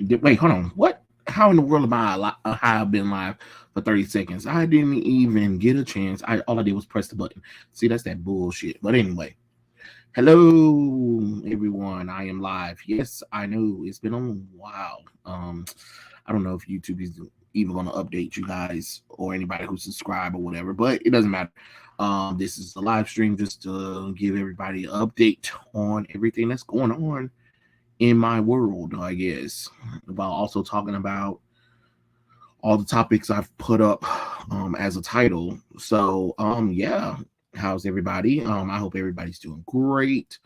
Wait, hold on. What? How in the world am I how I've been live for 30 seconds? I didn't even get a chance. All I did was press the button. See, that's that bullshit. But anyway, hello everyone. I am live. Yes, I know it's been a while. I don't know if YouTube is even going to update you guys or anybody who subscribe or whatever, but it doesn't matter. This is a live stream just to give everybody an update on everything that's going on in my world, I guess. While also talking about all the topics I've put up as a title. So yeah, how's everybody? I hope everybody's doing great.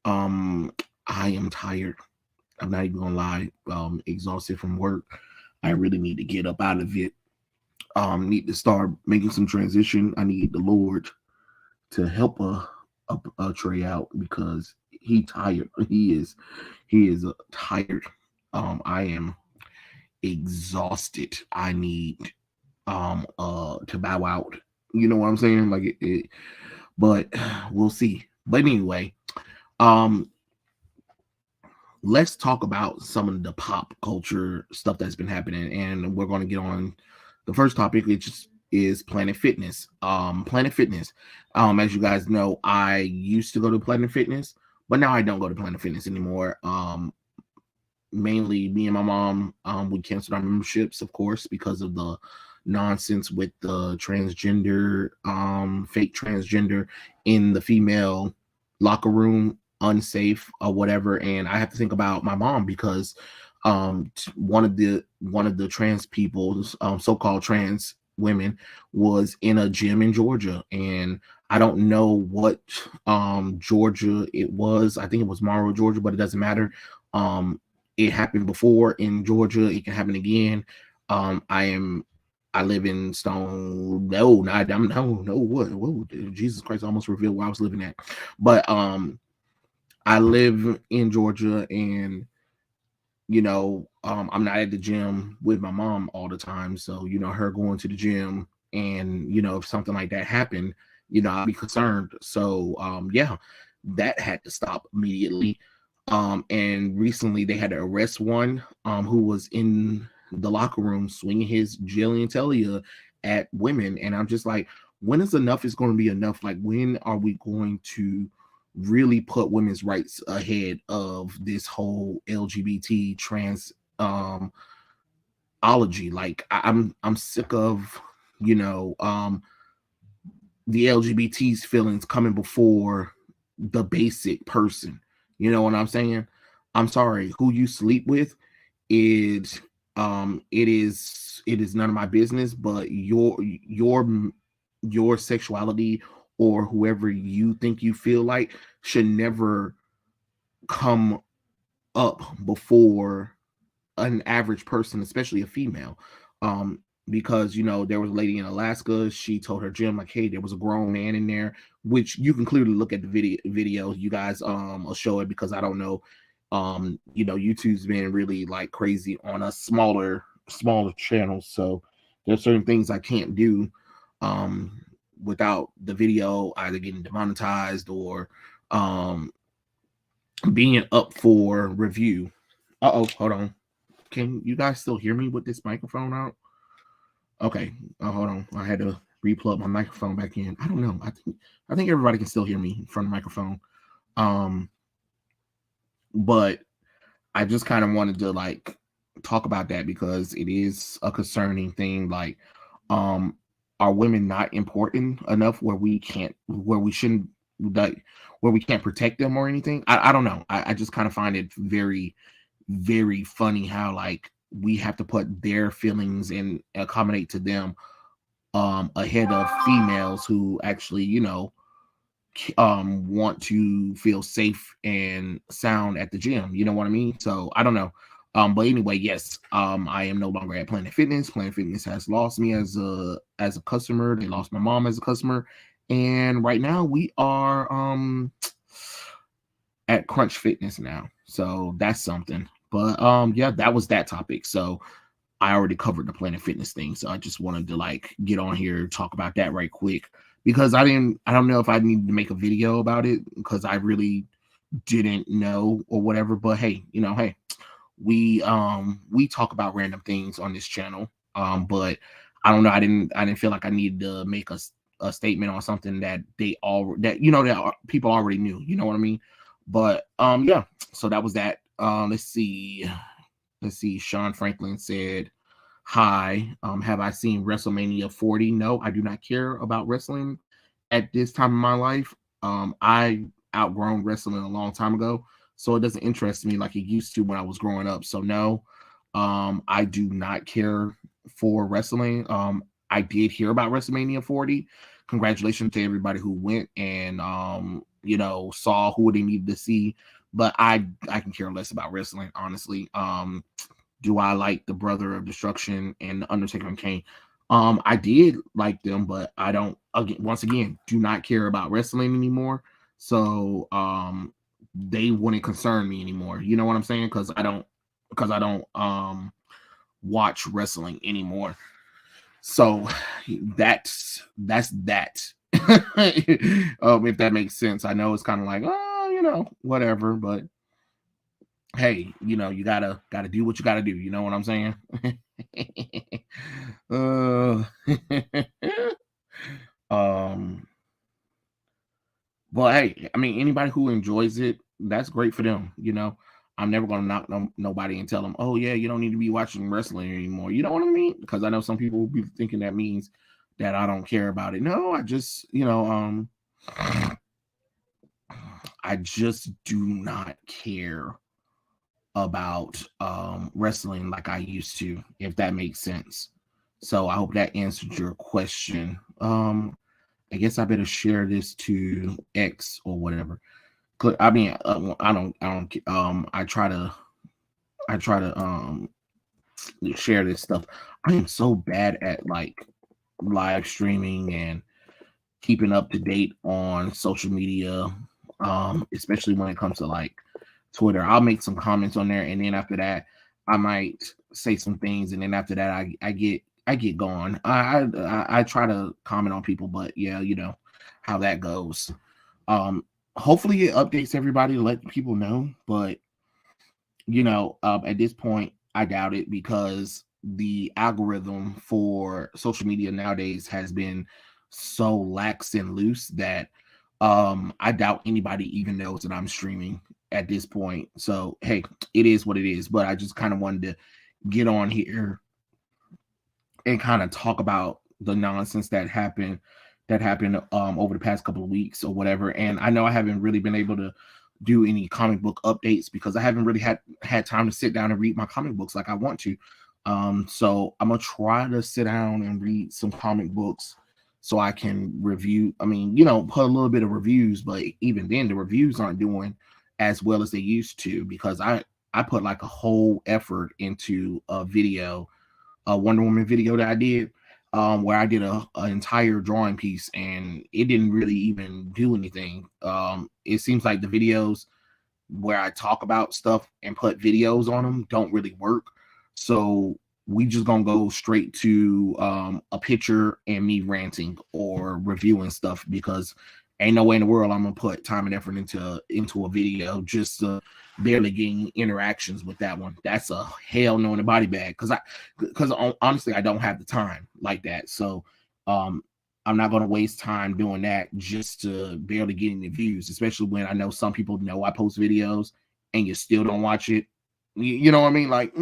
Um I am tired. I'm not even gonna lie. Exhausted from work. I really need to get up out of it. Need to start making some transition. I need the Lord to help a Trey out because he tired. He is tired. I am exhausted. I need to bow out. You know what I'm saying? Like but we'll see. But anyway, um let's talk about some of the pop culture stuff that's been happening, and we're going to get on the first topic, which is Planet Fitness. Planet Fitness. As you guys know, I used to go to Planet Fitness, but now I don't go to Planet Fitness anymore. Mainly me and my mom, we canceled our memberships, of course, because of the nonsense with the transgender, fake transgender in the female locker room, unsafe or whatever. And I have to think about my mom because one of the trans people, so-called trans women, was in a gym in Georgia, and I don't know what Georgia it was. I think it was Morrow, Georgia, but it doesn't matter. It happened before in Georgia. It can happen again. I live in Stone. No, not I'm no what? Whoa, Jesus Christ! I almost revealed where I was living at. But I live in Georgia, and I'm not at the gym with my mom all the time. So her going to the gym, and if something like that happened, I'd be concerned. So yeah, that had to stop immediately. And recently they had to arrest one who was in the locker room swinging his genitalia at women, and I'm just like, when is enough is going to be enough? Like, when are we going to really put women's rights ahead of this whole LGBT trans ology? Like, I'm sick of you know um the LGBT's feelings coming before the basic person. You know what I'm saying? I'm sorry, who you sleep with is it is none of my business, but your sexuality or whoever you think you feel like should never come up before an average person, especially a female. Because there was a lady in Alaska. She told her gym, like, hey, there was a grown man in there, which you can clearly look at the video. You guys will show it because I don't know. YouTube's been really like crazy on a smaller channels, so there's certain things I can't do without the video either getting demonetized or being up for review. Hold on. Can you guys still hear me with this microphone out? Okay. Hold on. I had to replug my microphone back in. I don't know. I think everybody can still hear me from the microphone. Um, but I just kind of wanted to like talk about that because it is a concerning thing. Like, um, are women not important enough where we shouldn't, like, where we can't protect them or anything? I don't know. I just kind of find it very, very funny how like we have to put their feelings and accommodate to them ahead of females who actually want to feel safe and sound at the gym. You know what I mean? So I don't know. But anyway, yes, I am no longer at Planet Fitness. Planet Fitness has lost me as a customer. They lost my mom as a customer, and right now we are at Crunch Fitness now. So that's something. But yeah, that was that topic. So I already covered the Planet Fitness thing, so I just wanted to like get on here talk about that right quick because I don't know if I needed to make a video about it because I really didn't know or whatever. But hey, hey, we talk about random things on this channel. But I don't know. I didn't feel like I needed to make a statement on something that that people already knew. You know what I mean? But yeah. So that was that. Let's see. Let's see. Sean Franklin said, "Hi. Have I seen WrestleMania 40? No, I do not care about wrestling at this time in my life. I outgrown wrestling a long time ago, so it doesn't interest me like it used to when I was growing up. So no, I do not care for wrestling. I did hear about WrestleMania 40. Congratulations to everybody who went and saw who they needed to see. But I can care less about wrestling, honestly. Do I like the Brother of Destruction and the Undertaker and Kane? I did like them, but I don't. Again, once again, do not care about wrestling anymore. So they wouldn't concern me anymore. You know what I'm saying? Because I don't watch wrestling anymore. So that's that. If that makes sense. I know it's kind of like, oh, whatever, but hey, you gotta do what you gotta do. You know what I'm saying? uh, um, but hey, I mean, anybody who enjoys it, that's great for them. I'm never gonna knock nobody and tell them, oh yeah, you don't need to be watching wrestling anymore. You know what I mean? Because I know some people will be thinking that means that I don't care about it. No, I just, I just do not care about wrestling like I used to, if that makes sense. So I hope that answered your question. I guess I better share this to X or whatever. I mean, I don't. I try to share this stuff. I am so bad at like live streaming and keeping up to date on social media, especially when it comes to like Twitter. I'll make some comments on there, and then after that, I might say some things, and then after that, I get going. I try to comment on people, but yeah, you know how that goes. Hopefully, it updates everybody to let people know, but at this point, I doubt it because the algorithm for social media nowadays has been so lax and loose that I doubt anybody even knows that I'm streaming at this point. So hey, it is what it is. But I just kind of wanted to get on here and kind of talk about the nonsense that happened over the past couple of weeks or whatever. And I know I haven't really been able to do any comic book updates because I haven't really had time to sit down and read my comic books like I want to. So I'm gonna try to sit down and read some comic books so I can review. I mean, put a little bit of reviews, but even then, the reviews aren't doing as well as they used to because I put like a whole effort into a video, a Wonder Woman video that I did, where I did an entire drawing piece and it didn't really even do anything. It seems like the videos where I talk about stuff and put videos on them don't really work. So we just gonna go straight to a picture and me ranting or reviewing stuff because ain't no way in the world I'm gonna put time and effort into a video just to barely getting interactions with that one. That's a hell no in a body bag because honestly I don't have the time like that. So I'm not gonna waste time doing that just to barely get any views, especially when I know some people know I post videos and you still don't watch it. You know what I mean? Like,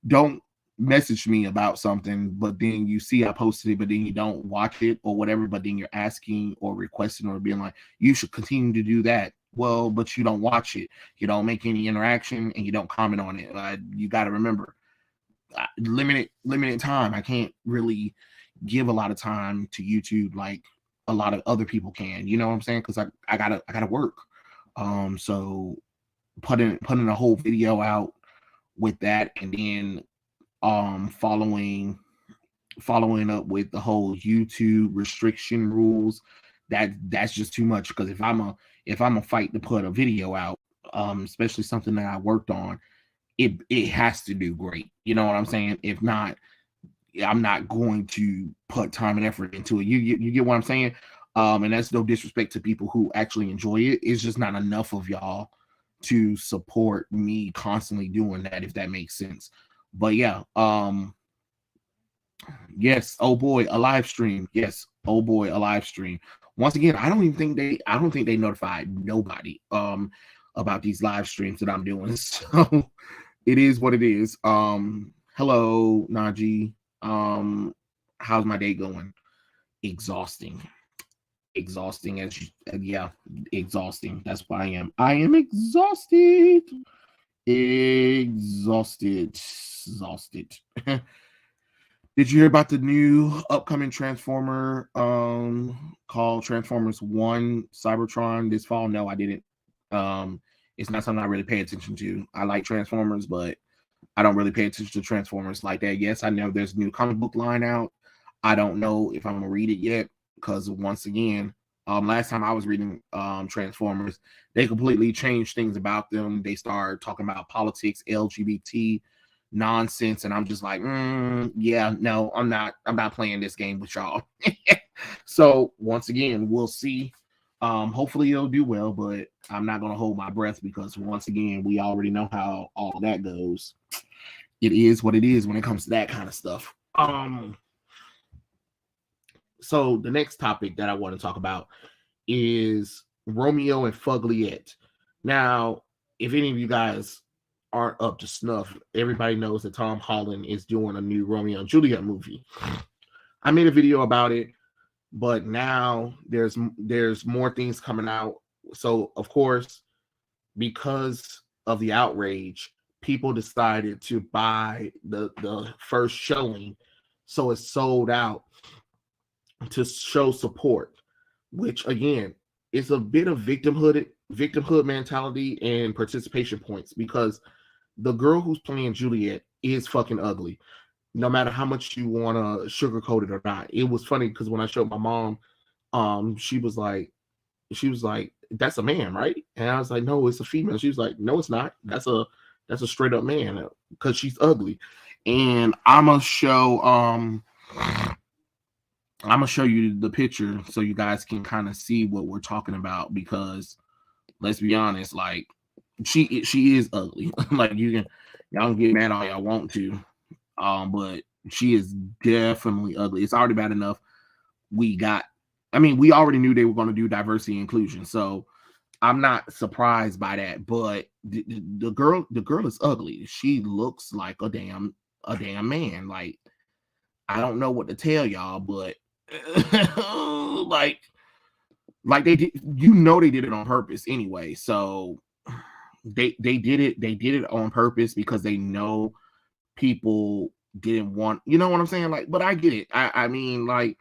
don't message me about something, but then you see I posted it, but then you don't watch it or whatever, but then you're asking or requesting or being like, you should continue to do that. Well, but you don't watch it, you don't make any interaction, and you don't comment on it. You got to remember, limited time. I can't really give a lot of time to YouTube like a lot of other people can. You know what I'm saying? Because I gotta work. So putting a whole video out with that, and then following up with the whole YouTube restriction rules, that's just too much. Because if I'm a fight to put a video out, especially something that I worked on, it has to do great. You know what I'm saying? If not, I'm not going to put time and effort into it. You get what I'm saying? And that's no disrespect to people who actually enjoy it. It's just not enough of y'all to support me constantly doing that, if that makes sense. But yeah, yes, oh boy, a live stream. Yes, oh boy, a live stream. Once again, I don't think they notified nobody about these live streams that I'm doing. So it is what it is. Hello, Najee. How's my day going? Exhausting. Exhausting as you, yeah, exhausting. That's what I am. I am exhausted. Exhausted. Did you hear about the new upcoming Transformer called Transformers 1 Cybertron this fall? No, I didn't. It's not something I really pay attention to. I like Transformers, but I don't really pay attention to Transformers like that. Yes, I know there's a new comic book line out. I don't know if I'm gonna read it yet because once again, last time I was reading Transformers, they completely changed things about them. They started talking about politics, LGBT nonsense, and I'm just like, yeah, no, I'm not playing this game with y'all. So once again, we'll see. Hopefully it'll do well, but I'm not gonna hold my breath because once again, we already know how all that goes. It is what it is when it comes to that kind of stuff. So the next topic that I want to talk about is Romeo and Fugliet. Now, if any of you guys aren't up to snuff, everybody knows that Tom Holland is doing a new Romeo and Juliet movie. I made a video about it, but now there's more things coming out. So of course, because of the outrage, people decided to buy the first showing, so it's sold out to show support, which again is a bit of victimhood mentality and participation points because the girl who's playing Juliet is fucking ugly. No matter how much you want to sugarcoat it or not. It was funny because when I showed my mom, she was like, that's a man, right? And I was like, no, it's a female. She was like, no, it's not. That's a straight up man because she's ugly. And I'm gonna show you the picture so you guys can kind of see what we're talking about because let's be honest, like she is ugly. Like y'all can get mad all y'all want to, but she is definitely ugly. It's already bad enough. We already knew they were going to do diversity and inclusion, so I'm not surprised by that. But the girl is ugly. She looks like a damn man. Like I don't know what to tell y'all, but like they did, they did it on purpose anyway. So they did it on purpose because they know people didn't want, you know what I'm saying? Like, but I get it. I mean, like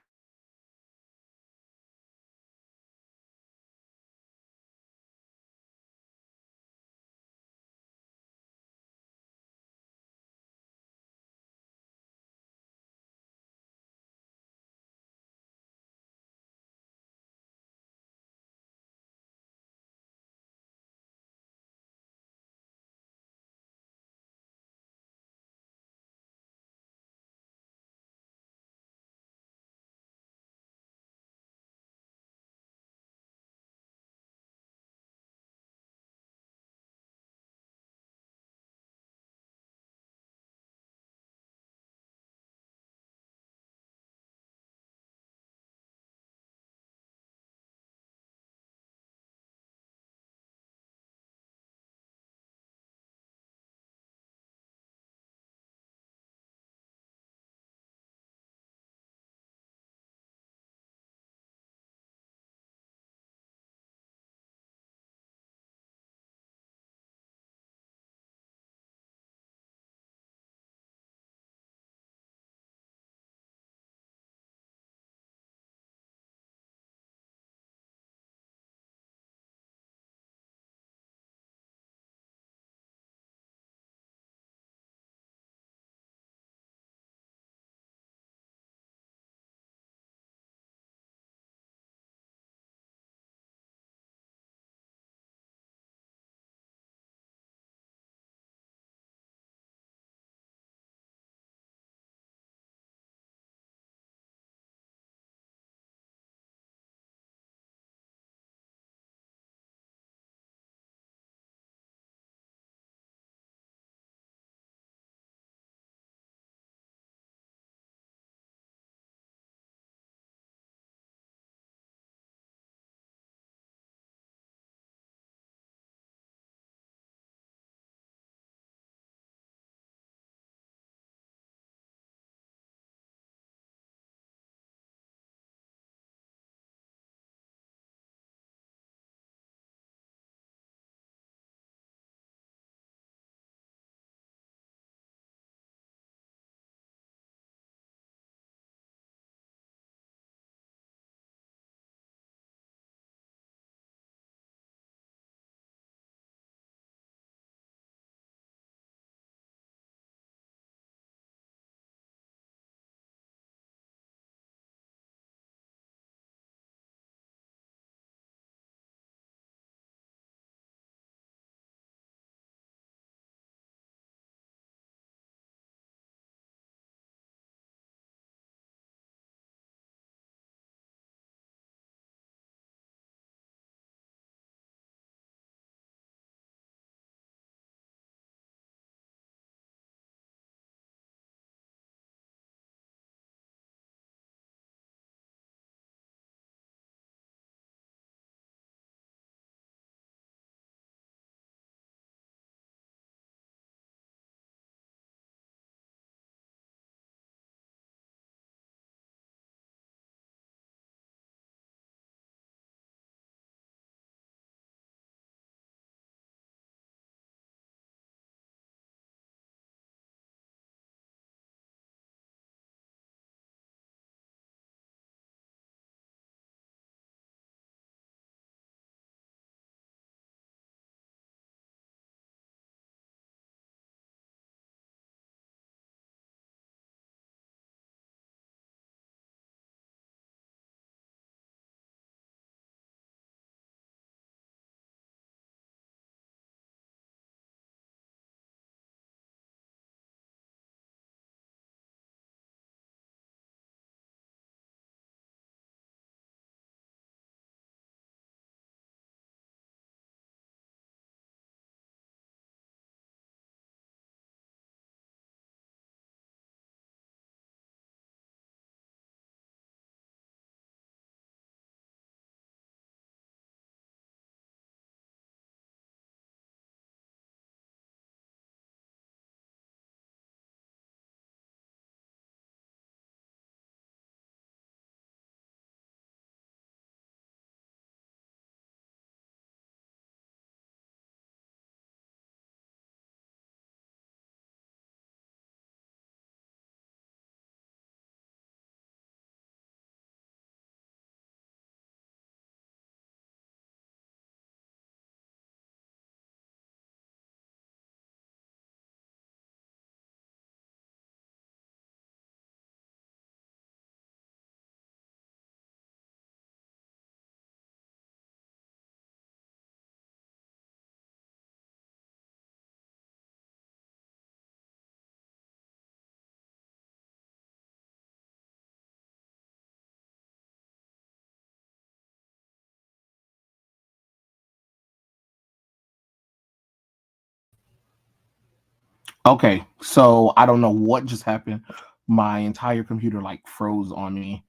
Okay, so I don't know what just happened. My entire computer like froze on me,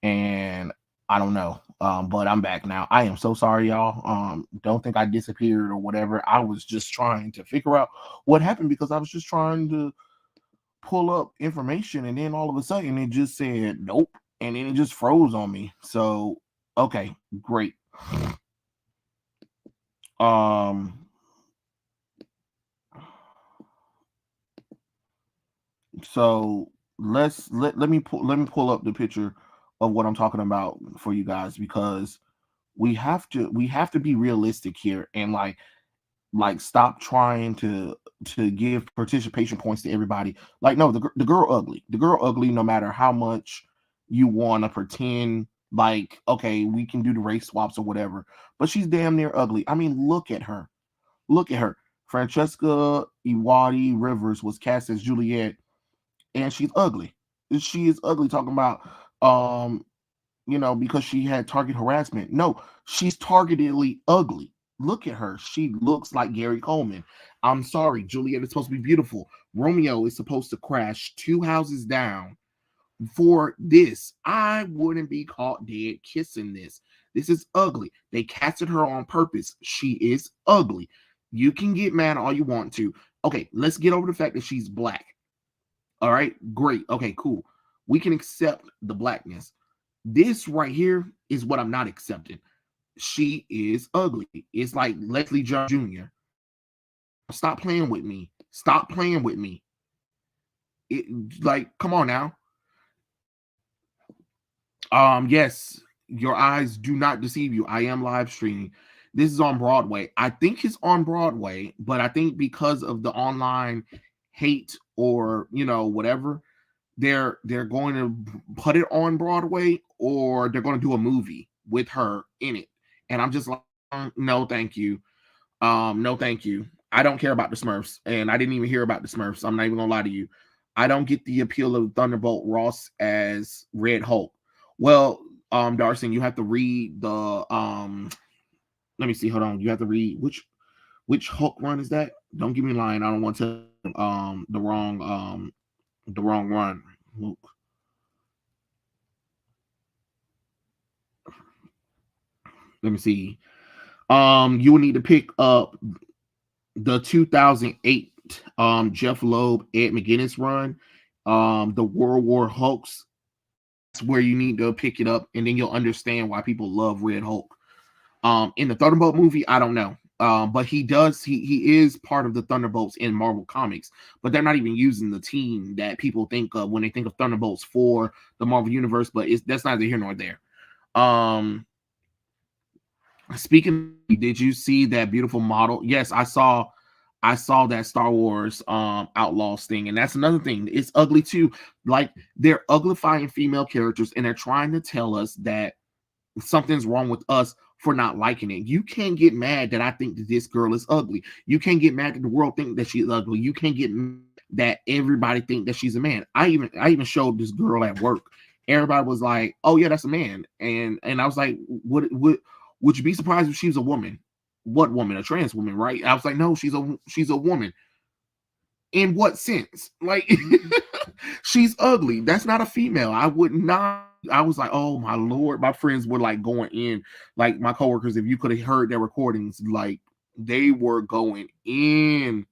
and I don't know. But I'm back now. I am so sorry, y'all. Don't think I disappeared or whatever. I was just trying to figure out what happened because I was just trying to pull up information, and then all of a sudden it just said nope, and then it just froze on me. So okay, great. Um, so let me pull up the picture of what I'm talking about for you guys because we have to be realistic here and like stop trying to give participation points to everybody. Like no, the girl ugly. The girl ugly no matter how much you want to pretend like okay, we can do the race swaps or whatever, but she's damn near ugly. I mean, look at her. Look at her. Francesca Iwadi Rivers was cast as Juliet and she's ugly. She is ugly talking about um because she had target harassment. No, she's targetedly ugly. Look at her. She looks like Gary Coleman. I'm sorry, Juliet is supposed to be beautiful. Romeo is supposed to crash 2 houses down for this. I wouldn't be caught dead kissing this. This is ugly. They casted her on purpose. She is ugly. You can get mad all you want to. Okay, let's get over the fact that she's black. All right, great. Okay, cool. We can accept the blackness. This right here is what I'm not accepting. She is ugly. It's like Leslie Jones Jr. Stop playing with me. Stop playing with me. It, like, come on now. Yes, your eyes do not deceive you. I am live streaming. This is on Broadway. I think it's on Broadway, but I think because of the online hate or whatever, they're going to put it on Broadway or they're going to do a movie with her in it. And I'm just like, no, thank you. No, thank you. I don't care about the Smurfs, and I didn't even hear about the Smurfs. I'm not even gonna lie to you. I don't get the appeal of Thunderbolt Ross as Red Hulk. Well, Darcy, you have to read the let me see, hold on. You have to read which Hulk run is that? Don't give me lying. I don't want to the wrong run. Look. Let me see. You will need to pick up the 2008 Jeff Loeb, Ed McGuinness run, the World War Hulks. That's where you need to pick it up, and then you'll understand why people love Red Hulk. In the Thunderbolt movie, I don't know. But he is part of the Thunderbolts in Marvel Comics, but they're not even using the team that people think of when they think of Thunderbolts for the Marvel Universe, but that's neither here nor there. Um Speaking, did you see that beautiful model? Yes, I saw that Star Wars Outlaws thing, and that's another thing. It's ugly too. Like they're uglifying female characters, and they're trying to tell us that something's wrong with us for not liking it. You can't get mad that I think that this girl is ugly. You can't get mad that the world think that she's ugly. You can't get mad that everybody think that she's a man. I even showed this girl at work. Everybody was like, "Oh yeah, that's a man," and I was like, "What? Would you be surprised if she was a woman? What woman? A trans woman, right?" I was like, "No, she's a woman." In what sense? Like, she's ugly. That's not a female. I would not. I was like, oh my lord. My friends were like going in, like my coworkers. If you could have heard their recordings, like they were going in.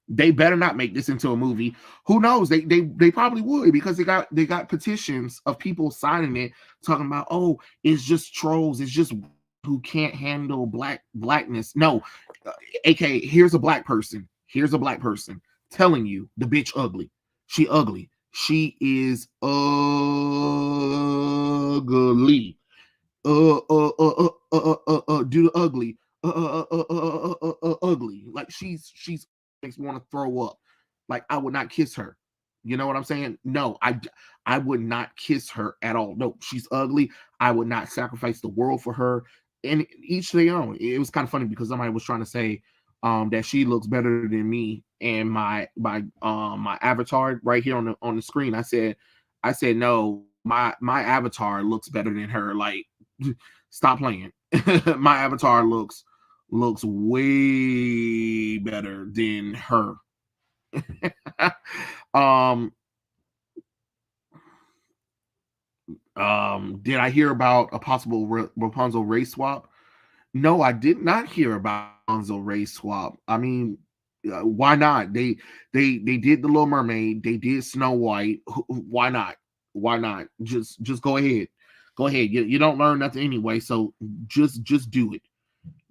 They better not make this into a movie. Who knows? They probably would because they got petitions of people signing it, talking about, oh, it's just trolls. It's just who can't handle blackness. No, AK, here's a black person. Here's a black person telling you the bitch ugly. She ugly. She is ugly. Do the ugly. Ugly. Like she's makes me want to throw up. Like I would not kiss her. You know what I'm saying? No, I would not kiss her at all. No, she's ugly. I would not sacrifice the world for her. And each their own. It was kind of funny because somebody was trying to say that she looks better than me and my avatar right here on the screen. I said no, my avatar looks better than her. Like stop playing. My avatar looks way better better than her. um, did I hear about a possible Rapunzel race swap? No, I did not hear about Rapunzel race swap. I mean, why not? They did the Little Mermaid. They did Snow White. Why not? Why not? Just go ahead. Go ahead. You don't learn nothing anyway, so just do it.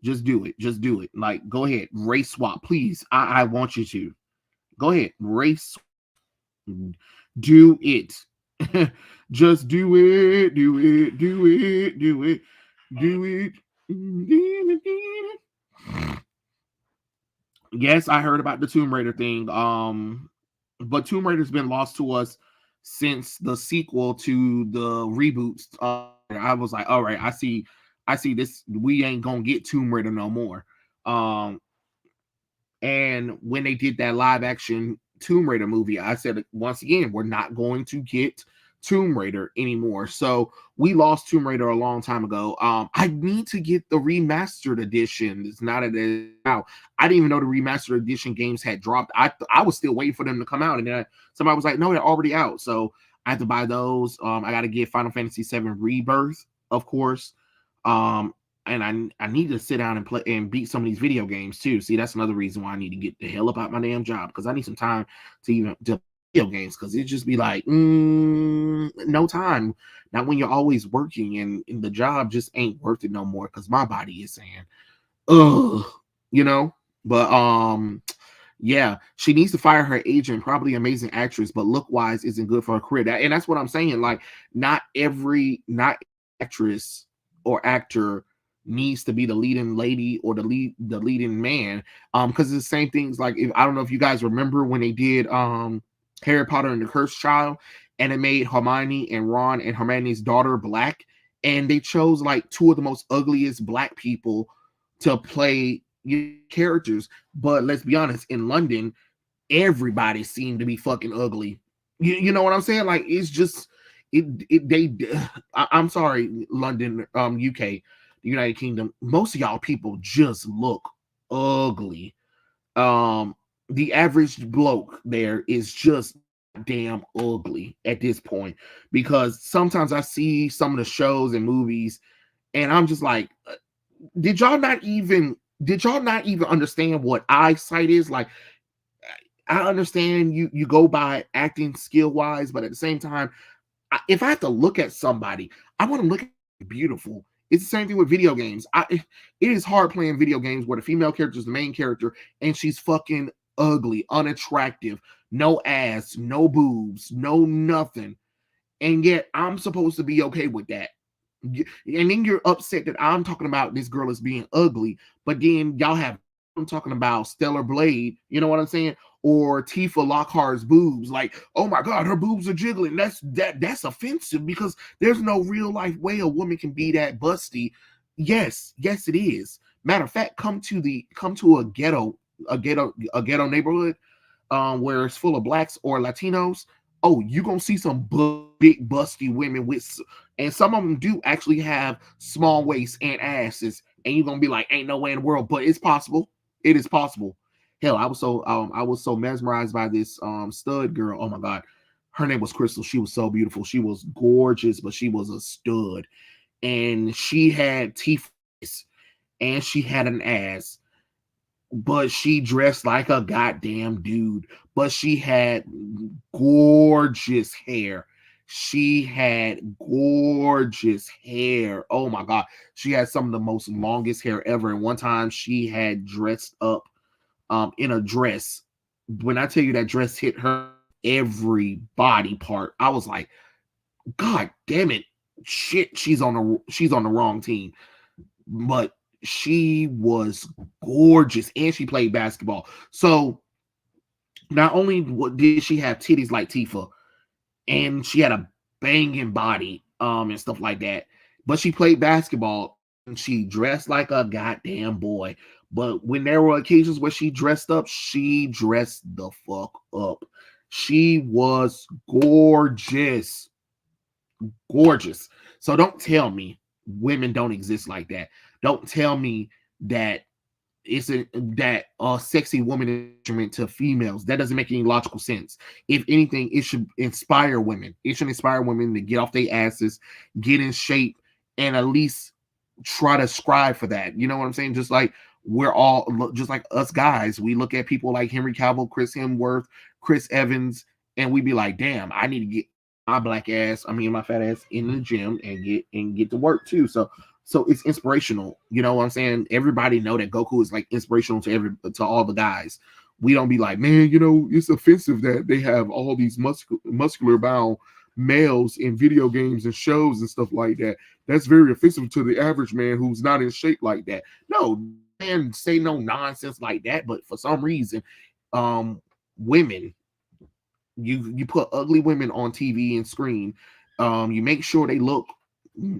Just do it. Just do it. Like, go ahead. Race swap, please. I want you to. Go ahead. Race. Do it. Just do it. Do it. Do it. Do it. Do it. Yes, I heard about the Tomb Raider thing. But Tomb Raider's been lost to us since the sequel to the reboots. I was like, all right, I see this. We ain't gonna get Tomb Raider no more. Um, and when they did that live action Tomb Raider movie, I said once again, we're not going to get Tomb Raider anymore. So we lost Tomb Raider a long time ago. I need to get the remastered edition. It's not out. I didn't even know the remastered edition games had dropped. I was still waiting for them to come out, and then somebody was like, "No, they're already out." So I have to buy those. I got to get Final Fantasy VII Rebirth, of course. And I need to sit down and play and beat some of these video games too. See, that's another reason why I need to get the hell up out my damn job, because I need some time to even do video games, because it just be like no time. Not when you're always working, and the job just ain't worth it no more, because my body is saying, ugh, you know. But yeah, she needs to fire her agent. Probably amazing actress, but look wise isn't good for her career. And that's what I'm saying. Like, not every actress or actor needs to be the leading lady or the leading man. Because it's the same things. Like, if I don't know if you guys remember when they did Harry Potter and the Cursed Child, and it made Hermione and Ron and Hermione's daughter black, and they chose like two of the most ugliest black people to play characters. But let's be honest, in London, everybody seemed to be fucking ugly. You know what I'm saying? Like, it's just I'm sorry, London, UK, the United Kingdom, most of y'all people just look ugly. The average bloke there is just damn ugly at this point, because sometimes I see some of the shows and movies, and I'm just like, did y'all not even understand what eyesight is? Like, I understand you go by acting skill wise, but at the same time, if I have to look at somebody, I want to look at beautiful. It's the same thing with video games. It is hard playing video games where the female character is the main character and she's fucking ugly, unattractive, no ass, no boobs, no nothing. And yet I'm supposed to be okay with that. And then you're upset that I'm talking about this girl as being ugly, but then y'all have, I'm talking about Stellar Blade, you know what I'm saying? Or Tifa Lockhart's boobs. Like, oh my God, her boobs are jiggling. That's offensive, because there's no real life way a woman can be that busty. Yes, it is. Matter of fact, come to a ghetto neighborhood where it's full of blacks or Latinos. Oh, you're gonna see some big busty women with, and some of them do actually have small waists and asses, and you're gonna be like, ain't no way in the world, but it's possible. It is possible. Hell, I was so mesmerized by this stud girl. Oh my God, her name was Crystal. She was so beautiful. She was gorgeous, but she was a stud, and she had teeth, and she had an ass, but she dressed like a goddamn dude. But she had gorgeous hair. She had gorgeous hair. Oh my God. She had some of the most longest hair ever. And one time she had dressed up in a dress. When I tell you that dress hit her every body part, I was like, God damn it. Shit, she's on the wrong team. But she was gorgeous, and she played basketball. So not only did she have titties like Tifa, and she had a banging body, and stuff like that, but she played basketball, and she dressed like a goddamn boy. But when there were occasions where she dressed up, she dressed the fuck up. She was gorgeous. Gorgeous. So don't tell me women don't exist like that. Don't tell me that it's that sexy woman instrument to females. That doesn't make any logical sense. If anything, it should inspire women. It should inspire women to get off their asses, get in shape, and at least try to strive for that. You know what I'm saying? Just like we're all, just like us guys, we look at people like Henry Cavill, Chris Hemsworth, Chris Evans, and we be like, damn, I need to get my black ass, my fat ass in the gym and get to work too. So it's inspirational. You know what I'm saying? Everybody know that Goku is like inspirational to all the guys. We don't be like, man, it's offensive that they have all these muscular bound males in video games and shows and stuff like that. That's very offensive to the average man who's not in shape like that. No, man, say no nonsense like that. But for some reason, women, you put ugly women on TV and screen. You make sure they look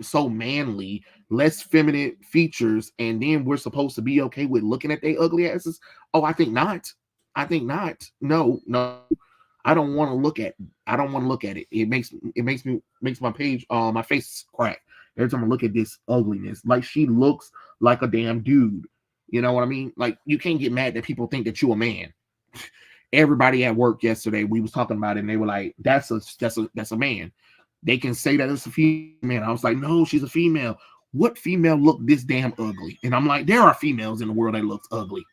so manly, less feminine features, and then we're supposed to be okay with looking at their ugly asses. Oh, I think not. No. I don't want to look at. I don't want to look at it. It makes my face crack every time I look at this ugliness. Like, she looks like a damn dude. You know what I mean? Like, you can't get mad that people think that you a man. Everybody at work yesterday, we was talking about it, and they were like, that's a man. They can say that it's a female. Man, I was like, no, she's a female. What female look this damn ugly? And I'm like, there are females in the world that looks ugly.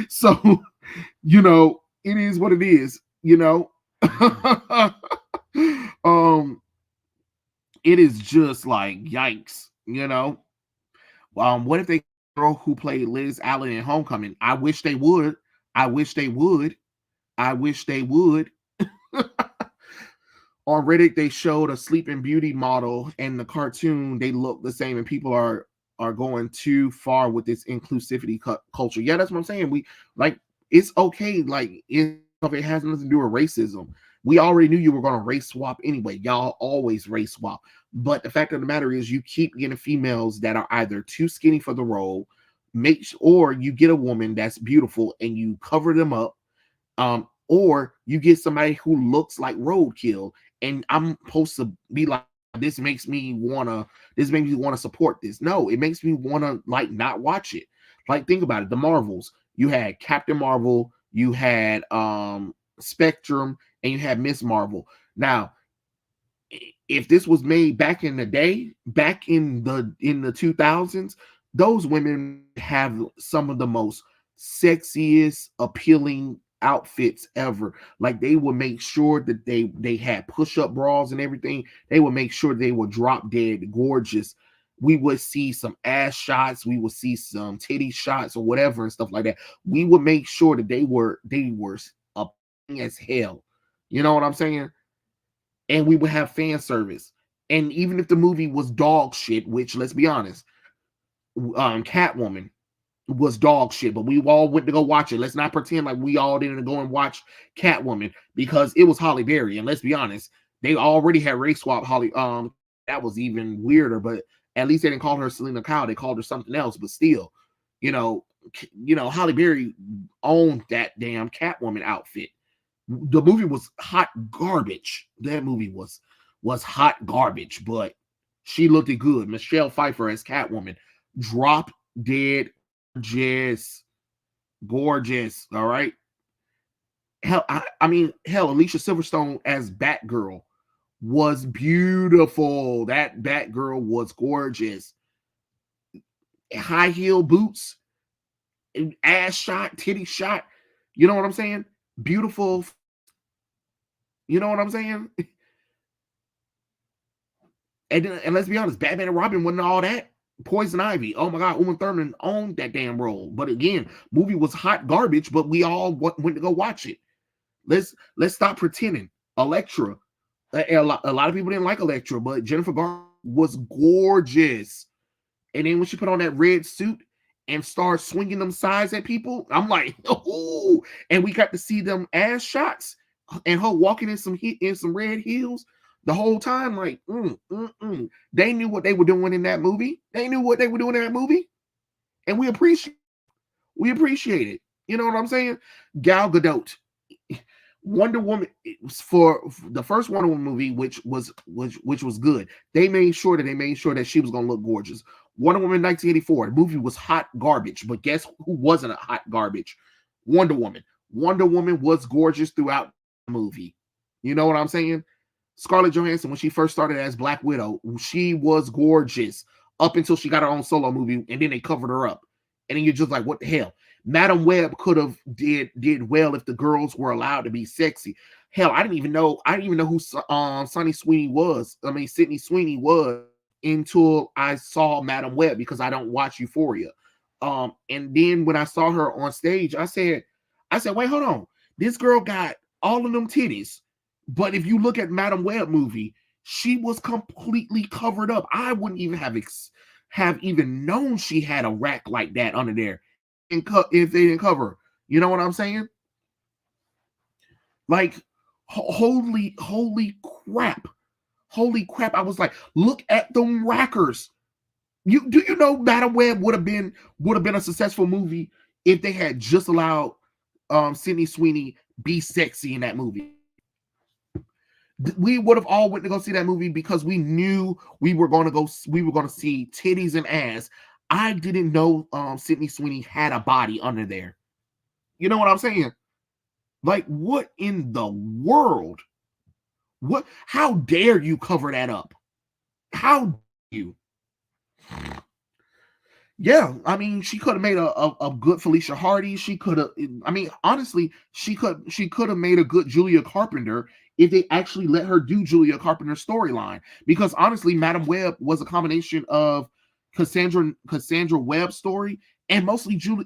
So, it is what it is, it is just like, yikes, what if they girl who played Liz Allen in Homecoming? I wish they would. On Reddit, they showed a Sleeping Beauty model, and the cartoon, they look the same, and people are going too far with this inclusivity culture. Yeah, that's what I'm saying. We like, it's okay. Like, it has nothing to do with racism. We already knew you were going to race swap anyway. Y'all always race swap. But the fact of the matter is, you keep getting females that are either too skinny for the role, or you get a woman that's beautiful and you cover them up, or you get somebody who looks like roadkill, and I'm supposed to be like, this makes me wanna support this. No, it makes me wanna, like, not watch it. Like, think about it. The Marvels, you had Captain Marvel, you had Spectrum, and you had Miss Marvel. Now, if this was made back in the day, back in the 2000s, those women have some of the most sexiest, appealing outfits ever. Like, they would make sure that they had push-up bras and everything. They would make sure they were drop dead gorgeous. We would see some ass shots, we would see some titty shots or whatever and stuff like that. We would make sure that they were appealing as hell. You know what I'm saying? And we would have fan service. And even if the movie was dog shit, which, let's be honest, Catwoman was dog shit, but we all went to go watch it. Let's not pretend like we all didn't go and watch Catwoman, because it was Halle Berry. And let's be honest, they already had race swap Holly. That was even weirder, but at least they didn't call her Selena Kyle. They called her something else. But still, Halle Berry owned that damn Catwoman outfit. The movie was hot garbage. That movie was hot garbage, but she looked good. Michelle Pfeiffer as Catwoman, drop dead gorgeous. All right. Hell, Alicia Silverstone as Batgirl was beautiful. That Batgirl was gorgeous. High heel boots, ass shot, titty shot. You know what I'm saying? Beautiful. You know what I'm saying? And let's be honest, Batman and Robin wasn't all that. Poison Ivy, oh my God, Uma Thurman owned that damn role. But again, movie was hot garbage, but we all went to go watch it. Let's stop pretending. Elektra, a lot of people didn't like Elektra, but Jennifer Garner was gorgeous. And then when she put on that red suit and started swinging them sides at people, I'm like, oh! And we got to see them ass shots and her walking in some red heels the whole time. Like, They knew what they were doing in that movie. And we appreciate it. You know what I'm saying? Gal Gadot, Wonder Woman, for the first Wonder Woman movie, which was good. They made sure that she was gonna look gorgeous. Wonder Woman 1984. The movie was hot garbage, but guess who wasn't a hot garbage? Wonder Woman. Wonder Woman was gorgeous throughout the movie. You know what I'm saying? Scarlett Johansson, when she first started as Black Widow, she was gorgeous up until she got her own solo movie, and then they covered her up. And then you're just like, what the hell? Madam Web could have did well if the girls were allowed to be sexy. Hell, I didn't even know who Sydney Sweeney was until I saw Madam Web, because I don't watch Euphoria. And then when I saw her on stage, I said, wait, hold on. This girl got all of them titties. But if you look at Madam Web movie, she was completely covered up. I wouldn't even have even known she had a rack like that under there if they didn't cover her. You know what I'm saying? Like, holy crap. Holy crap. I was like, look at them rackers. Do you know Madam Web would have been a successful movie if they had just allowed Sydney Sweeney be sexy in that movie? We would have all went to go see that movie because we knew we were going to see titties and ass. I didn't know Sydney Sweeney had a body under there. You know what I'm saying? Like, what in the world? How dare you cover that up? How dare you? Yeah, I mean, she could have made a good Felicia Hardy. She could have, I mean, honestly, she could have made a good Julia Carpenter if they actually let her do Julia Carpenter's storyline. Because honestly, Madam Web was a combination of Cassandra Webb's story and mostly Julia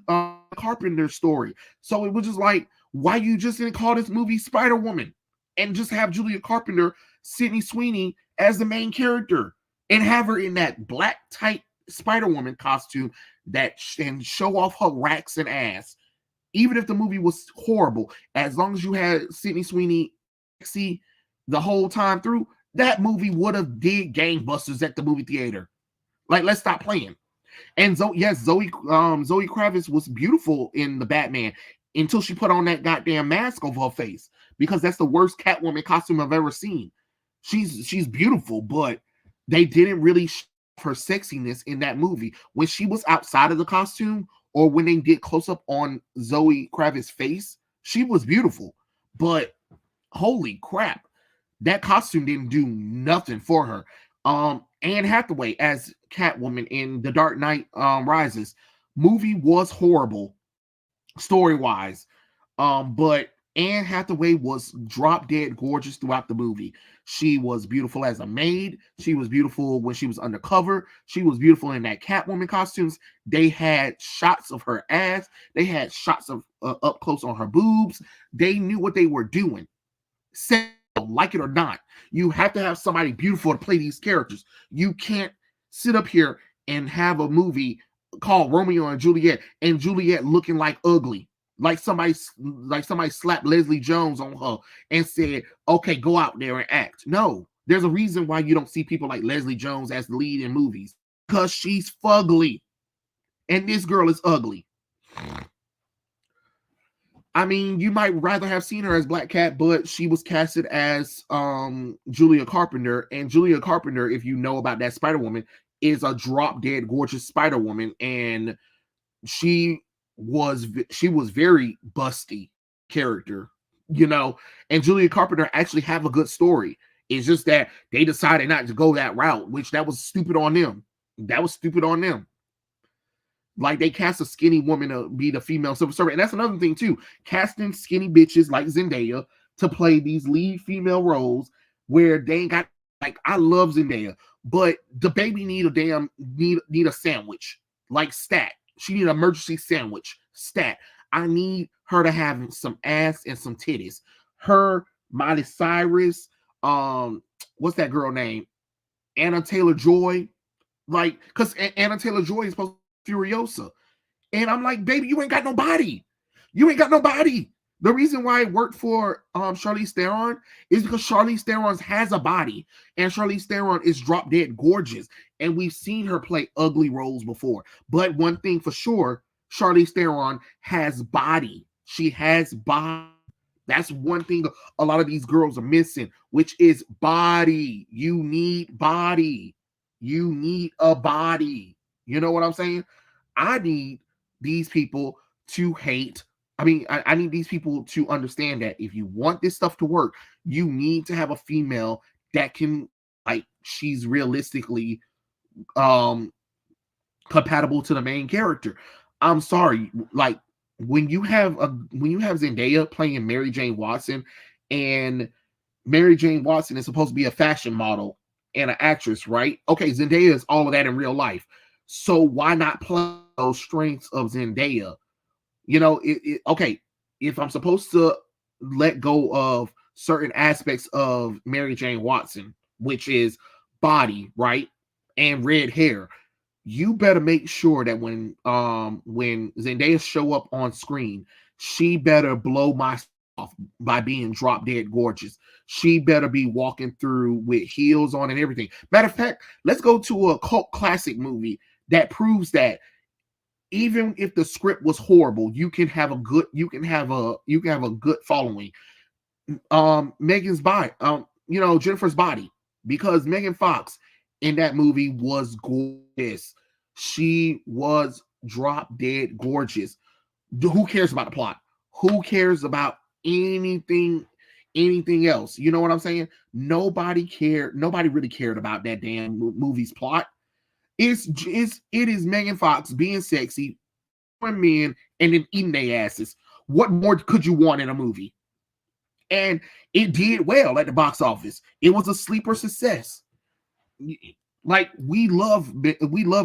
Carpenter's story. So it was just like, why you just didn't call this movie Spider-Woman and just have Julia Carpenter, Sydney Sweeney as the main character and have her in that black tight Spider-Woman costume and show off her racks and ass. Even if the movie was horrible, as long as you had Sydney Sweeney sexy the whole time through, that movie would have did gangbusters at the movie theater. Like, let's stop playing. And Zoe Kravitz was beautiful in the Batman until she put on that goddamn mask over her face, because that's the worst Catwoman costume I've ever seen. She's beautiful, but they didn't really her sexiness in that movie. When she was outside of the costume, or when they did close up on Zoe Kravitz's face, she was beautiful. But holy crap, that costume didn't do nothing for her. Anne Hathaway as Catwoman in The Dark Knight Rises movie was horrible story-wise, but Anne Hathaway was drop dead gorgeous throughout the movie. She was beautiful as a maid. She was beautiful when she was undercover. She was beautiful in that Catwoman costumes. They had shots of her ass. They had shots of up close on her boobs. They knew what they were doing. Like it or not, you have to have somebody beautiful to play these characters. You can't sit up here and have a movie called Romeo and Juliet looking like ugly. Like somebody slapped Leslie Jones on her and said, okay, go out there and act. No, there's a reason why you don't see people like Leslie Jones as the lead in movies, because she's fugly. And this girl is ugly. I mean, you might rather have seen her as Black Cat, but she was casted as Julia Carpenter. And Julia Carpenter, if you know about that Spider-Woman, is a drop dead gorgeous Spider-Woman. And she was very busty character, you know, and Julia Carpenter actually have a good story. It's just that they decided not to go that route, which that was stupid on them. Like, they cast a skinny woman to be the female Silver Surfer. And that's another thing too, casting skinny bitches like Zendaya to play these lead female roles where they ain't got, like, I love Zendaya, but the baby need a sandwich, like stat. She need an emergency sandwich. Stat. I need her to have some ass and some titties. Her, Miley Cyrus, what's that girl name? Anna Taylor-Joy. Like, because Anna Taylor-Joy is supposed to be Furiosa. And I'm like, baby, you ain't got nobody. The reason why it worked for Charlize Theron is because Charlize Theron has a body, and Charlize Theron is drop dead gorgeous, and we've seen her play ugly roles before. But one thing for sure, Charlize Theron has body. She has body. That's one thing a lot of these girls are missing, which is body. You need body. You need a body. You know what I'm saying? I need these people to hate. I need these people to understand that if you want this stuff to work, you need to have a female that can, like, she's realistically um compatible to the main character. I'm sorry, like when you have Zendaya playing Mary Jane Watson, and Mary Jane Watson is supposed to be a fashion model and an actress, right? Okay, Zendaya is all of that in real life. So why not play those strengths of Zendaya? Okay, if I'm supposed to let go of certain aspects of Mary Jane Watson, which is body, right? And red hair, you better make sure that when Zendaya show up on screen, she better blow my off by being drop dead gorgeous. She better be walking through with heels on and everything. Matter of fact, let's go to a cult classic movie that proves that even if the script was horrible, you can have a good following. Megan's body, Jennifer's body, because Megan Fox in that movie was gorgeous. She was drop dead gorgeous. Who cares about the plot? Who cares about anything anything else? You know what I'm saying? Nobody cared. Nobody really cared about that damn movie's plot. It is Megan Fox being sexy for men and then eating their asses. What more could you want in a movie? And it did well at the box office. It was a sleeper success. Like we love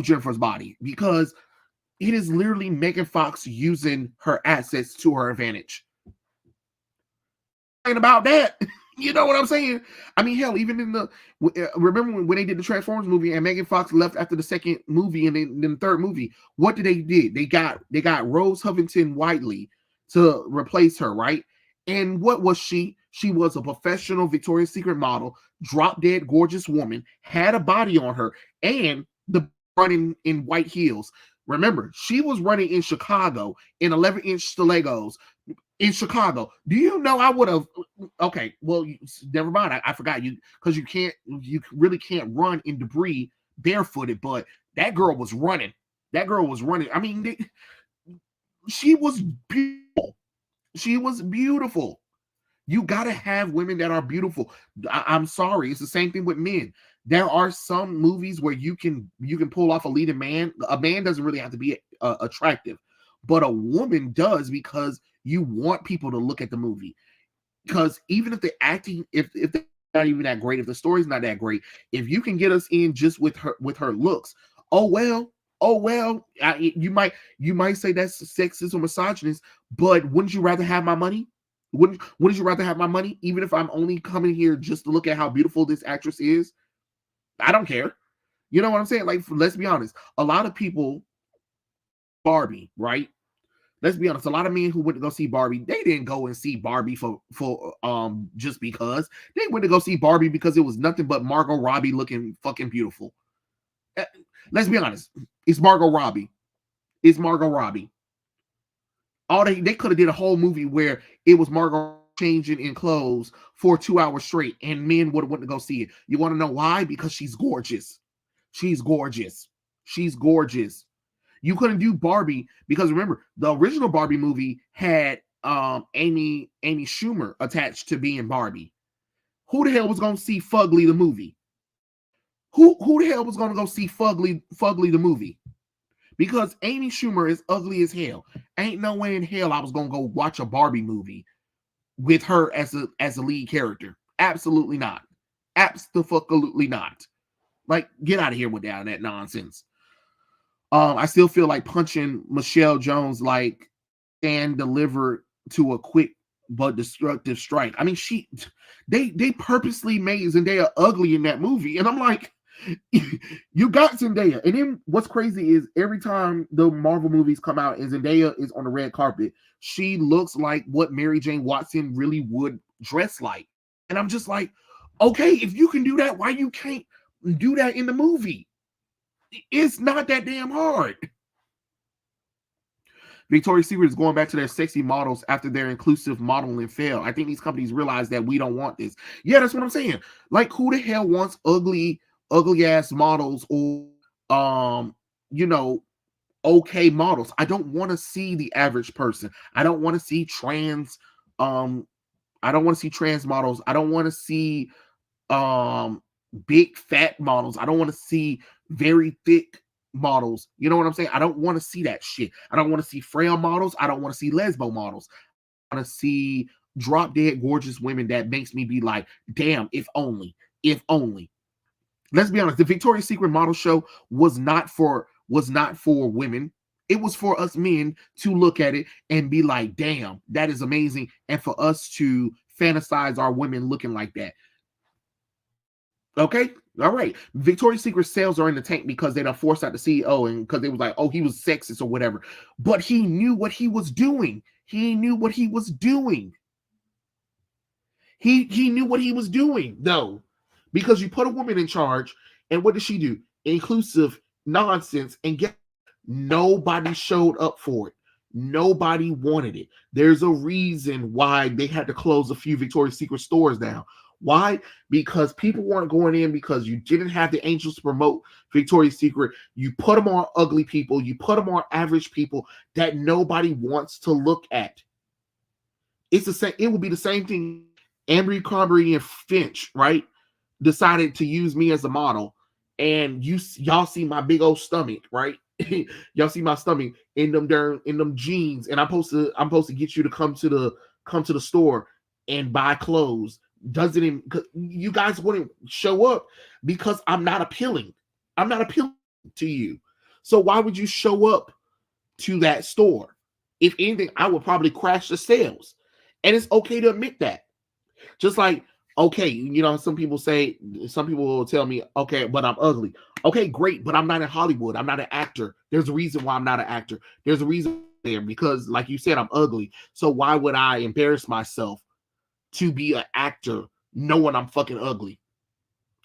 Jennifer's body because it is literally Megan Fox using her assets to her advantage. And about that, you know what I'm saying? I mean, hell, even in the remember when they did the Transformers movie and Megan Fox left after the second movie and then the third movie, what did they did? They got Rose Huntington Whiteley to replace her, right? And what was she? She was a professional Victoria's Secret model, drop dead gorgeous woman, had a body on her, and the running in white heels. Remember, she was running in Chicago in 11-inch stilettos in Chicago. Do you know I would have? Okay, well, never mind. I forgot you because you really can't run in debris barefooted. But that girl was running. That girl was running. I mean, she was beautiful. She was beautiful. You got to have women that are beautiful. I'm sorry. It's the same thing with men. There are some movies where you can pull off a leading man. A man doesn't really have to be attractive, but a woman does because you want people to look at the movie. Because even if the acting, if they're not even that great, if the story's not that great, if you can get us in just with her looks, oh well. You might say that's sexist or misogynist, but wouldn't you rather have my money? Wouldn't you rather have my money, even if I'm only coming here just to look at how beautiful this actress is? I don't care. You know what I'm saying? Like, let's be honest. A lot of people, Barbie, right? Let's be honest. A lot of men who went to go see Barbie, they didn't go and see Barbie for just because. They went to go see Barbie because it was nothing but Margot Robbie looking fucking beautiful. Let's be honest. It's Margot Robbie. It's Margot Robbie. All they could have did a whole movie where it was Margot changing in clothes for 2 hours straight, and men would have went to go see it. You want to know why? Because she's gorgeous. She's gorgeous. She's gorgeous. You couldn't do Barbie because remember the original Barbie movie had Amy Schumer attached to being Barbie. Who the hell was going to see Fugly the movie? Who the hell was going to go see Fugly the movie? Because Amy Schumer is ugly as hell. Ain't no way in hell I was gonna go watch a Barbie movie with her as a lead character. Absolutely not. Absolutely not. Like, get out of here with that nonsense. I still feel like punching Michelle Jones like and delivered to a quick but destructive strike. I mean, they purposely made Zendaya ugly in that movie, and I'm like, you got Zendaya. And then what's crazy is every time the Marvel movies come out and Zendaya is on the red carpet, she looks like what Mary Jane Watson really would dress like. And I'm just like, okay, if you can do that, why you can't do that in the movie? It's not that damn hard. Victoria's Secret is going back to their sexy models after their inclusive modeling failed. I think these companies realize that we don't want this. Yeah, that's what I'm saying. Like, who the hell wants ugly ass models or you know, okay models. I don't want to see the average person. I don't want to see trans I don't want to see trans models. I don't want to see um big fat models. I don't want to see very thick models. You know what I'm saying? I don't want to see that shit. I don't want to see frail models. I don't want to see lesbo models. I want to see drop dead gorgeous women that makes me be like, damn, if only, if only. Let's be honest, the Victoria's Secret model show was not for women. It was for us men to look at it and be like, damn, that is amazing. And for us to fantasize our women looking like that. Okay, all right. Victoria's Secret sales are in the tank because they done forced out the CEO and because they was like, oh, he was sexist or whatever. But he knew what he was doing. He knew what he was doing. He knew what he was doing, though, because you put a woman in charge, and what did she do? Inclusive nonsense, and get nobody showed up for it. Nobody wanted it. There's a reason why they had to close a few Victoria's Secret stores down. Why? Because people weren't going in because you didn't have the angels to promote Victoria's Secret. You put them on ugly people. You put them on average people that nobody wants to look at. It's the same. It would be the same thing. Ambry Carberry and Finch, right, decided to use me as a model, and y'all see my big old stomach, right? Y'all see my stomach in them jeans, and I'm supposed to get you to come to the store and buy clothes. Doesn't even, you guys wouldn't show up because I'm not appealing. I'm not appealing to you. So why would you show up to that store? If anything, I would probably crash the sales. And it's okay to admit that. Just like, okay, you know, some people will tell me, okay, but I'm ugly. Okay, great, but I'm not in Hollywood. I'm not an actor. There's a reason why I'm not an actor. There's a reason there because, like you said, I'm ugly. So why would I embarrass myself to be an actor knowing I'm fucking ugly?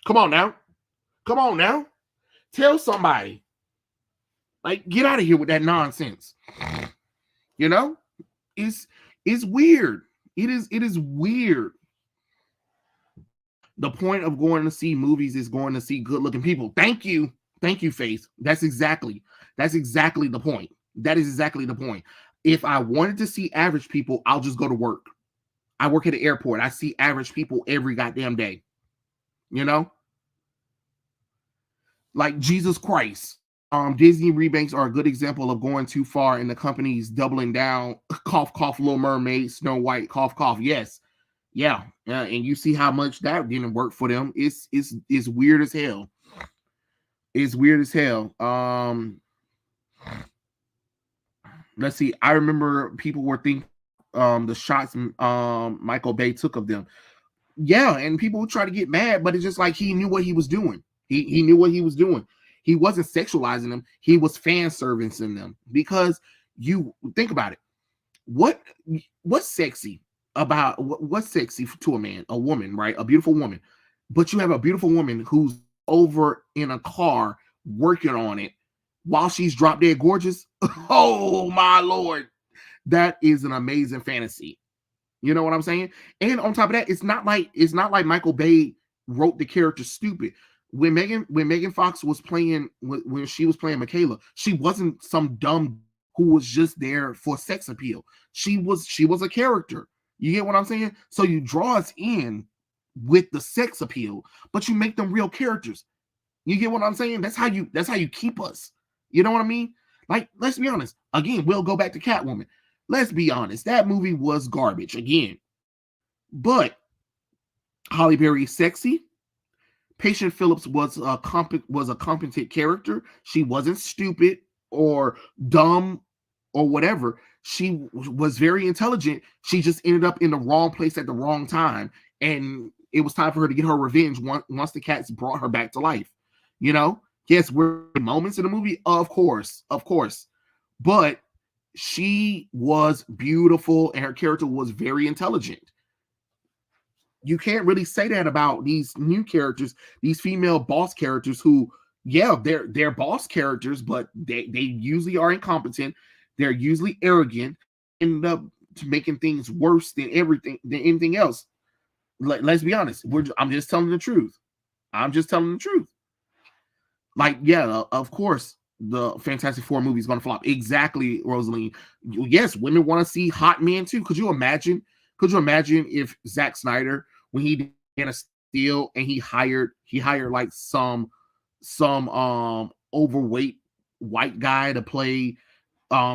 Come on now. Come on now. Tell somebody. Like, get out of here with that nonsense. You know? It's weird. It is weird. The point of going to see movies is going to see good looking people. Thank you, Faith. That's exactly the point. That is exactly the point. If I wanted to see average people, I'll just go to work. I work at the airport. I see average people every goddamn day. You know, like Jesus Christ. Disney rebanks are a good example of going too far and the companies doubling down. Cough, cough, Little Mermaid, Snow White, cough, cough. Yes. Yeah, and you see how much that didn't work for them. It's weird as hell. It's weird as hell. Let's see. I remember people were thinking the shots Michael Bay took of them. Yeah, and people would try to get mad, but it's just like he knew what he was doing. He knew what he was doing. He wasn't sexualizing them. He was fan servicing them because you think about it. What's sexy about what's sexy to a man, a woman, right? A beautiful woman. But you have a beautiful woman who's over in a car working on it while she's drop dead gorgeous. Oh my Lord. That is an amazing fantasy. You know what I'm saying? And on top of that, it's not like Michael Bay wrote the character stupid. When Megan Fox was playing, when she was playing Michaela, she wasn't some dumb who was just there for sex appeal. She was a character. You get what I'm saying? So you draw us in with the sex appeal, but you make them real characters. You get what I'm saying? That's how you keep us. You know what I mean? Like, let's be honest. Again, we'll go back to Catwoman. Let's be honest. That movie was garbage again. But Halle Berry is sexy. Patient Phillips was a competent character. She wasn't stupid or dumb or whatever. She was very intelligent. She just ended up in the wrong place at the wrong time, and it was time for her to get her revenge once the cats brought her back to life. You know, yes, were moments in the movie, of course, but she was beautiful and her character was very intelligent. You can't really say that about these new characters, these female boss characters who, yeah, they're boss characters, but they usually are incompetent. They're usually arrogant, end up making things worse than anything else. Let's be honest. I'm just telling the truth. I'm just telling the truth. Like, yeah, of course, the Fantastic Four movie is going to flop. Exactly, Rosaline. Yes, women want to see hot men too. Could you imagine? Could you imagine if Zack Snyder, when he did Man of Steel, and he hired like some overweight white guy to play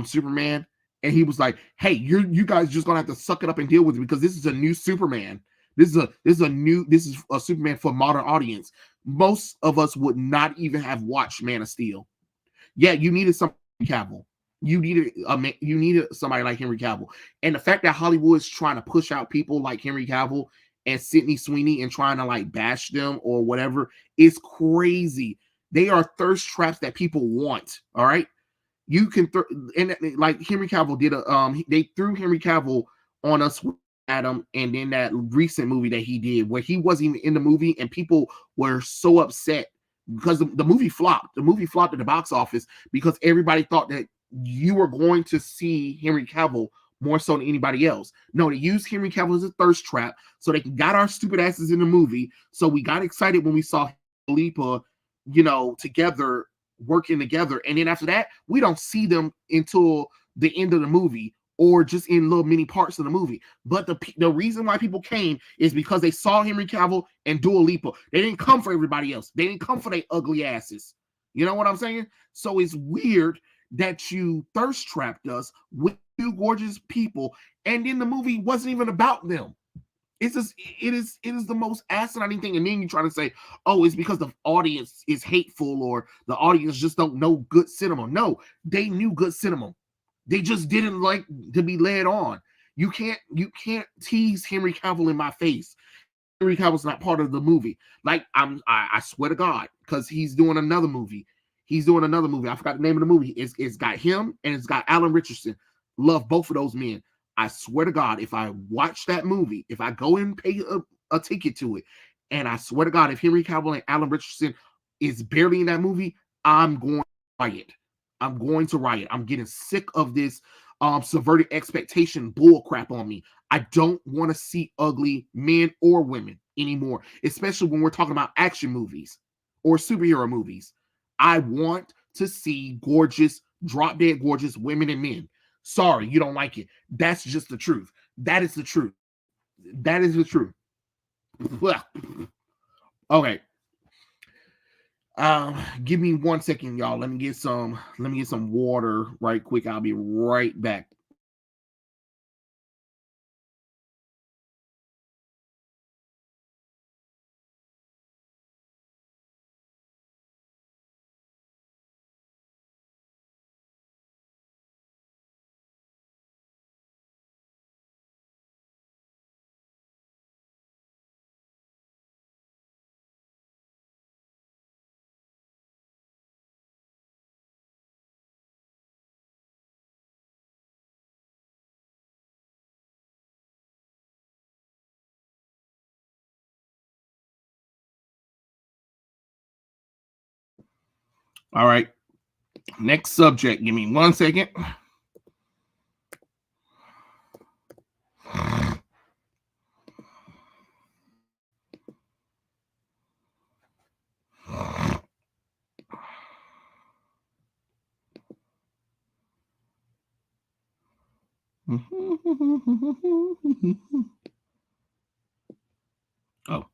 Superman, and he was like, "Hey, you guys just gonna have to suck it up and deal with it because this is a new Superman. This is a Superman for modern audience." Most of us would not even have watched Man of Steel. Yeah, you needed some Cavill. You needed somebody like Henry Cavill, and the fact that Hollywood is trying to push out people like Henry Cavill and Sydney Sweeney and trying to like bash them or whatever is crazy. They are thirst traps that people want. All right, you can and like Henry Cavill did they threw Henry Cavill on us with Adam, and then that recent movie that he did where he wasn't even in the movie and people were so upset because the movie flopped. The movie flopped at the box office because everybody thought that you were going to see Henry Cavill more so than anybody else. No, they used Henry Cavill as a thirst trap so they got our stupid asses in the movie. So we got excited when we saw Lipa, together, working together. And then after that, we don't see them until the end of the movie or just in little mini parts of the movie. But the reason why people came is because they saw Henry Cavill and Dua Lipa. They didn't come for everybody else. They didn't come for their ugly asses. You know what I'm saying? So it's weird that you thirst trapped us with two gorgeous people, and then the movie wasn't even about them. It's just it is the most asinine thing. And then you try to say, oh, it's because the audience is hateful or the audience just don't know good cinema. No, they knew good cinema. They just didn't like to be led on. You can't tease Henry Cavill in my face. Henry Cavill's not part of the movie. Like I swear to God, because he's doing another movie. He's doing another movie. I forgot the name of the movie. It's got him and it's got Alan Richardson. Love both of those men. I swear to God, if I watch that movie, if I go and pay a ticket to it, and I swear to God, if Henry Cavill and Alan Richardson is barely in that movie, I'm going to riot. I'm going to riot. I'm getting sick of this subverted expectation bull crap on me. I don't want to see ugly men or women anymore, especially when we're talking about action movies or superhero movies. I want to see gorgeous, drop dead gorgeous women and men. Sorry, you don't like it. That's just the truth. That is the truth. That is the truth. Okay. Give me 1 second, y'all. Let me get some water right quick. I'll be right back. All right. Next subject. Give me 1 second. Oh.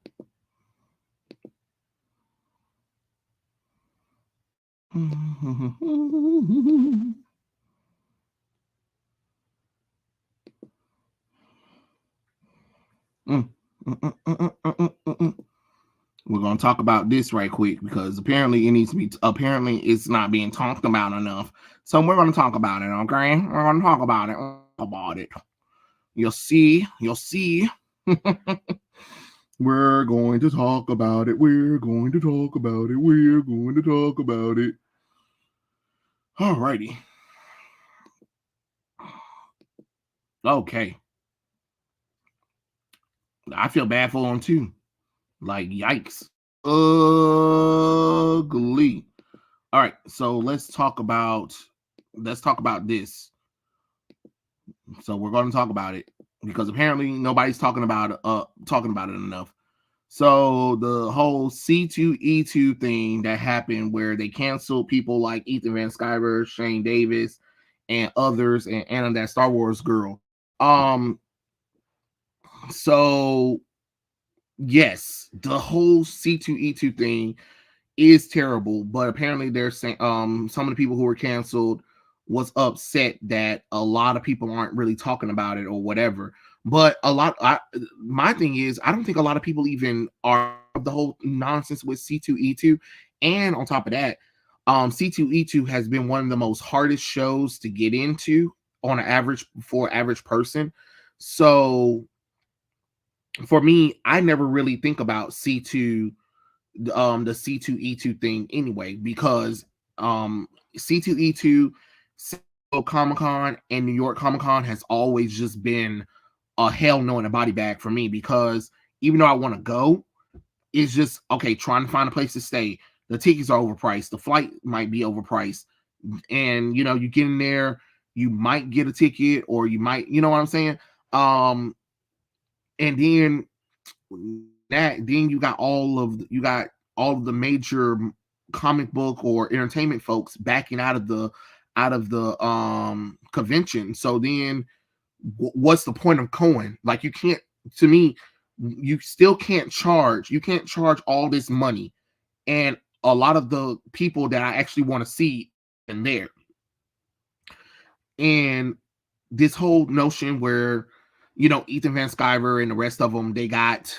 We're gonna talk about this right quick because apparently it's not being talked about enough. So we're gonna talk about it, okay? We're gonna talk about it. You'll see. We're going to talk about it. We're going to talk about it. We're going to talk about it. Alrighty. Okay. I feel bad for them too. Like, yikes. Ugly. All right, so let's talk about this. So we're going to talk about it because apparently nobody's talking about it enough. So the whole C2E2 thing that happened where they canceled people like Ethan Van Sciver, Shane Davis, and others, and Anna, that Star Wars girl. Um, so yes, the whole C2E2 thing is terrible, but apparently they're saying some of the people who were canceled was upset that a lot of people aren't really talking about it or whatever. But my thing is, I don't think a lot of people even are of the whole nonsense with C2E2. And on top of that, C2E2 has been one of the most hardest shows to get into on an average for average person. So for me, I never really think about C2 the C2E2 thing anyway, because C2E2, Comic Con, and New York Comic Con has always just been a hell no in a body bag for me, because even though I want to go, it's just okay trying to find a place to stay. The tickets are overpriced, the flight might be overpriced, and you get in there, you might get a ticket, or you might, you know what I'm saying? And then you got all of the major comic book or entertainment folks backing out of the convention. So then what's the point of going? Like, you can't, to me, you still can't charge. You can't charge all this money, and a lot of the people that I actually want to see in there. And this whole notion where Ethan Van Sciver and the rest of them, they got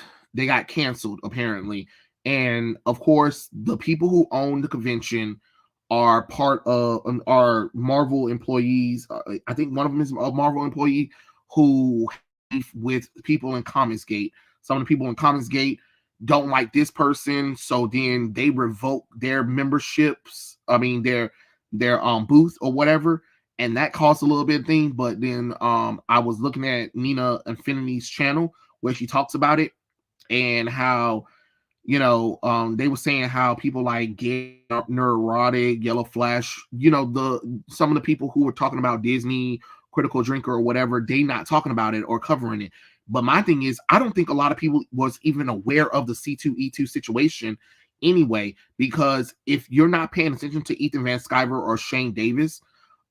canceled apparently. And of course, the people who own the convention are part of are Marvel employees. I think one of them is a Marvel employee who with people in Comicsgate. Some of the people in Comicsgate don't like this person, so then they revoke their memberships. I mean their booth or whatever, and that costs a little bit of thing. But then I was looking at Nina Infinity's channel where she talks about it, and how they were saying how people like Neurotic, Yellow Flash, some of the people who were talking about Disney, Critical Drinker or whatever, they not talking about it or covering it. But my thing is, I don't think a lot of people was even aware of the C2E2 situation anyway, because if you're not paying attention to Ethan Van Sciver or Shane Davis,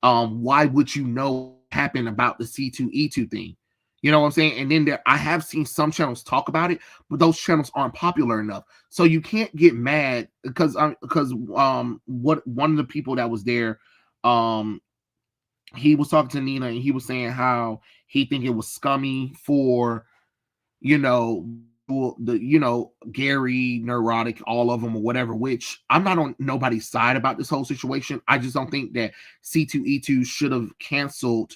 why would you know what happened about the C2E2 thing? You know what I'm saying? And then I have seen some channels talk about it, but those channels aren't popular enough. So you can't get mad because what one of the people that was there, he was talking to Nina, and he was saying how he think it was scummy for you know Gary, Neurotic, all of them or whatever, which I'm not on nobody's side about this whole situation. I just don't think that C2E2 should have canceled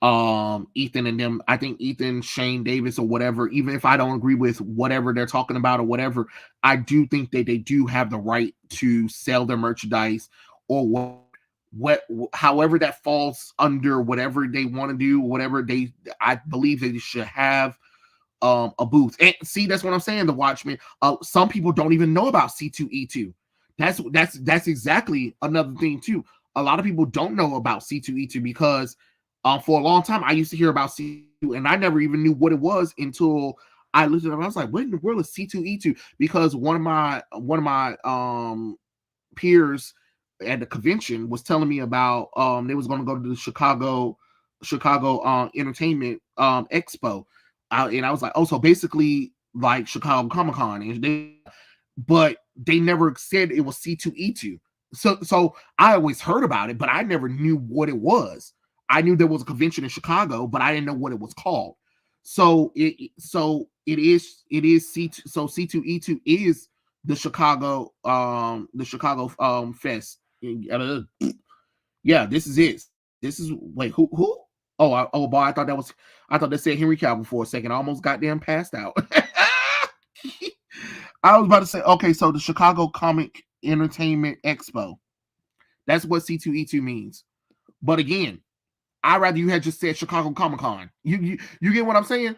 Ethan and them. I think Ethan, Shane Davis or whatever, even if I don't agree with whatever they're talking about or whatever, I do think that they do have the right to sell their merchandise, or however that falls under whatever they want to do, whatever I believe they should have a booth. And see, that's what I'm saying, the Watchmen. Some people don't even know about C2E2. That's exactly another thing too. A lot of people don't know about C2E2 because for a long time I used to hear about C2, and I never even knew what it was until I looked it up. I was like, what in the world is C2E2? Because one of my peers at the convention was telling me about they was going to go to the Chicago Entertainment Expo. And I was like, oh, so basically like Chicago Comic Con, but they never said it was C2E2. So I always heard about it, but I never knew what it was. I knew there was a convention in Chicago, but I didn't know what it was called. So it is C2, so C2E2 is the Chicago Fest. Yeah, this is it. This is, wait, who? Oh boy, I thought they said Henry Cavill for a second. I almost goddamn passed out. I was about to say, okay, so the Chicago Comic Entertainment Expo. That's what C2E2 means. But again, I'd rather you had just said Chicago Comic Con. You get what I'm saying?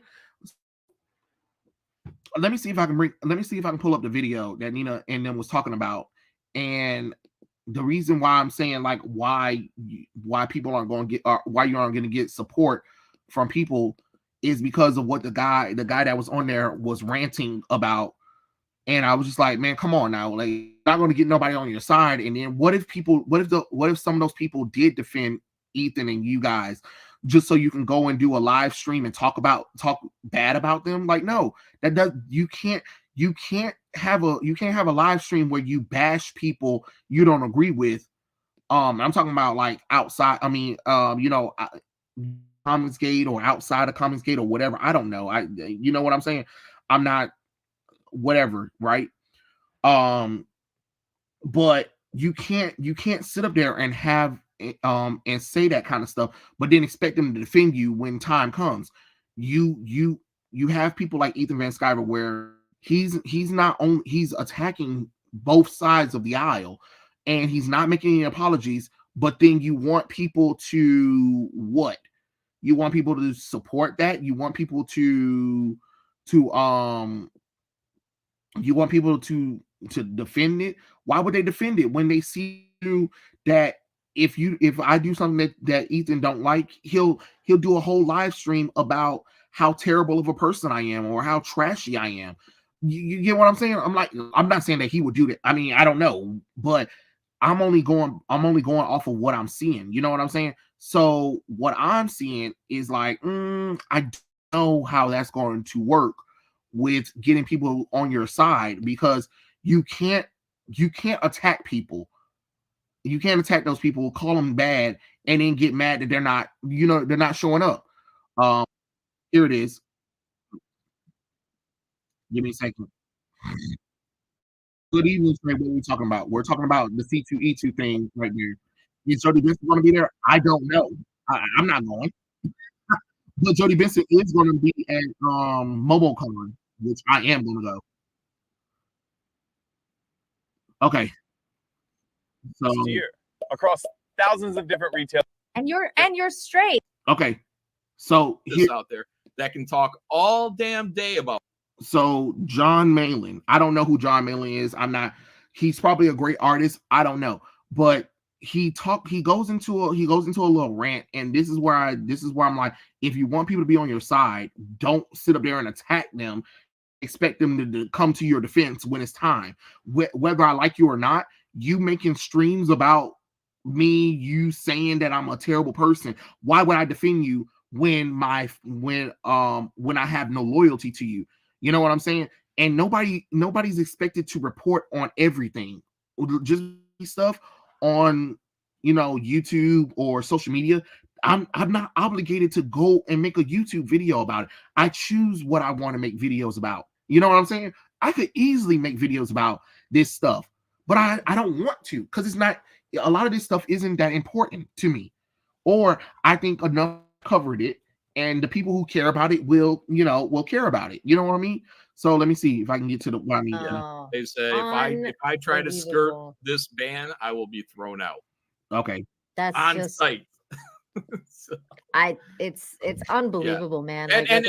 Let me see if I can pull up the video that Nina and them was talking about. And the reason why I'm saying like why people aren't going to get, why you aren't going to get support from people, is because of what the guy that was on there was ranting about And I was just like, man, come on now, like, you're not going to get nobody on your side. And then what if some of those people did defend Ethan and you guys, just so you can go and do a live stream and talk bad about them? Like, no, that does you can't have a live stream where you bash people you don't agree with. I'm talking about like outside. I mean, Commons Gate or outside of Commons Gate or whatever. I don't know. You know what I'm saying? I'm not whatever, right? But you can't sit up there and have and say that kind of stuff, but then expect them to defend you when time comes. You have people like Ethan Van Sciver where he's attacking both sides of the aisle, and he's not making any apologies. But then you want people to what? You want people to support that. To you want people to defend it. Why would they defend it when they see that if I do something that Ethan don't like, he'll do a whole live stream about how terrible of a person I am or how trashy I am. You get what I'm saying? I'm not saying that he would do that. I mean, I don't know, but I'm only going off of what I'm seeing. You know what I'm saying? So what I'm seeing is like, I don't know how that's going to work with getting people on your side, because you can't attack people. You can't attack those people, call them bad, and then get mad that they're not showing up. Um, Here it is. Give me a second. Good evening, Trey. What are we talking about? We're talking about the C2E2 thing right there. Is Jody Benson going to be there? I don't know. I'm not going. But Jody Benson is going to be at MomoCon, which I am going to go. Okay, so year across thousands of different retail. And you're straight. okay, so This out there that can talk all damn day about. So John Malin, I don't know who John Malin is. He's probably a great artist. I don't know, but he goes into a little rant, and this is where I'm like, if you want people to be on your side, don't sit up there and attack them. Expect them to come to your defense when it's time. Whether I like you or not, you making streams about me, you saying that I'm a terrible person. Why would I defend you when I have no loyalty to you? You know what I'm saying? And nobody's expected to report on everything. Just stuff on YouTube or social media. I'm not obligated to go and make a YouTube video about it. I choose what I want to make videos about. You know what I'm saying? I could easily make videos about this stuff, but I don't want to, because it's not, a lot of this stuff isn't that important to me. Or I think enough covered it, and the people who care about it will care about it. You know what I mean? So let me see if I can get to the what I mean. They say if I try to skirt this ban, I will be thrown out. Okay. That's on just site. So. It's unbelievable, man. And, like,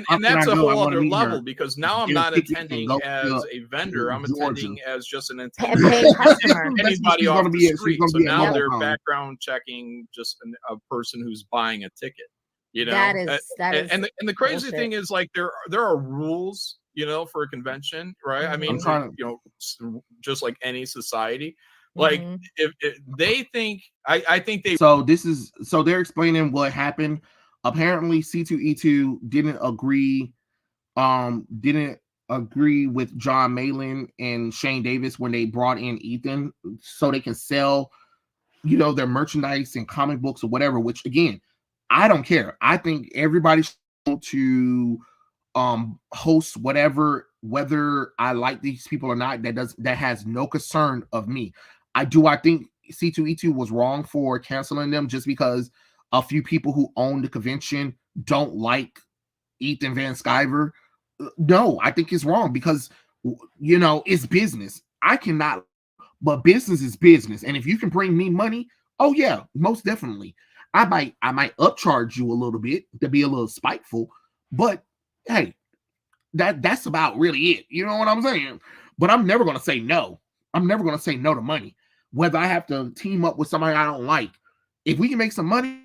and that's a whole other level, because now I'm not attending as a vendor. I'm attending as just an attendant. Customer. Anybody off the street. So now they're background checking just a person who's buying a ticket. That is and the crazy thing is, like, there are rules, for a convention, right? I mean, just like any society. Like, if they think, I think they. So they're explaining what happened. Apparently, C2E2 didn't agree with John Malin and Shane Davis when they brought in Ethan, so they can sell, their merchandise and comic books or whatever. Which, again, I don't care. I think everybody should to host whatever, whether I like these people or not. That has no concern of me. I think C2E2 was wrong for canceling them just because a few people who own the convention don't like Ethan Van Sciver. No, I think it's wrong because, it's business. I cannot, but business is business. And if you can bring me money, oh yeah, most definitely. I might upcharge you a little bit to be a little spiteful, but hey, that's about really it. You know what I'm saying? But I'm never going to say no. I'm never going to say no to money. Whether I have to team up with somebody I don't like, if we can make some money,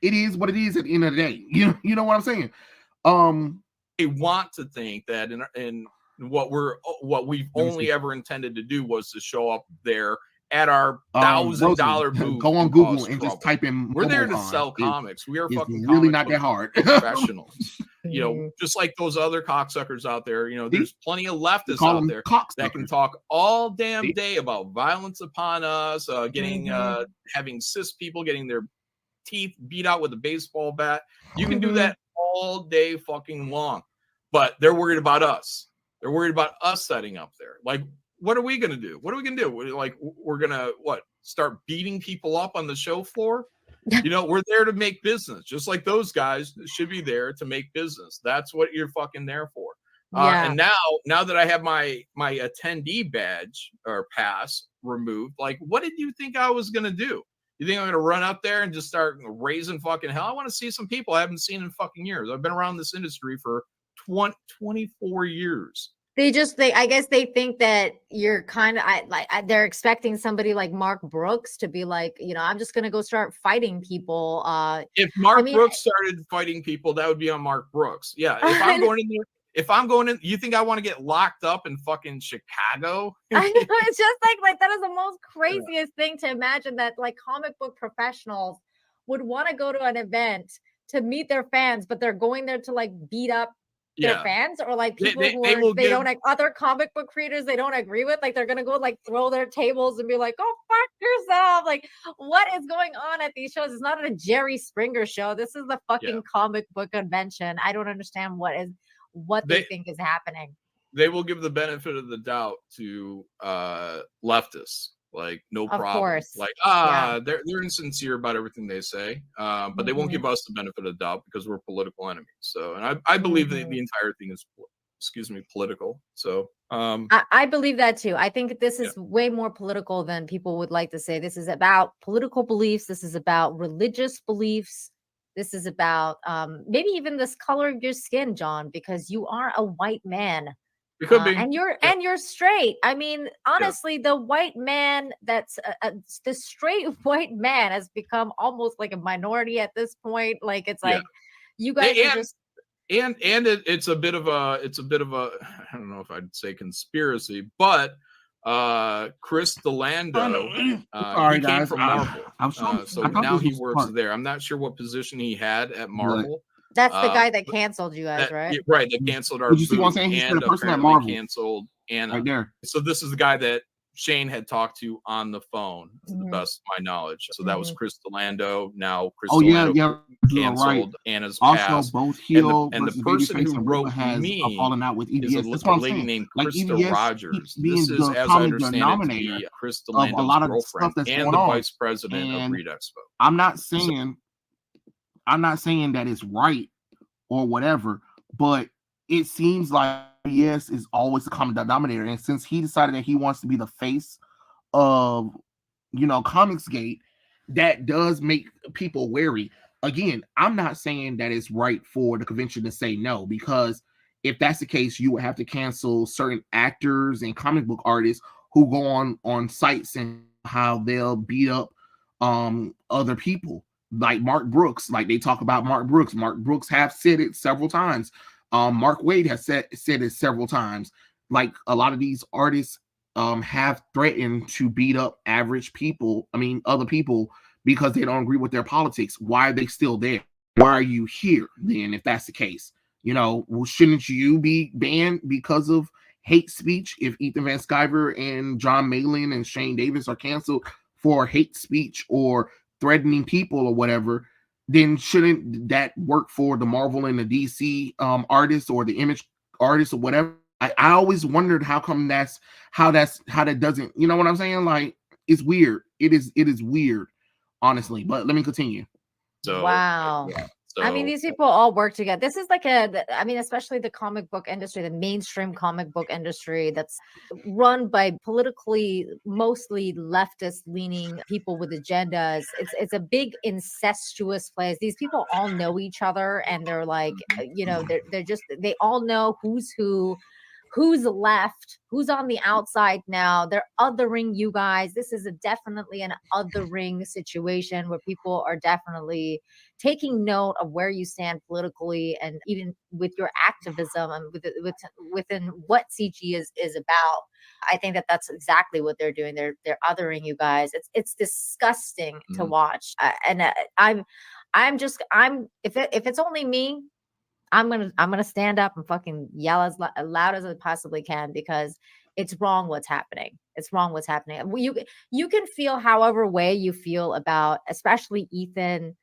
it is what it is at the end of the day. You know what I'm saying? They want to think that in what we've only ever intended to do was to show up there at our $1,000 booth. Go on Google and just type in. We're there to sell comics. We are fucking really not that hard. Professionals. Just like those other cocksuckers out there. There's plenty of leftists out there that can talk all damn day about violence upon us, getting having cis people getting their teeth beat out with a baseball bat. You can do that all day fucking long, but they're worried about us. They're worried about us setting up there. Like, what are we going to do? What are we going to do? We're going to start beating people up on the show floor? We're there to make business, just like those guys should be there to make business. That's what you're fucking there for. And now that I have my attendee badge or pass removed, like, what did you think I was going to do? You think I'm going to run up there and just start raising fucking hell? I want to see some people I haven't seen in fucking years. I've been around this industry for 24 years. I guess they think that you're kind of they're expecting somebody like Mark Brooks to be like, I'm just going to go start fighting people. If Mark Brooks started fighting people, that would be on Mark Brooks. Yeah. If I'm going in, you think I want to get locked up in fucking Chicago? I know, it's just like that is the most craziest thing to imagine, that like comic book professionals would want to go to an event to meet their fans, but they're going there to like beat up their fans, or like people other comic book creators they don't agree with, like they're gonna go like throw their tables and be like, "Oh, fuck yourself!" Like, what is going on at these shows? It's not a Jerry Springer show. This is the fucking comic book convention. I don't understand what they think is happening. They will give the benefit of the doubt to leftists. Like, no problem. Of course. Like, they're insincere about everything they say, but they won't give us the benefit of the doubt because we're political enemies. So, and I believe that the entire thing is, political. So, I believe that too. I think this is way more political than people would like to say. This is about political beliefs. This is about religious beliefs. This is about maybe even this color of your skin, John, because you are a white man. It could be. And you're straight. I mean, honestly, the white man the straight white man has become almost like a minority at this point. Like, it's like you guys are just it's a bit of a I don't know if I'd say conspiracy, but Chris Delando he came from Marvel. So now he works there. I'm not sure what position he had at Marvel. That's the guy that canceled you guys, right? Right, that canceled our booth. You see what I'm saying? He's the person at Marvel. Canceled Anna. Right there. So this is the guy that Shane had talked to on the phone, to the best of my knowledge. So that was Chris Delando. Now Chris Delando canceled Anna's pass. Both heel and the person who wrote me falling out with EBS. Is a lady named Krista Rogers. This is, as I understand it, to be Chris Delando's girlfriend and the vice president of Read Expo. I'm not saying that it's right or whatever, but it seems like EBS is always the common denominator. And since he decided that he wants to be the face of, Comicsgate, that does make people wary. Again, I'm not saying that it's right for the convention to say no, because if that's the case, you would have to cancel certain actors and comic book artists who go on sites and how they'll beat up other people. Like Mark Brooks, like they talk about Mark Brooks. Mark Brooks have said it several times. Mark Waid has said it several times. Like, a lot of these artists have threatened to beat up other people because they don't agree with their politics. Why are they still there? Why are you here then, if that's the case? Shouldn't you be banned because of hate speech? If Ethan Van Sciver and John Malin and Shane Davis are canceled for hate speech or threatening people or whatever, then shouldn't that work for the Marvel and the DC artists or the Image artists or whatever? I always wondered how that doesn't, you know what I'm saying? Like, it's weird. It is weird, honestly. But let me continue. So, wow. Yeah. So, I mean, these people all work together. This is like especially the comic book industry, the mainstream comic book industry that's run by politically mostly leftist leaning people with agendas. It's a big incestuous place. These people all know each other, and they're like, they all know who's who. who's left, who's on the outside now. They're othering you guys. This is definitely an othering situation where people are definitely taking note of where you stand politically and even with your activism and within what CG is about. I think that that's exactly what they're doing. They're othering you guys. It's disgusting to watch. I'm if it's only me, I'm gonna stand up and fucking yell as loud as I possibly can, because it's wrong what's happening. It's wrong what's happening. You can feel however way you feel about, especially Ethan,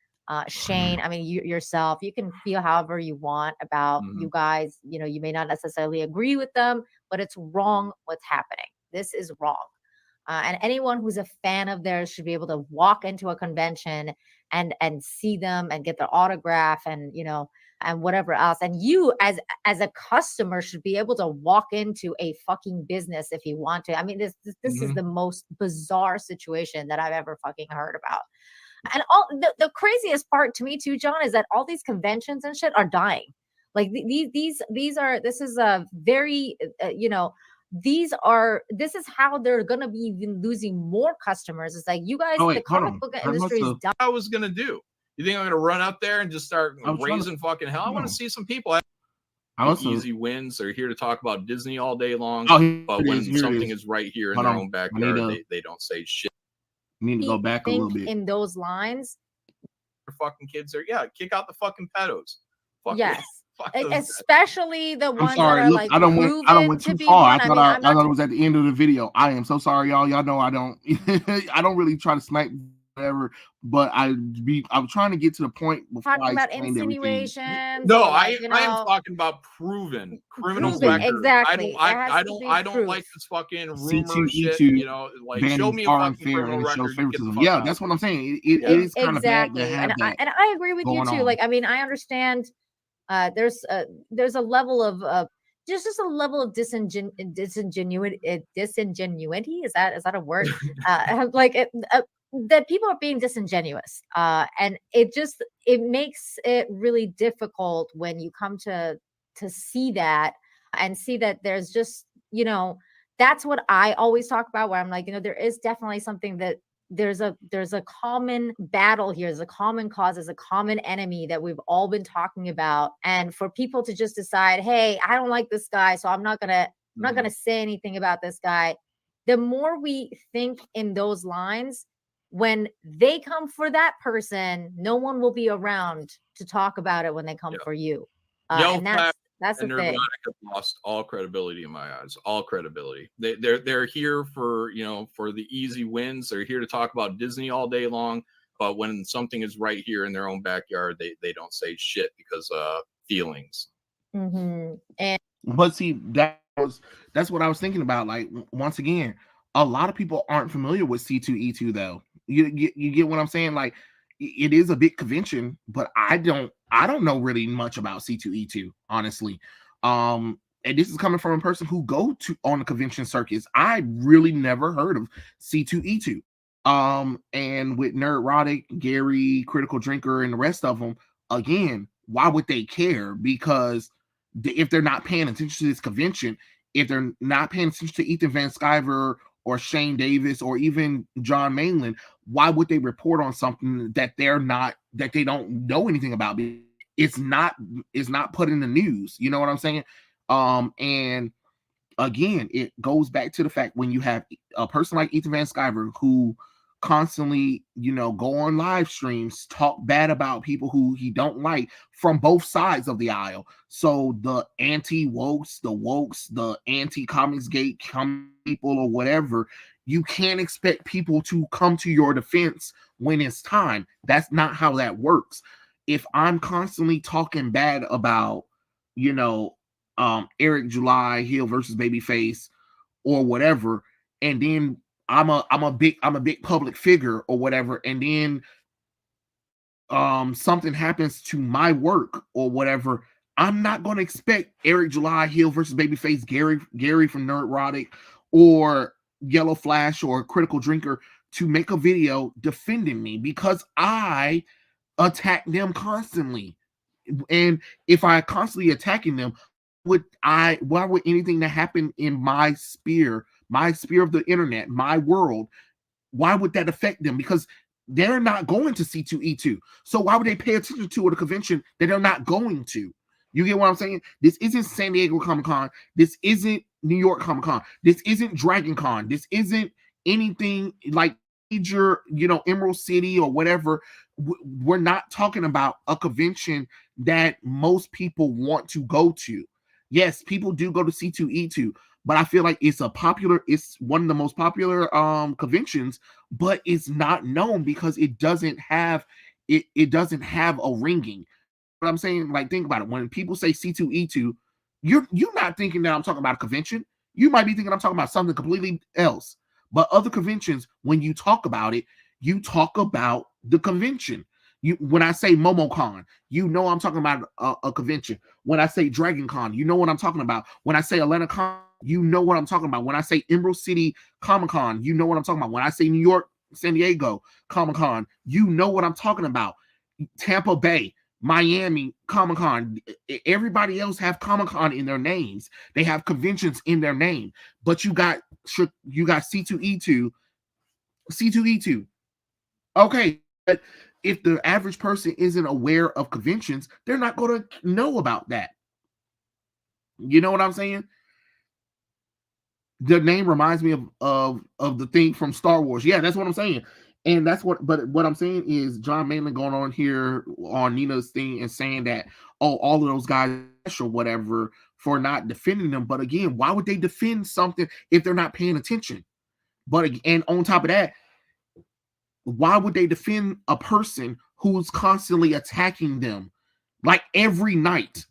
Shane. I mean, yourself. You can feel however you want about you guys. You know, you may not necessarily agree with them, but it's wrong what's happening. This is wrong. And anyone who's a fan of theirs should be able to walk into a convention and see them and get their autograph and, you know, and whatever else. And you as a customer should be able to walk into a fucking business if you want to. I mean, this is the most bizarre situation that I've ever fucking heard about. And all the craziest part to me too, John, is that all these conventions and shit are dying. Like this is a very, you know, this is how they're gonna be even losing more customers. It's like, you guys, the comic book industry is dying. I was gonna do. You think I'm gonna run up there and just start raising fucking hell? I want to see some people. Easy wins. They're here to talk about Disney all day long. But when something is right here in their own backyard, they don't say shit. You need to go back a little bit. In those lines, fucking kids are kick out the fucking pedos. Yes. Especially the ones that are like I don't went too far. I thought it was at the end of the video. I am so sorry, y'all. Y'all know I don't I don't really try to snipe whatever, but I'm trying to get to the point before talking about insinuations. No, I am talking about proven criminal record. Exactly. I don't like this fucking rumor shit. You know, like, show me a fucking criminal record. Yeah, that's what I'm saying. It is kind of bad to have that. And I agree with you too. Like, I mean, I understand. There's a level of just a level of disingenuity. Is that a word? That people are being disingenuous, and it makes it really difficult when you come to see that and see that there's just, you know, that's what I always talk about, where I'm like, you know, there is definitely something that there's a common battle here. There's a common cause. There's a common enemy that we've all been talking about. And for people to just decide, hey, I don't like this guy, so I'm not gonna say anything about this guy. The more we think in those lines, when they come for that person, no one will be around to talk about it when they come for you. And that's the thing. Have lost all credibility in my eyes. All credibility. They're here for, you know, for the easy wins. They're here to talk about Disney all day long. But when something is right here in their own backyard, they don't say shit because feelings. But see, that's what I was thinking about. Like, once again, a lot of people aren't familiar with C2E2 though. You get what I'm saying? Like, it is a big convention, but I don't know really much about C2E2, honestly. And this is coming from a person who go to on the convention circuits. I really never heard of C2E2. And with Nerdrotic, Gary, Critical Drinker, and the rest of them, again, why would they care? Because if they're not paying attention to this convention, if they're not paying attention to Ethan Van Sciver or Shane Davis or even John Mainland, why would they report on something that they don't know anything about? It's not put in the news. You know what I'm saying? And again, it goes back to the fact when you have a person like Ethan Van Sciver who constantly, you know, go on live streams, talk bad about people who he don't like from both sides of the aisle. So the anti-wokes, the anti-Comicsgate people or whatever, you can't expect people to come to your defense when it's time. That's not how that works. If I'm constantly talking bad about, you know, Eric July, heel versus Babyface or whatever, and then I'm a big public figure or whatever, and then something happens to my work or whatever, I'm not going to expect Eric July, heel versus Babyface, Gary from Nerdrotic, or Yellow Flash or Critical Drinker to make a video defending me because I attack them constantly. And if I constantly attacking them, why would anything that happened in my sphere of the internet, my world, why would that affect them? Because they're not going to C2E2. So why would they pay attention to at a convention that they're not going to? You get what I'm saying? This isn't San Diego Comic-Con. This isn't New York Comic-Con. This isn't Dragon Con. This isn't anything like major, Emerald City or whatever. We're not talking about a convention that most people want to go to. Yes, people do go to C2E2, but I feel like it's one of the most popular conventions, but it's not known because it doesn't have a ringing. What I'm saying, like, think about it. When people say C2E2, you're not thinking that I'm talking about a convention. You might be thinking I'm talking about something completely else. But other conventions, when you talk about it, you talk about the convention. When I say MomoCon, I'm talking about a convention. When I say Dragon Con, you know what I'm talking about. When I say Atlanta Con, you know what I'm talking about. When I say Emerald City Comic Con, you know what I'm talking about. When I say New York, San Diego Comic Con, you know what I'm talking about. Tampa Bay, Miami Comic Con, everybody else have Comic Con in their names. They have conventions in their name, but you got C2E2. Okay, but if the average person isn't aware of conventions, they're not going to know about that. You know what I'm saying? The name reminds me of the thing from Star Wars. Yeah, that's what I'm saying. And but what I'm saying is John Maynard going on here on Nina's thing and saying that, all of those guys or whatever for not defending them. But again, why would they defend something if they're not paying attention? And on top of that, why would they defend a person who's constantly attacking them like every night?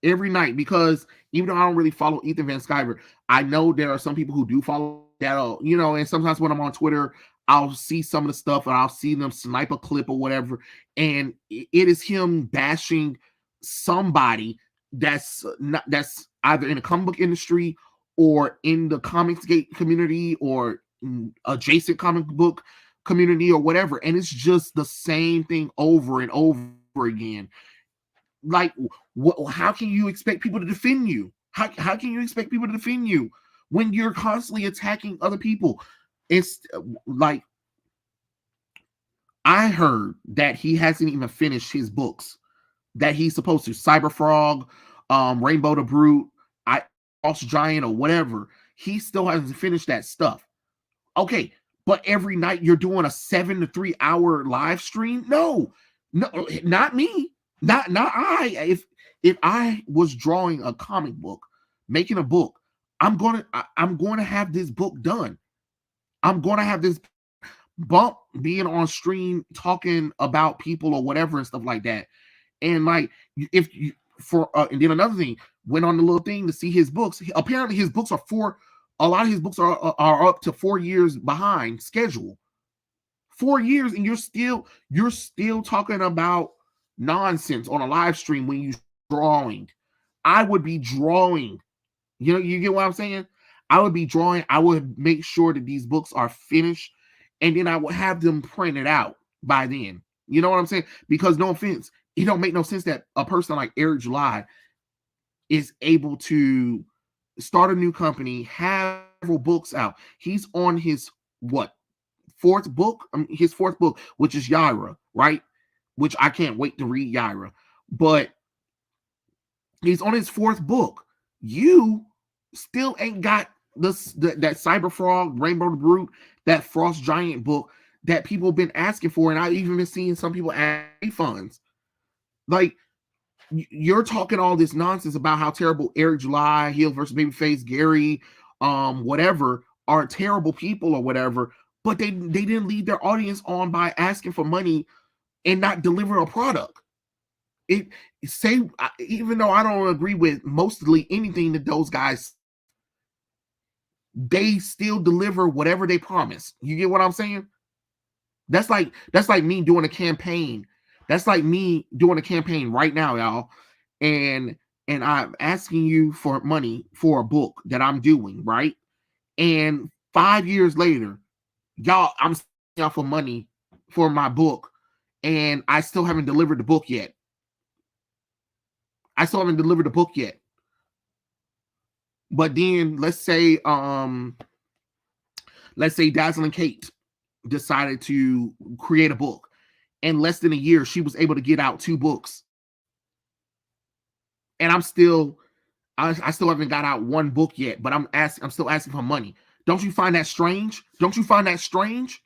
Because even though I don't really follow Ethan Van Sciver, I know there are some people who do follow that, and sometimes when I'm on Twitter, I'll see some of the stuff and I'll see them snipe a clip or whatever, and it is him bashing somebody that's either in the comic book industry or in the Comicsgate community or adjacent comic book community or whatever, and it's just the same thing over and over again. Like, how can you expect people to defend you? How can you expect people to defend you when you're constantly attacking other people? It's like, I heard that he hasn't even finished his books that he's supposed to. Cyberfrog, Rainbow the Brute, Frost Giant, or whatever. He still hasn't finished that stuff. Okay, but every night you're doing a 7 to 3 hour live stream? No, not me. Not I. If I was drawing a comic book, making a book, I'm going to have this book done. I'm going to have this bump being on stream talking about people or whatever and stuff like that. And like, and then another thing, went on the little thing to see his books. Apparently his books a lot of his books are up to 4 years behind schedule. 4 years, and you're still talking about nonsense on a live stream when you drawing. I would be drawing. You get what I'm saying? I would be drawing. I would make sure that these books are finished, and then I would have them printed out by then. You know what I'm saying? Because no offense, it don't make no sense that a person like Eric July is able to start a new company, have several books out. He's on his fourth book, which is Yaira, right? Which I can't wait to read Yaira. But he's on his fourth book. You still ain't got that Cyberfrog, Rainbow the Brute, that Frost Giant book that people have been asking for, and I've even been seeing some people ask refunds. Like, you're talking all this nonsense about how terrible Eric July, Heel versus Babyface, Gary, whatever, are terrible people or whatever, but they didn't lead their audience on by asking for money and not deliver a product. Even though I don't agree with mostly anything that those guys, they still deliver whatever they promise. You get what I'm saying? That's like me doing a campaign. That's like me doing a campaign right now, y'all. And I'm asking you for money for a book that I'm doing, right? And 5 years later, y'all, I'm asking y'all for money for my book, and I still haven't delivered the book yet. But then let's say Dazzling Kate decided to create a book. In less than a year, she was able to get out 2 books. And I still haven't got out 1 book yet, but I'm still asking for money. Don't you find that strange? Don't you find that strange?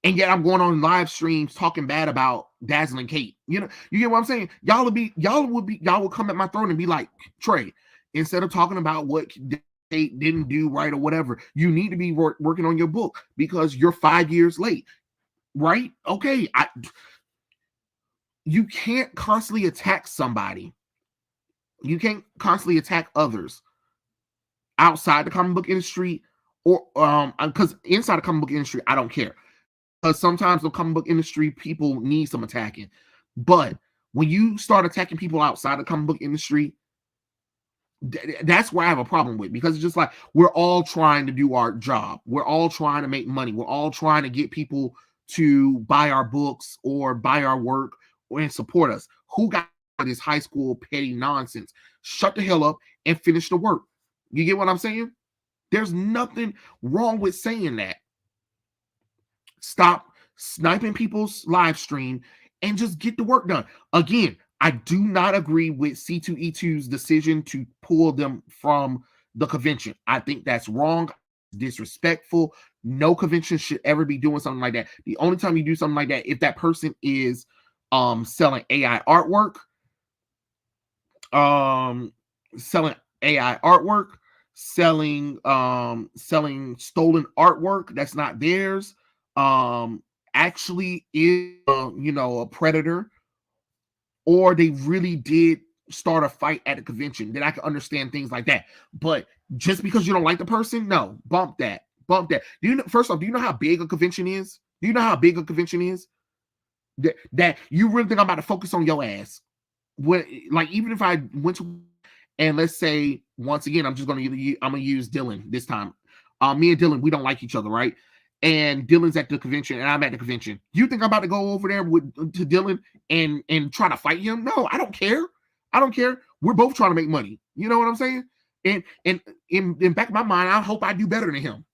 And yet I'm going on live streams talking bad about Dazzling Kate. You know, you get what I'm saying? Y'all will come at my throat and be like, Trey, instead of talking about what Kate didn't do right or whatever, you need to be working on your book because you're 5 years late. Right? Okay. You can't constantly attack somebody. You can't constantly attack others outside the comic book industry or because inside the comic book industry, I don't care. Because sometimes the comic book industry people need some attacking. But when you start attacking people outside the comic book industry, that's where I have a problem with, because it's just like we're all trying to do our job. We're all trying to make money. We're all trying to get people to buy our books or buy our work and support us. Who got this high school petty nonsense? Shut the hell up and finish the work. You get what I'm saying? There's nothing wrong with saying that. Stop sniping people's live stream and just get the work done. Again, I do not agree with C2E2's decision to pull them from the convention. I think that's wrong, disrespectful. No convention should ever be doing something like that. The only time you do something like that, if that person is selling AI artwork, selling stolen artwork that's not theirs, actually is a predator, or they really did start a fight at a convention, then I can understand things like that. But just because you don't like the person, no, bump that. First off, do you know how big a convention is? That you really think I'm about to focus on your ass? Even if I went to, and let's say once again, I'm gonna use Dylan this time. Me and Dylan, we don't like each other, right? And Dylan's at the convention and I'm at the convention. You think I'm about to go over there to Dylan and try to fight him? No, I don't care. We're both trying to make money. You know what I'm saying? And in back of my mind, I hope I do better than him.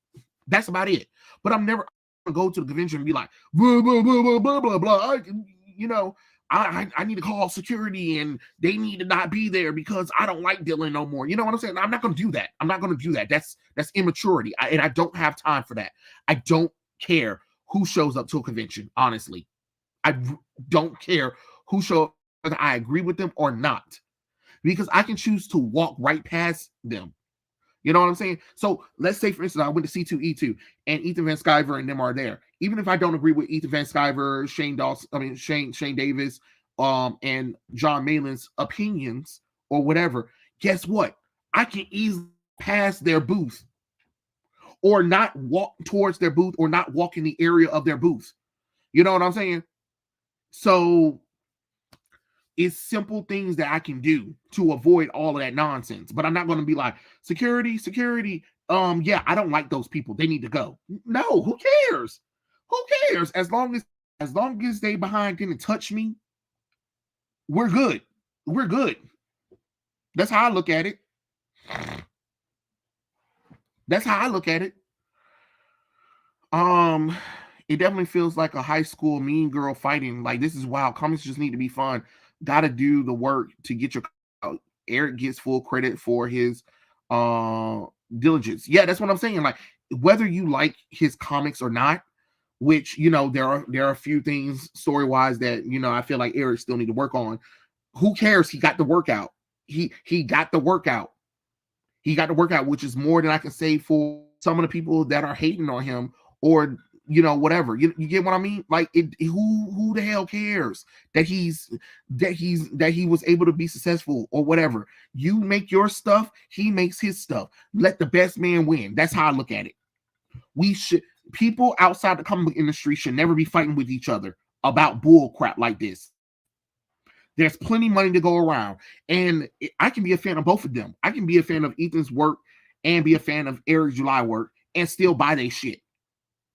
That's about it. But I'm never gonna go to the convention and be like, blah, blah, blah, blah, blah, blah, blah. I need to call security and they need to not be there because I don't like Dylan no more. You know what I'm saying? I'm not going to do that. That's immaturity. And I don't have time for that. I don't care who shows up to a convention, honestly. I don't care who shows up, whether I agree with them or not, because I can choose to walk right past them. You know what I'm saying? So let's say, for instance, I went to C2E2 and Ethan Van Sciver and them are there. Even if I don't agree with Ethan Van Sciver, Shane Davis, and John Malin's opinions or whatever, guess what? I can easily pass their booth or not walk towards their booth or not walk in the area of their booth. You know what I'm saying? So it's simple things that I can do to avoid all of that nonsense. But I'm not going to be like, security. Yeah, I don't like those people. They need to go. No, who cares? As long as they behind didn't touch me, we're good. That's how I look at it. It definitely feels like a high school mean girl fighting. Like, this is wild. Comics just need to be fun. Gotta do the work to get your out. Eric gets full credit for his diligence. Yeah, that's what I'm saying. Like, whether you like his comics or not, which there are a few things story-wise that I feel like Eric still need to work on. Who cares? He got the workout. He got the workout. Which is more than I can say for some of the people that are hating on him or whatever. You get what I mean? Like, who the hell cares that he was able to be successful or whatever? You make your stuff, he makes his stuff. Let the best man win. That's how I look at it. People outside the comic book industry should never be fighting with each other about bull crap like this. There's plenty of money to go around, and I can be a fan of both of them. I can be a fan of Ethan's work and be a fan of Eric July work and still buy their shit.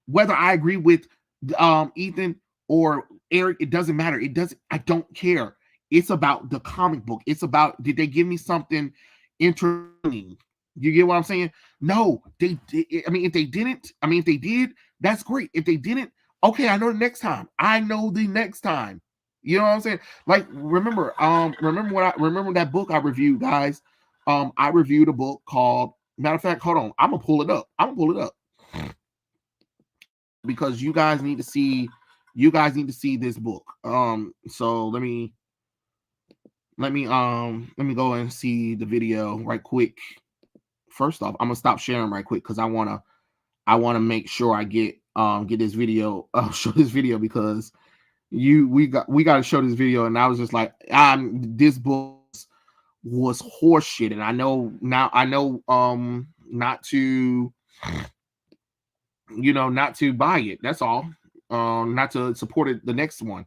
Whether I agree with Ethan or Eric, it doesn't matter. I don't care. It's about the comic book. It's about, did they give me something entertaining? You get what I'm saying? No, they. I mean, if they didn't, I mean, if they did, that's great. If they didn't, okay, I know the next time. I know the next time. You know what I'm saying? Like, remember that book I reviewed, guys. I reviewed a book called. Matter of fact, hold on. I'm gonna pull it up. Because you guys need to see. You guys need to see this book. So let me go and see the video right quick. First off, I'm gonna stop sharing right quick because I wanna make sure I get this video, show this video, because we got to show this video. And I was just like, this book was horseshit, and I know not to buy it. That's all. Not to support it. The next one.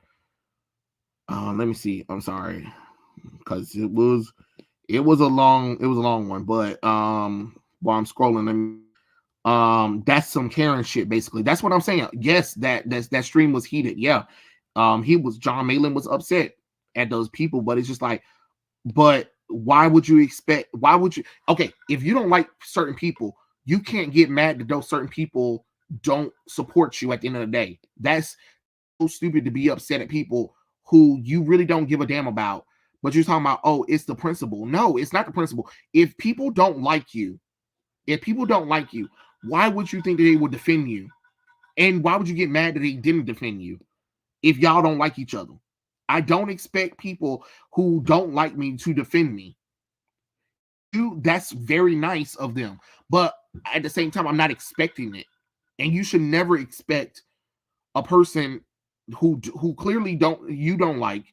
Let me see. I'm sorry, because it was a long one. But while I'm scrolling, that's some Karen shit. Basically, that's what I'm saying. Yes, that stream was heated. Yeah, John Malin was upset at those people, but it's just like, but why would you expect? Okay, if you don't like certain people, you can't get mad that those certain people don't support you at the end of the day. That's so stupid to be upset at people who you really don't give a damn about. But you're talking about, oh, it's the principle. No, it's not the principle. If people don't like you, why would you think that they would defend you? And why would you get mad that they didn't defend you if y'all don't like each other? I don't expect people who don't like me to defend me. That's very nice of them. But at the same time, I'm not expecting it. And you should never expect a person who clearly you don't like,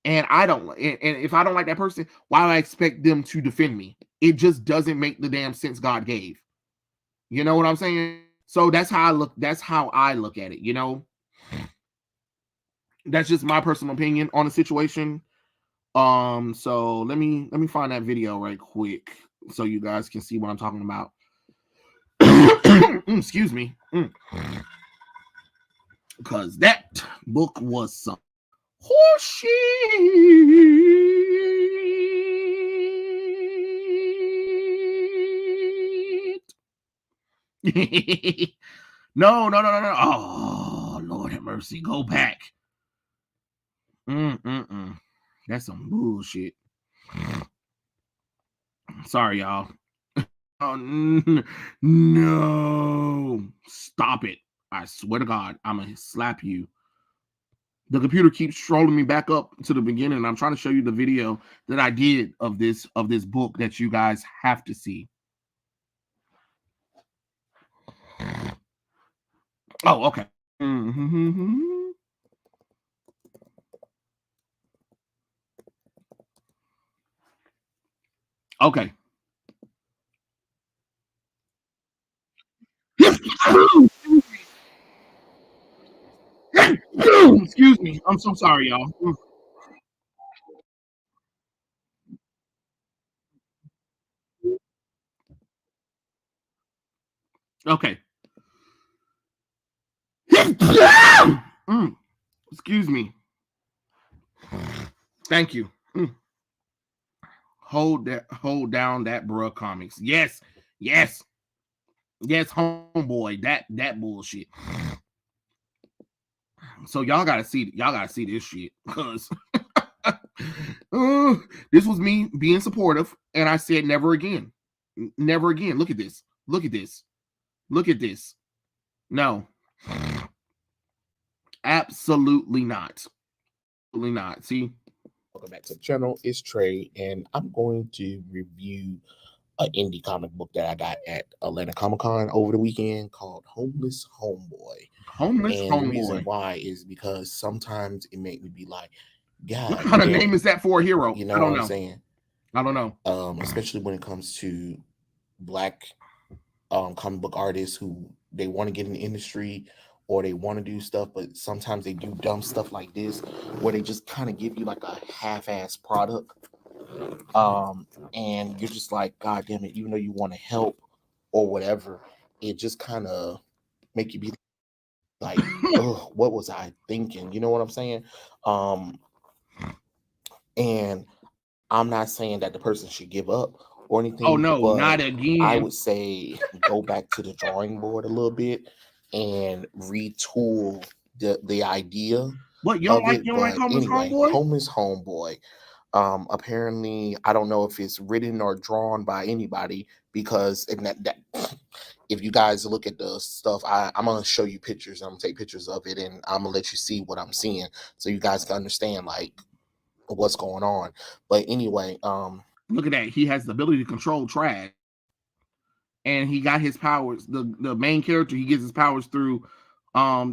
and I don't, and if I don't like that person, why do I expect them to defend me? It just doesn't make the damn sense God gave. You know what I'm saying? So that's how I look at it, you know? That's just my personal opinion on the situation. So let me find that video right quick so you guys can see what I'm talking about. Excuse me. Because that book was some horseshit. No. Oh, Lord have mercy. Go back. That's some bullshit. Sorry, y'all. Oh, no. Stop it. I swear to God, I'm going to slap you. The computer keeps strolling me back up to the beginning. I'm trying to show you the video that I did of this book that you guys have to see. Oh, okay. Okay. Excuse me. I'm so sorry, y'all. Okay. Excuse me. Thank you. Hold down that bruh comics. Yes, homeboy. That bullshit. So y'all gotta see this shit, because this was me being supportive, and I said never again. Look at this. No, absolutely not. See, welcome back to the channel. It's Trey, and I'm going to review an indie comic book that I got at Atlanta Comic-Con over the weekend called Homeless Homeboy. The reason why is because sometimes it made me be like, God, what kind of name is that for a hero? You know what I'm saying? I don't know. Especially when it comes to Black comic book artists who they want to get in the industry or they want to do stuff, but sometimes they do dumb stuff like this where they just kind of give you like a half-ass product. And you're just like, God damn it, even though you want to help or whatever, it just kind of make you be like, oh, what was I thinking? You know what I'm saying? And I'm not saying that the person should give up or anything. Oh no, not again. I would say go back to the drawing board a little bit and retool the idea. What you don't like? You don't like Homeless Homeboy? Homeless Homeboy. Apparently, I don't know if it's written or drawn by anybody, because if you guys look at the stuff, I'm gonna show you pictures. I'm gonna take pictures of it, and I'm gonna let you see what I'm seeing, so you guys can understand like what's going on. But anyway, look at that. He has the ability to control trash, and he got his powers. The main character, he gets his powers through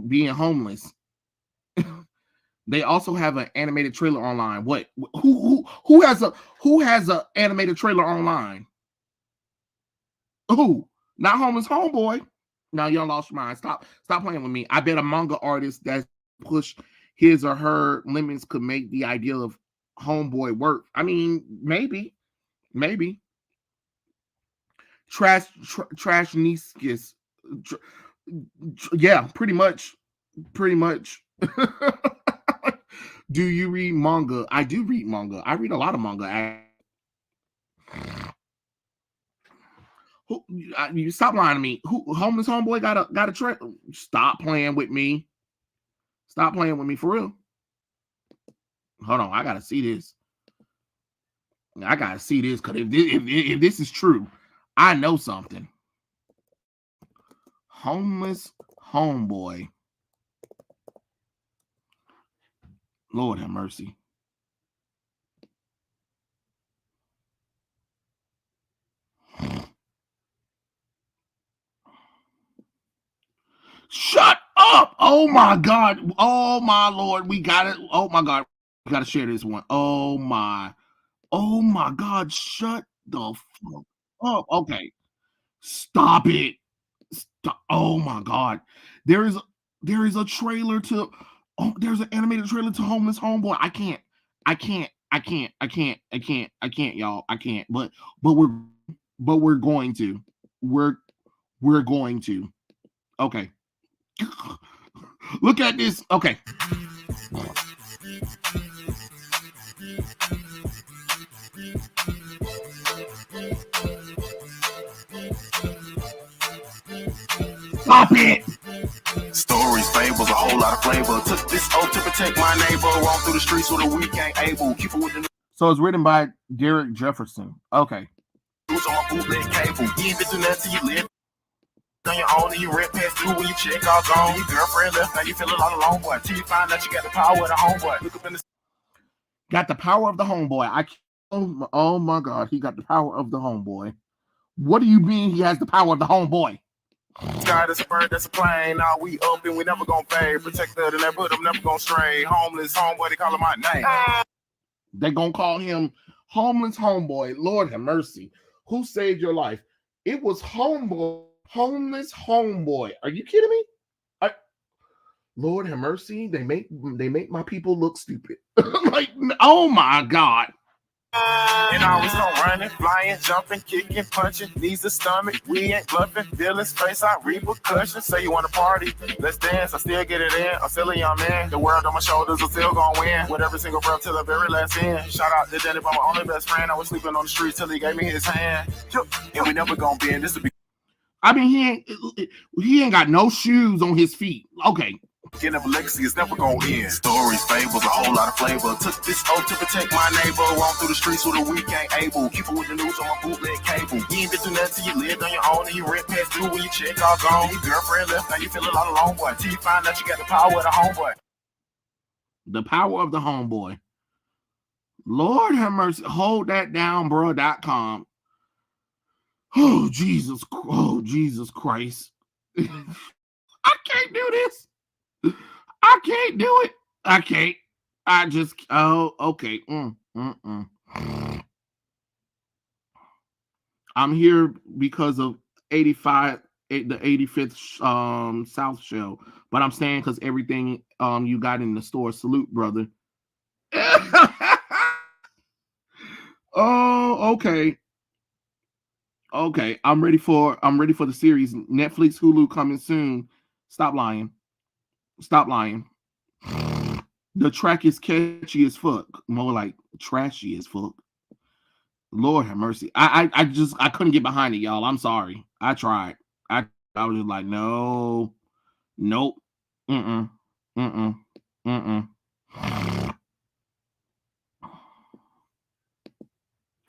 being homeless. They also have an animated trailer online. What? Who has a animated trailer online? Who? Not Homeless Homeboy. No, y'all lost your mind. Stop playing with me. I bet a manga artist that push his or her limits could make the idea of Homeboy work. I mean, maybe. Trash Niskis. Yeah, pretty much. Do you read manga? I do read manga. I read a lot of manga. You stop lying to me. Homeless Homeboy got a trick? Stop playing with me. Stop playing with me for real. Hold on, I gotta see this. Because if this is true, I know something. Homeless Homeboy. Lord have mercy. Shut up! Oh my God! Oh my Lord! We got it! Oh my God! We gotta share this one. Oh my God! Shut the fuck up! Okay, stop it! Stop. Oh my God! There is a trailer to. Oh, there's an animated trailer to Homeless Homeboy. I can't, y'all. I can't. But we're going to. We're going to. Okay. Look at this. Okay. Stop it. Stories, fables, a whole lot of flavor. Took this oath to protect my neighbor. Walk through the streets so the weak ain't able. Keep it with the. So it's written by Derek Jefferson. Okay. Who's on bootleg cable? You ain't been through nothing you live on your own, and you rent past through when you check all gone. Your girlfriend left, now you feel a lot alone, boy. Till you find out you got the power of the homeboy. Look up in the. Got the power of the homeboy. Oh my God, he got the power of the homeboy. What do you mean he has the power of the homeboy? Sky, that's a bird, that's a plane. Now we up and we never gonna fade. Protect the neighborhood, I'm never gonna stray. Homeless homeboy, they call him my name. They gonna call him Homeless Homeboy. Lord have mercy. Who saved your life? It was Homeless Homeboy. Are you kidding me? Lord have mercy. They make my people look stupid. Like, oh my God. And I was gonna running, flying, jumping, kicking, punching, knees to stomach. We ain't bluffing, feelings, face out, repercussions. Say you want to party, let's dance. I still get it in. I'm still a young man. The world on my shoulders, I'm still gonna win. With every single breath till the very last end. Shout out to Danny, my only best friend. I was sleeping on the street till he gave me his hand. And we never gonna bend. This will be. I mean, he ain't got no shoes on his feet. Okay. Getting up a legacy is never gonna end. Stories, fables, a whole lot of flavor. Took this oath to protect my neighbor. Walk through the streets so the weak ain't able. Keep it with the news on my bootleg cable. You ain't been through nothing till you lived on your own, and you rent past through when you check all gone. Your girlfriend left, now you feel a lot alone, boy. Till you find out you got the power of the homeboy. The power of the homeboy. Lord have mercy. Hold that down, bro.com. Oh, Jesus Christ. I can't do this. I can't do it. I can't. Okay. I'm here because of 85, the 85th South show, but I'm staying because everything you got in the store. Salute, brother. Oh, okay. Okay, I'm ready for the series. Netflix, Hulu coming soon. Stop lying. The track is catchy as fuck. More like trashy as fuck. Lord have mercy. I couldn't get behind it, y'all. I'm sorry. I tried. I was just like, no, nope, mm-mm, mm-mm, mm-mm.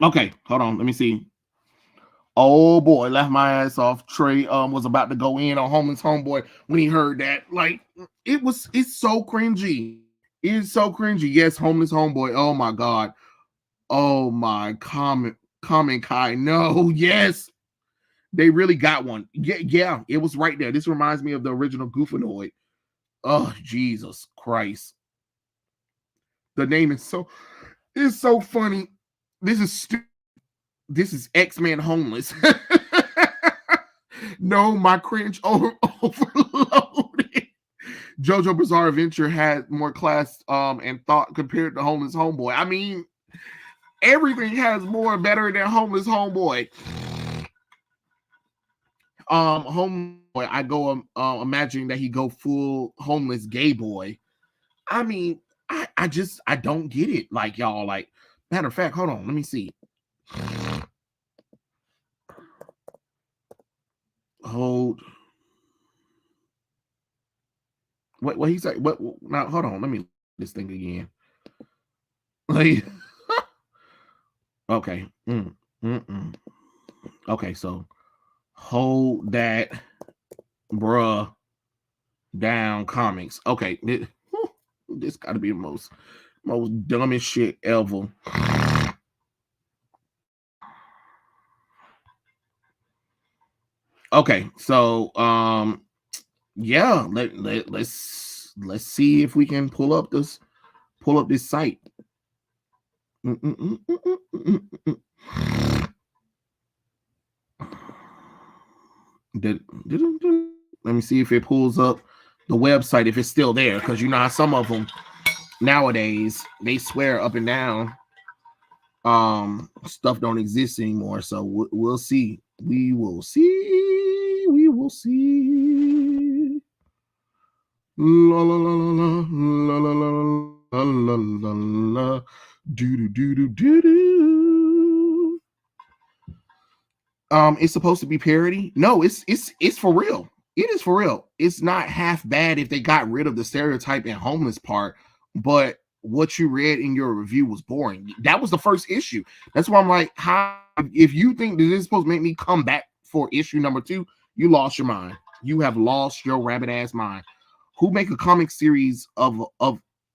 Okay, hold on. Let me see. Oh boy, left my ass off. Trey was about to go in on Homeless Homeboy when he heard that. Like, it's so cringy. It's so cringy. Yes, Homeless Homeboy. Oh my god. Oh my comment Kai. No, yes. They really got one. Yeah, it was right there. This reminds me of the original Goofanoid. Oh, Jesus Christ. The name is so funny. This is X-Men Homeless. No, my cringe overloaded. JoJo Bizarre Adventure had more class and thought compared to Homeless Homeboy. I mean, everything has more better than Homeless Homeboy. Homeboy, I go imagining that he go full homeless gay boy. I mean, I don't get it. Like, y'all, like, matter of fact, hold on, let me see. Hold. What he said? What? Now, hold on. Let me this thing again. Like, okay. Okay, so hold that, bruh, down. Comics. Okay, this got to be the most dumbest shit ever. Okay, so yeah, let's see if we can pull up this site. Let me see if it pulls up the website, if it's still there, because you know how some of them nowadays they swear up and down stuff don't exist anymore. So we'll see. We will see. La la la la la la la la la la la do do do do do. It's supposed to be parody. No, it's for real. It is for real. It's not half bad if they got rid of the stereotype and homeless part, but what you read in your review was boring. That was the first issue. That's why I'm like, how, if you think this is supposed to make me come back for issue number 2, you lost your mind. You have lost your rabbit ass mind. Who make a comic series of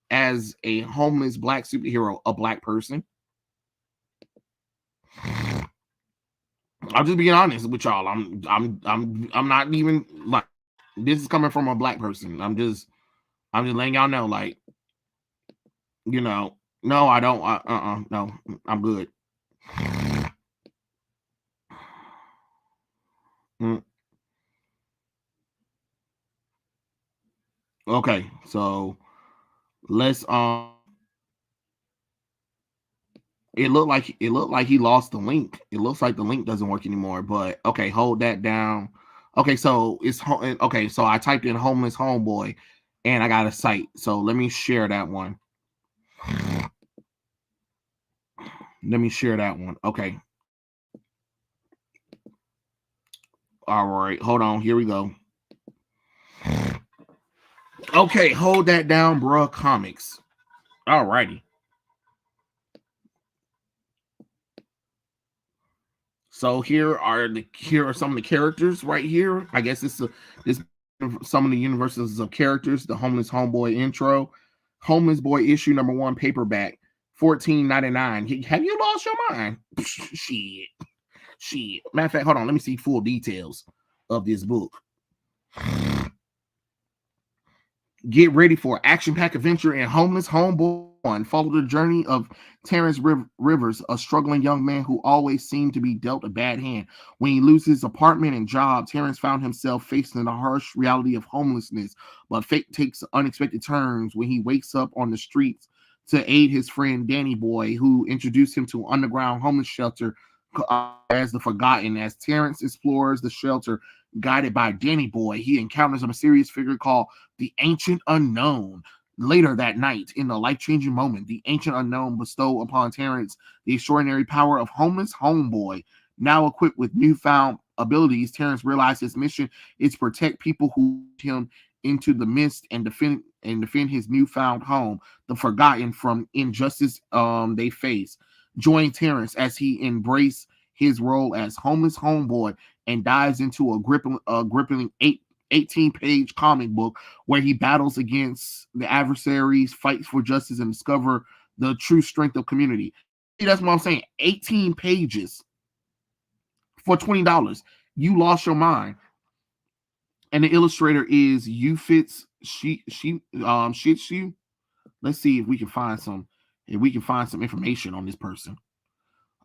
as a homeless black superhero, a black person? I'm just being honest with y'all. I'm not even like, this is coming from a black person. I'm just letting y'all know, like, you know, no, I don't. No, I'm good. Okay, so let's it looked like he lost the link. It looks like the link doesn't work anymore, but okay, hold that down. Okay, so okay, so I typed in Homeless Homeboy and I got a site. So let me share that one. Okay. All right, hold on. Here we go. Okay, hold that down, bruh. Comics. All righty. So here are some of the characters right here. I guess this some of the universes of characters. The Homeless Homeboy intro, Homeless Boy issue number 1 paperback, $14.99. Have you lost your mind? Shit. Matter of fact, hold on. Let me see full details of this book. Get ready for action-packed adventure in Homeless Homeboy 1. Follow the journey of Terrence Rivers, a struggling young man who always seemed to be dealt a bad hand. When he loses his apartment and job, Terrence found himself facing the harsh reality of homelessness. But fate takes unexpected turns when he wakes up on the streets to aid his friend Danny Boy, who introduced him to an underground homeless shelter as the Forgotten. As Terrence explores the shelter, guided by Danny Boy, he encounters a mysterious figure called the Ancient Unknown. Later that night, in a life-changing moment, the ancient unknown bestowed upon Terrence the extraordinary power of Homeless Homeboy. Now equipped with newfound abilities, Terrence realized his mission is to protect people who lead him into the mist and defend his newfound home, the forgotten, from injustice they face. Join Terrence as he embraces his role as Homeless Homeboy and dives into a gripping 18-page comic book where he battles against the adversaries, fights for justice, and discover the true strength of community. See, that's what I'm saying. 18 pages for $20. You lost your mind. And the illustrator is Ufits Shitshu. Let's see if we can find some information on this person.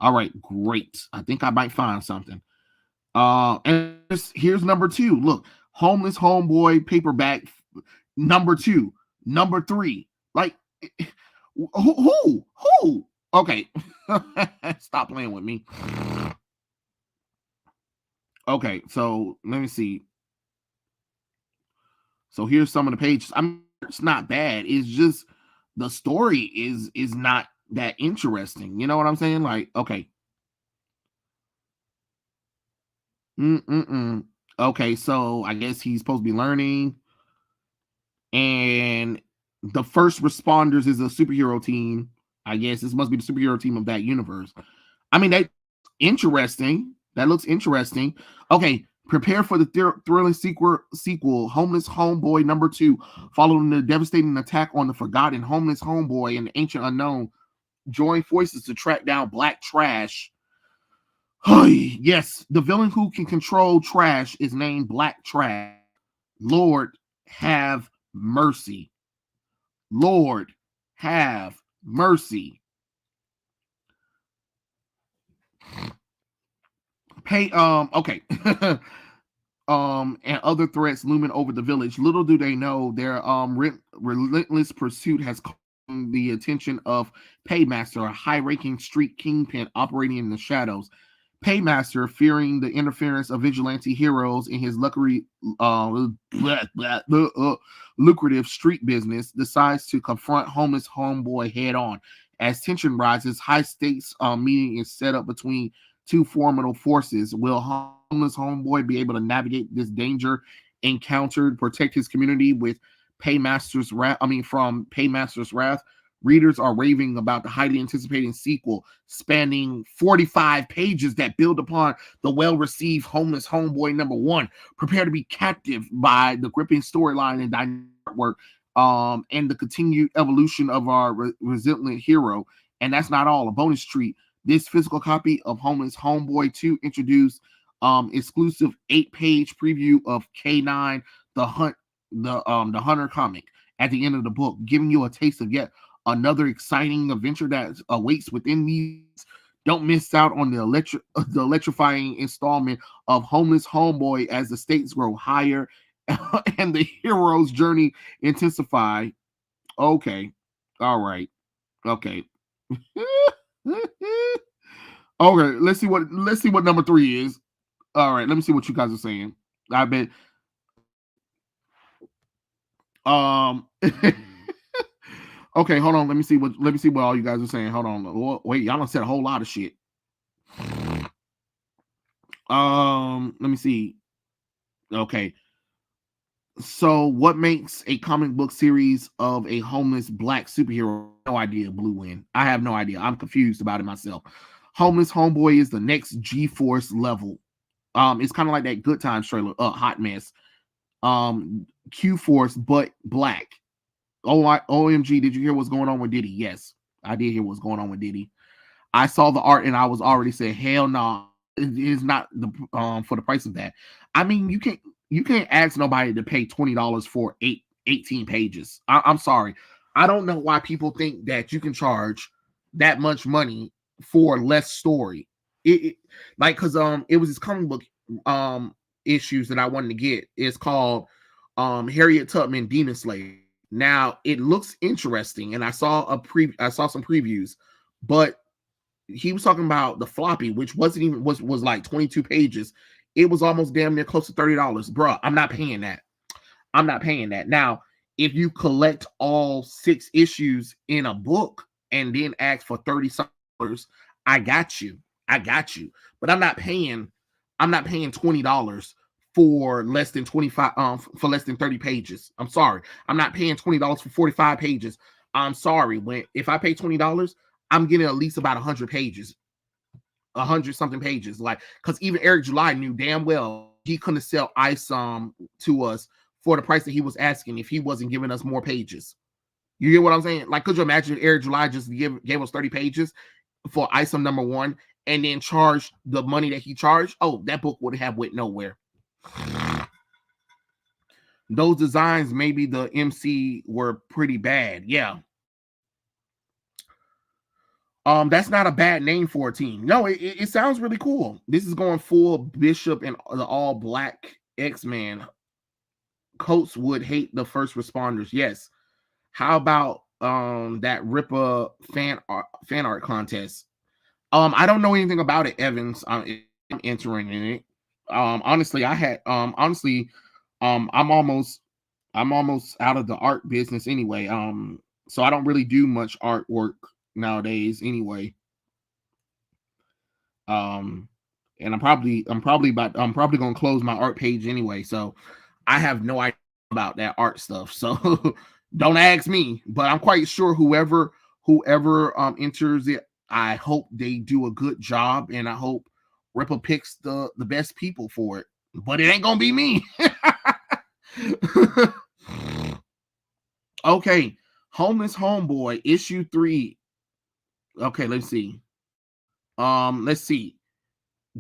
All right, great. I think I might find something. And here's number 2. Look, Homeless Homeboy paperback number 2, number 3. Like, who? Okay, stop playing with me. Okay, so let me see. So here's some of the pages. It's not bad. It's just the story is not that interesting. You know what I'm saying? Like, okay. Okay, so I guess he's supposed to be learning. And the first responders is a superhero team. I guess this must be the superhero team of that universe. I mean, that interesting. That looks interesting. Okay, prepare for the thrilling sequel, Homeless Homeboy number 2, following the devastating attack on the forgotten Homeless Homeboy and the ancient unknown. Join forces to track down Black Trash. Yes, the villain who can control trash is named Black Trash. Lord have mercy. Lord have mercy. Okay. And other threats looming over the village. Little do they know their relentless pursuit has caught the attention of Paymaster, a high-ranking street kingpin operating in the shadows. Paymaster, fearing the interference of vigilante heroes in his lucrative street business, decides to confront Homeless Homeboy head-on. As tension rises, high-stakes meeting is set up between two formidable forces. Will Homeless Homeboy be able to navigate this danger encountered, protect his community with Paymaster's wrath? From Paymaster's wrath. Readers are raving about the highly anticipated sequel spanning 45 pages that build upon the well-received Homeless Homeboy number 1. Prepare to be captive by the gripping storyline and dynamic work, and the continued evolution of our resilient hero. And that's not all. A bonus treat. This physical copy of Homeless Homeboy 2 introduced exclusive 8-page preview of K9, the Hunter comic at the end of the book, giving you a taste of yet another exciting adventure that awaits within these. Don't miss out on the electrifying installment of Homeless Homeboy as the stakes grow higher and the hero's journey intensify. Okay. All right. Okay. Okay, let's see what number 3 is. All right, let me see what you guys are saying. I bet. Okay, hold on. Let me see what all you guys are saying. Hold on. Wait, y'all done said a whole lot of shit. Let me see. Okay. So, what makes a comic book series of a homeless Black superhero? No idea, Blue Wind. I have no idea. I'm confused about it myself. Homeless Homeboy is the next G-Force level. It's kind of like that Good Times trailer, Hot Mess. Q-Force, but Black. OMG, did you hear what's going on with Diddy? Yes, I did hear what's going on with Diddy. I saw the art and I was already saying, hell no, it is not the for the price of that. I mean, you can't ask nobody to pay $20 for 18 pages. I'm sorry. I don't know why people think that you can charge that much money for less story. Because it was this comic book issues that I wanted to get. It's called Harriet Tubman Demon Slayer. Now it looks interesting, and I saw some previews, but he was talking about the floppy, which wasn't even was like 22 pages. It was almost damn near close to $30. Bruh, I'm not paying that. Now, if you collect all 6 issues in a book and then ask for $30, I got you. But I'm not paying $20 for less than 25 for less than 30 pages. I'm sorry. I'm not paying $20 for 45 pages. I'm sorry. If I pay $20, I'm getting at least about 100 pages. 100 something pages. Like, because even Eric July knew damn well he couldn't sell Ice to us for the price that he was asking if he wasn't giving us more pages. You get what I'm saying? Like, could you imagine if Eric July just gave us 30 pages for Isom #1 and then charged the money that he charged? Oh, that book would have went nowhere. Those designs, maybe the MC were pretty bad. Yeah. That's not a bad name for a team. No, it sounds really cool. This is going full Bishop and the all black X-Men. Coates would hate the first responders. Yes. How about that Ripper fan art contest? I don't know anything about it, Evans. I'm entering in it. Honestly, I'm almost out of the art business anyway. So I don't really do much artwork nowadays anyway. And I'm probably gonna close my art page anyway. So I have no idea about that art stuff. So don't ask me, but I'm quite sure whoever enters it, I hope they do a good job, and I hope Ripple picks the best people for it. But it ain't gonna be me. Okay, Homeless Homeboy, issue 3. Okay, let's see.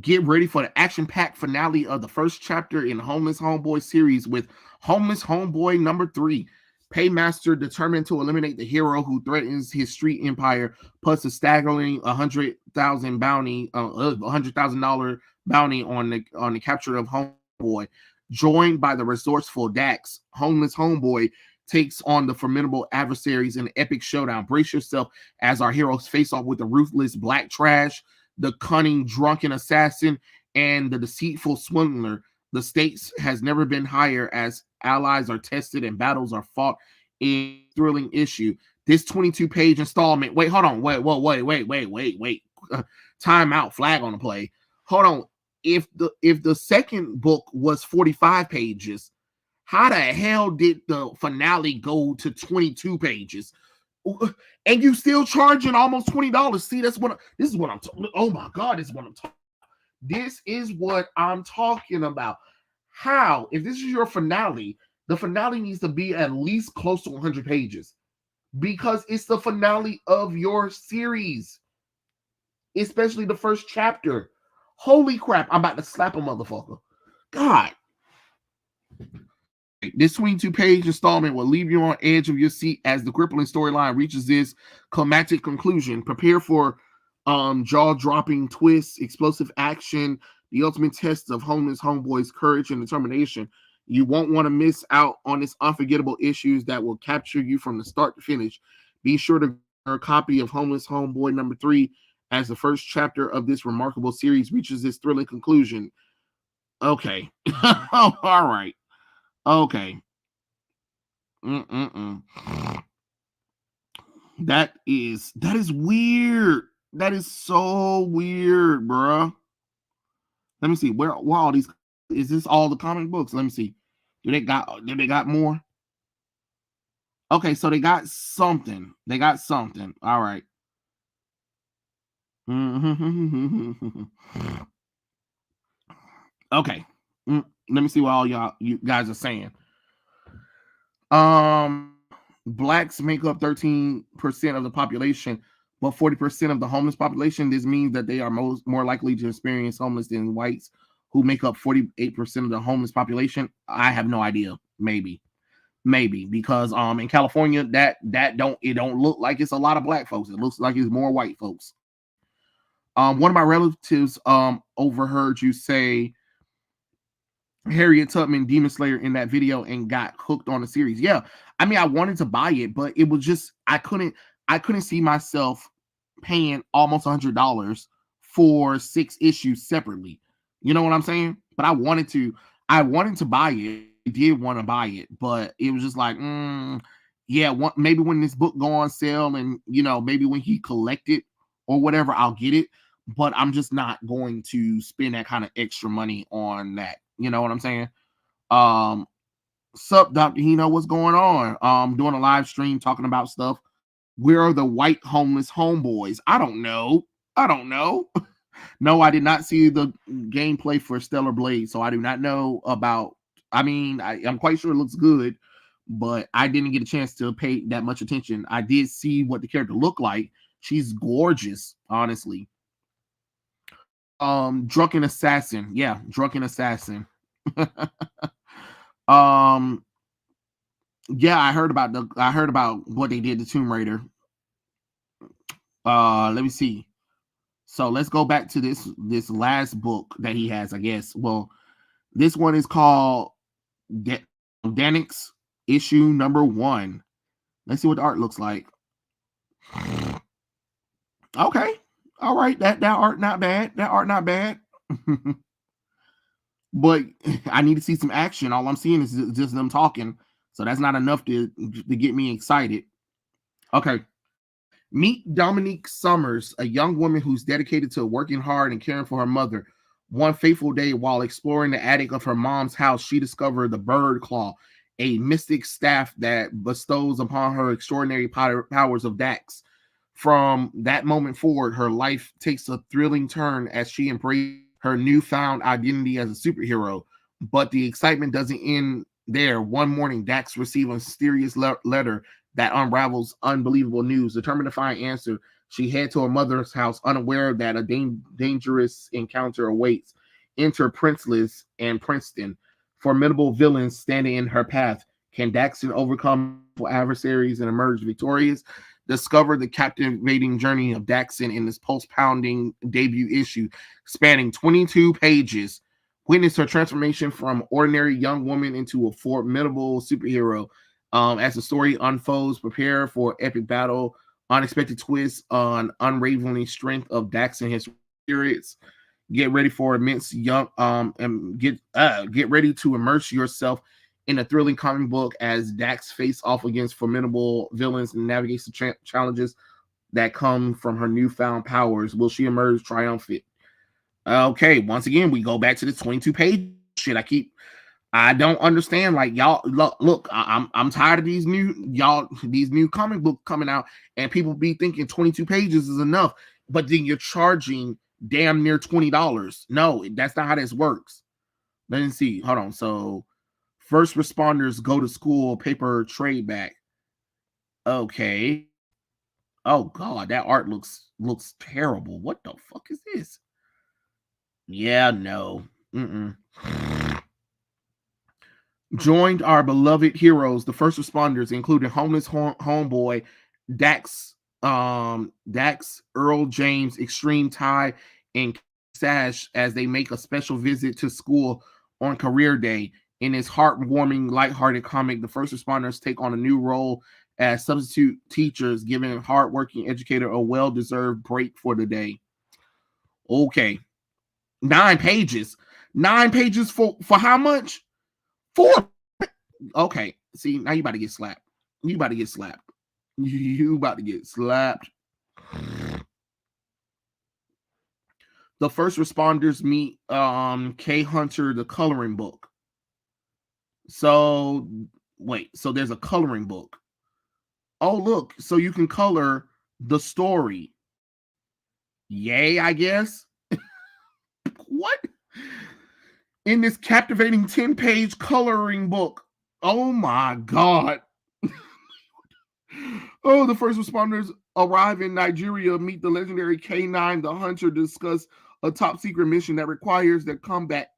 Get ready for the action-packed finale of the first chapter in Homeless Homeboy series with Homeless Homeboy #3. Paymaster determined to eliminate the hero who threatens his street empire, plus a staggering $100,000 bounty, $100,000 bounty on the capture of Homeboy. Joined by the resourceful Dax, Homeless Homeboy takes on the formidable adversaries in an epic showdown. Brace yourself as our heroes face off with the ruthless Black Trash, the cunning drunken assassin, and the deceitful swindler. The stakes has never been higher as allies are tested and battles are fought in thrilling issue. This 22-page installment. Wait, hold on. Wait. Time out. Flag on the play. Hold on. If the second book was 45 pages, how the hell did the finale go to 22 pages? And you still charging almost $20. See, this is what I'm talking. Oh my God, this is what I'm talking. This is what I'm talking about. How, if this is your finale, the finale needs to be at least close to 100 pages because it's the finale of your series, especially the first chapter. Holy crap, I'm about to slap a motherfucker. God. This 22-page installment will leave you on edge of your seat as the crippling storyline reaches this climactic conclusion. Prepare for jaw-dropping twists, explosive action, the ultimate test of Homeless Homeboy's courage and determination. You won't want to miss out on this unforgettable issues that will capture you from the start to finish. Be sure to get a copy of Homeless Homeboy #3 as the first chapter of this remarkable series reaches its thrilling conclusion. Okay. All right. Okay. That is weird. That is so weird, bruh. Let me see. Where all these? Is this all the comic books? Let me see. Do they got more? Okay, so they got something. All right. Okay. Let me see what all you guys are saying. Blacks make up 13% of the population, but 40% of the homeless population. This means that they are more likely to experience homeless than whites, who make up 48% of the homeless population. I have no idea. Maybe because in California that don't look like it's a lot of black folks. It looks like it's more white folks. One of my relatives overheard you say Harriet Tubman Demon Slayer in that video and got hooked on the series. Yeah, I mean, I wanted to buy it, but it was just I couldn't see myself paying almost $100 for 6 issues separately. You know what I'm saying? But I wanted to buy it, did want to buy it, but it was just like, yeah, maybe when this book go on sale and, you know, maybe when he collect it or whatever, I'll get it. But I'm just not going to spend that kind of extra money on that. You know what I'm saying? Sup, Dr. Hino, what's going on? Doing a live stream talking about stuff. Where are the white homeless homeboys? I don't know. No, I did not see the gameplay for Stellar Blade, so I do not know about. I mean, I'm quite sure it looks good, but I didn't get a chance to pay that much attention. I did see what the character looked like. She's gorgeous, honestly. Drunken Assassin. Yeah, Drunken Assassin. Yeah, I heard about what they did to Tomb Raider. Let me see. So let's go back to this last book that he has, I guess. Well, this one is called Danix issue number 1. Let's see what the art looks like. Okay. All right. That art not bad. But I need to see some action. All I'm seeing is just them talking. So that's not enough to get me excited. Okay. Meet Dominique Summers, a young woman who's dedicated to working hard and caring for her mother. One fateful day, while exploring the attic of her mom's house, she discovered the bird claw, a mystic staff that bestows upon her extraordinary powers of Dax. From that moment forward, her life takes a thrilling turn as she embraces her newfound identity as a superhero. But the excitement doesn't end there. One morning, Dax receives a mysterious letter that unravels unbelievable news. Determined to find answer, she heads to her mother's house, unaware that a dangerous encounter awaits. Enter Princeless and Princeton, formidable villains standing in her path. Can Daxon overcome adversaries and emerge victorious? Discover the captivating journey of Daxon in this pulse-pounding debut issue, spanning 22 pages. Witness her transformation from ordinary young woman into a formidable superhero. As the story unfolds, prepare for epic battle, unexpected twists on unwavering strength of Dax and his spirits. Get ready for immense and get ready to immerse yourself in a thrilling comic book as Dax face off against formidable villains and navigates the challenges that come from her newfound powers. Will she emerge triumphant? Okay, once again, we go back to the 22 page shit. I don't understand. Like, y'all, look, I'm tired of these new comic book coming out, and people be thinking 22 pages is enough, but then you're charging damn near $20. No, that's not how this works. Let me see. Hold on. So, first responders go to school, paper trade back. Okay. Oh God, that art looks terrible. What the fuck is this? Yeah, no. Joined our beloved heroes, the first responders, including homeless homeboy Dax, Earl James, Extreme Tie, and Sash, as they make a special visit to school on career day. In this heartwarming, lighthearted comic, the first responders take on a new role as substitute teachers, giving a hardworking educator a well-deserved break for the day. Okay. 9 pages. 9 pages for how much? 4. Okay. See, now you about to get slapped. You about to get slapped. The first responders meet K Hunter, the coloring book. So wait, so there's a coloring book. Oh, look, so you can color the story. Yay, I guess. What? In this captivating 10-page coloring book. Oh my God. Oh, the first responders arrive in Nigeria, meet the legendary K9, the hunter, discuss a top secret mission that requires their combat.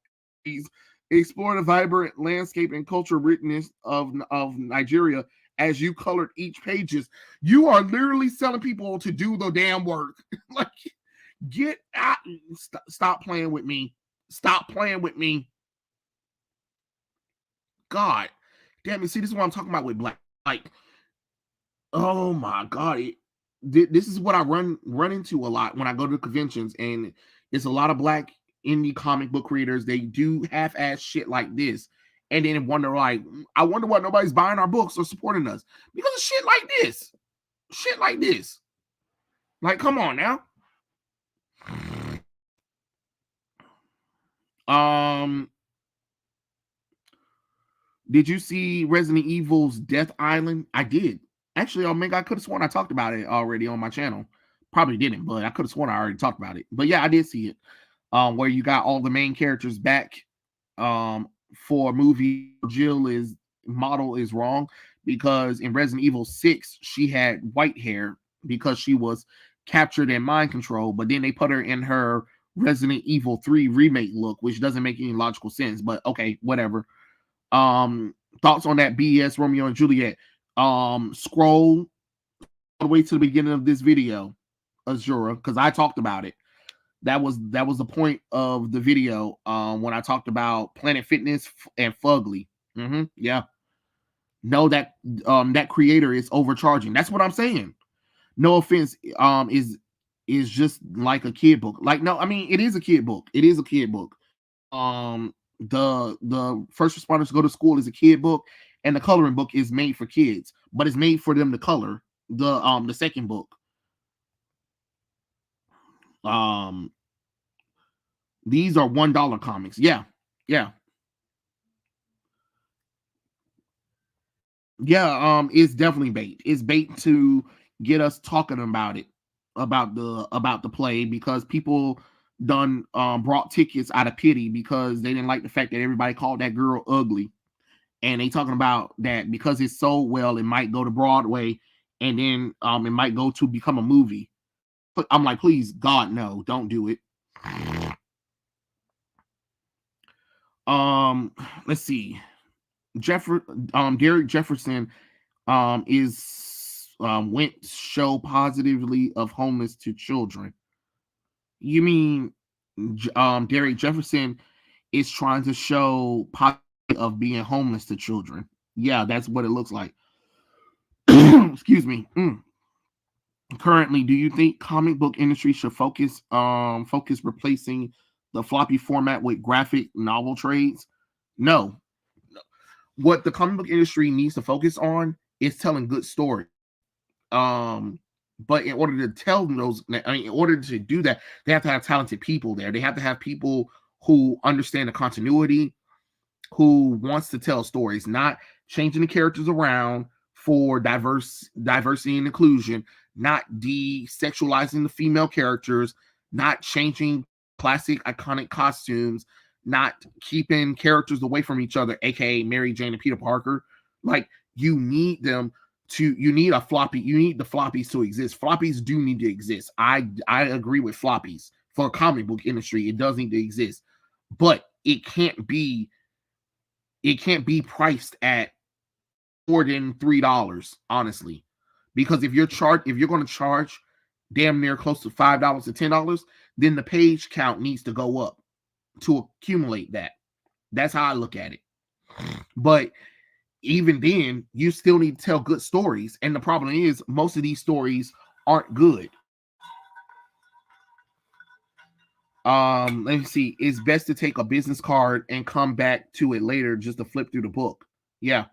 Explore the vibrant landscape and cultural richness of Nigeria as you colored each pages. You are literally selling people to do the damn work. Like, get out. Stop playing with me. Stop playing with me. God damn it. See, this is what I'm talking about with black. Like, oh my God. This is what I run into a lot when I go to conventions, and it's a lot of black indie comic book creators. They do half-ass shit like this, and then wonder like, I wonder why nobody's buying our books or supporting us because of shit like this. Shit like this. Like, come on now. Did you see Resident Evil's Death Island? I did. Actually, I could have sworn I talked about it already on my channel. Probably didn't, but I could have sworn I already talked about it. But yeah, I did see it. Where you got all the main characters back. For a movie, Jill model is wrong because in Resident Evil 6, she had white hair because she was captured and mind control, but then they put her in her Resident Evil 3 remake look, which doesn't make any logical sense, but okay, whatever. Thoughts on that BS Romeo and Juliet? Scroll all the way to the beginning of this video, Azura, because I talked about it. That was the point of the video when I talked about Planet Fitness and Fugliet. Yeah. No, that creator is overcharging. That's what I'm saying. No offense, is just like a kid book. Like, no, I mean, it is a kid book. It is a kid book. The First Responders Go to School is a kid book, and the coloring book is made for kids, but it's made for them to color. The second book. These are $1 comics. Yeah. It's definitely bait. It's bait to get us talking about it, about the play, because people done brought tickets out of pity because they didn't like the fact that everybody called that girl ugly, and they talking about that because it sold well, it might go to Broadway, and then it might go to become a movie. But I'm like, please, God, no, don't do it. Let's see. Derek Jefferson went show positively of homeless to children. You mean Derek Jefferson is trying to show positive of being homeless to children? Yeah, that's what it looks like. Excuse me. Currently, do you think comic book industry should focus replacing the floppy format with graphic novel trades? No. What the comic book industry needs to focus on is telling good stories. But in order to tell those, in order to do that, they have to have talented people there. They have to have people who understand the continuity, who wants to tell stories, not changing the characters around for diversity and inclusion, not desexualizing the female characters, not changing classic iconic costumes, not keeping characters away from each other, aka Mary Jane and Peter Parker. Like, you need the floppies to exist. Floppies do need to exist. I agree with floppies. For a comic book industry, it does need to exist. But it can't be priced at more than $3, honestly. Because if you're going to charge damn near close to $5 to $10, then the page count needs to go up to accumulate that. That's how I look at it. But even then, you still need to tell good stories. And the problem is, most of these stories aren't good. Let me see. It's best to take a business card and come back to it later just to flip through the book. Yeah.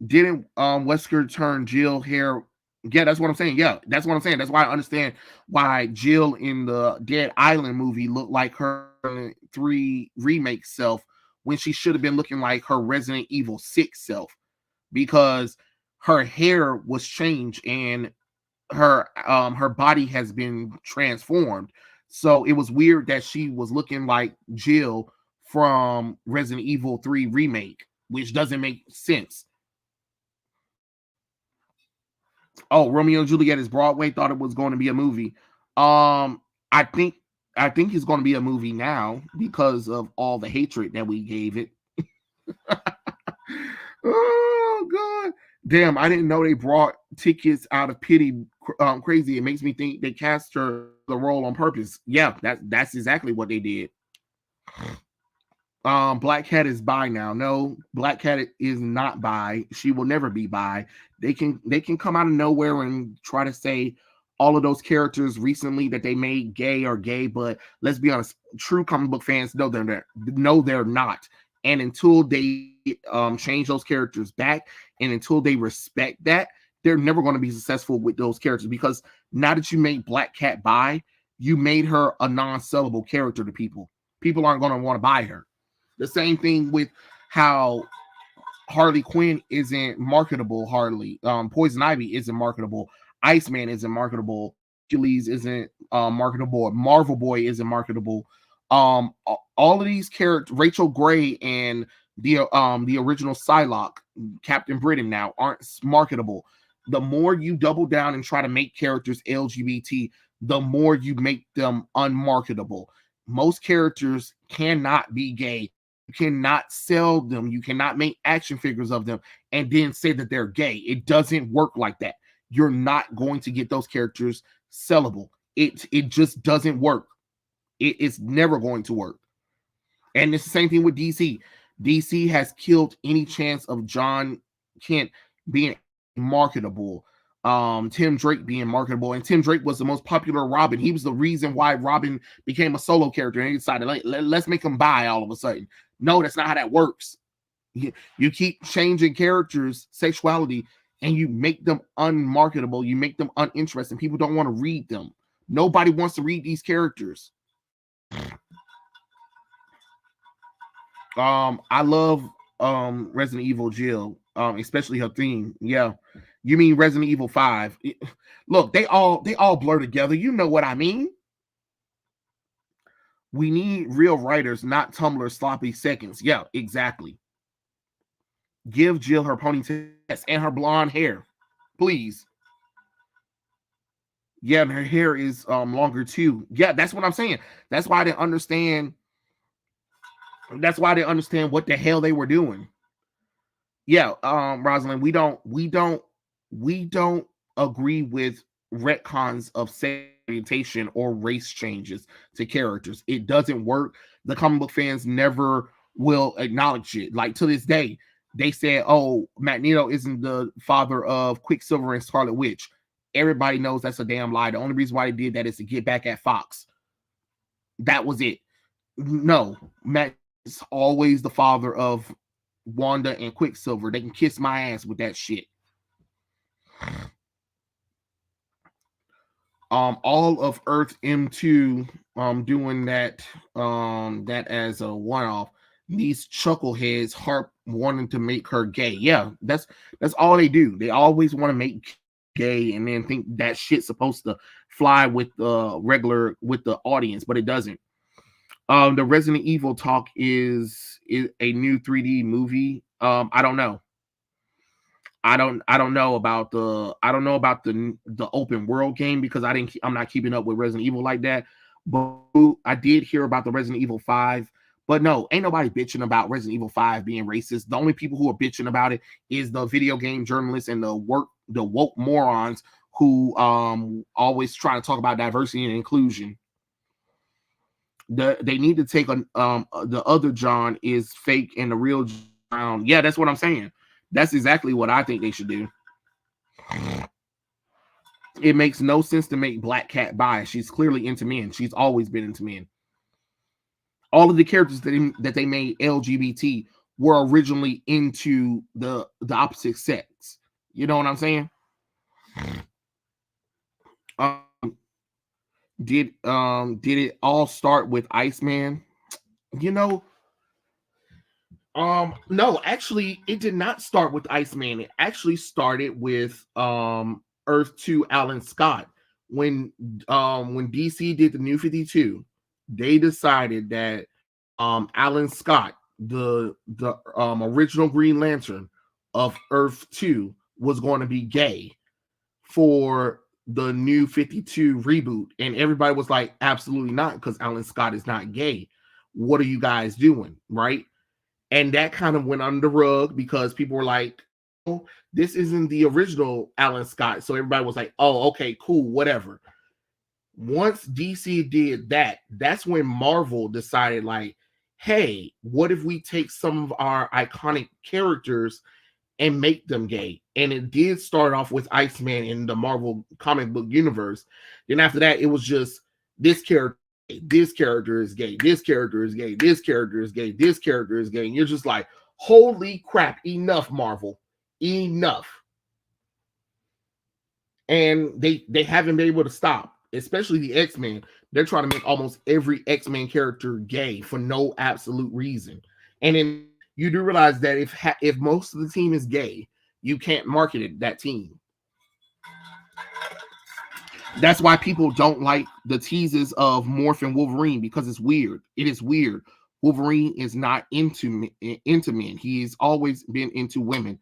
Didn't Wesker turn Jill hair? Yeah, that's what I'm saying. Yeah, that's what I'm saying. That's why I understand why Jill in the Dead Island movie looked like her 3 remake self when she should have been looking like her Resident Evil 6 self, because her hair was changed and her body has been transformed. So it was weird that she was looking like Jill from Resident Evil 3 remake, which doesn't make sense. Oh, Romeo and Juliet is Broadway. Thought it was going to be a movie. I think it's going to be a movie now because of all the hatred that we gave it. Oh God, damn! I didn't know they brought tickets out of pity. Crazy. It makes me think they cast her the role on purpose. Yeah, that's exactly what they did. Black Cat is bi now. No, Black Cat is not bi. She will never be bi. They can come out of nowhere and try to say all of those characters recently that they made gay, but let's be honest, true comic book fans know they're not. And until they change those characters back, and until they respect that, they're never going to be successful with those characters, because now that you made Black Cat bi, you made her a non-sellable character to people. People aren't going to want to buy her. The same thing with how Harley Quinn isn't marketable. Poison Ivy isn't marketable. Iceman isn't marketable. Hercules isn't marketable. Marvel Boy isn't marketable. All of these characters, Rachel Gray and the original Psylocke, Captain Britain now aren't marketable. The more you double down and try to make characters LGBT, the more you make them unmarketable. Most characters cannot be gay. You cannot sell them. You cannot make action figures of them and then say that they're gay. It doesn't work like that. You're not going to get those characters sellable. It just doesn't work. It's never going to work. And it's the same thing with DC. DC has killed any chance of John Kent being marketable, Tim Drake being marketable. And Tim Drake was the most popular Robin. He was the reason why Robin became a solo character, and he decided, let's make him bi all of a sudden. No, that's not how that works. You keep changing characters' sexuality, and you make them unmarketable. You make them uninteresting. People don't want to read them. Nobody wants to read these characters. I love Resident Evil Jill, especially her theme. Yeah. You mean Resident Evil 5. Look, they all blur together. You know what I mean? We need real writers, not Tumblr sloppy seconds. Yeah, exactly. Give Jill her ponytail and her blonde hair, please. Yeah, and her hair is longer too. Yeah, that's what I'm saying. That's why I didn't understand. That's why I didn't understand what the hell they were doing. Yeah, Rosalind, we don't agree with retcons of segmentation or race changes to characters. It doesn't work. The comic book fans never will acknowledge it. Like, to this day, they said, oh, Magneto isn't the father of Quicksilver and Scarlet Witch. Everybody knows that's a damn lie. The only reason why they did that is to get back at Fox. That was it. No, Matt is always the father of Wanda and Quicksilver. They can kiss my ass with that shit. All of Earth M2 doing that as a one-off. These chuckleheads harp wanting to make her gay. Yeah, that's all they do. They always want to make gay and then think that shit's supposed to fly with the audience, but it doesn't. The Resident Evil talk is a new 3D movie. I don't know. I don't know about the open world game, because I'm not keeping up with Resident Evil like that. But I did hear about the Resident Evil 5. But no, ain't nobody bitching about Resident Evil 5 being racist. The only people who are bitching about it is the video game journalists and the woke morons who always try to talk about diversity and inclusion. They need to take the other John is fake and the real John. Yeah, that's what I'm saying. That's exactly what I think they should do. It makes no sense to make Black Cat bi. She's clearly into men. She's always been into men. All of the characters that they made LGBT were originally into the opposite sex. You know what I'm saying? Did it all start with Iceman? You know, no, actually, it did not start with Iceman. It actually started with Earth 2 Alan Scott. When DC did the New 52, they decided that Alan Scott, the original Green Lantern of Earth 2, was going to be gay for the New 52 reboot, and everybody was like, absolutely not, because Alan Scott is not gay. What are you guys doing, right? And that kind of went under the rug because people were like, oh, this isn't the original Alan Scott. So everybody was like, oh, okay, cool, whatever. Once DC did that, that's when Marvel decided, like, hey, what if we take some of our iconic characters and make them gay? And it did start off with Iceman in the Marvel comic book universe. Then after that, it was just this character this character is gay, this character is gay, this character is gay, this character is gay. And you're just like, holy crap, enough, Marvel. Enough. And they haven't been able to stop, especially the X-Men. They're trying to make almost every X-Men character gay for no absolute reason. And then you do realize that if most of the team is gay, you can't market that team. That's why people don't like the teases of Morph and Wolverine, because it's weird. It is weird. Wolverine is not into men. He's always been into women.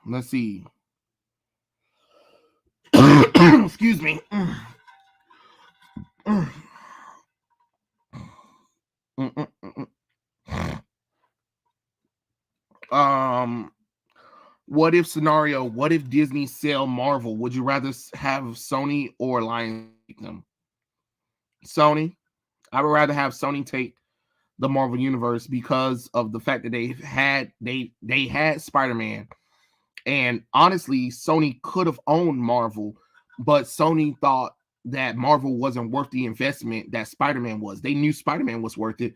Let's see. Excuse me. What if scenario? What if Disney sell Marvel? Would you rather have Sony or Lionsgate take them? Sony. I would rather have Sony take the Marvel universe because of the fact that they had Spider-Man, and honestly, Sony could have owned Marvel, but Sony thought that Marvel wasn't worth the investment that Spider-Man was. They knew Spider-Man was worth it.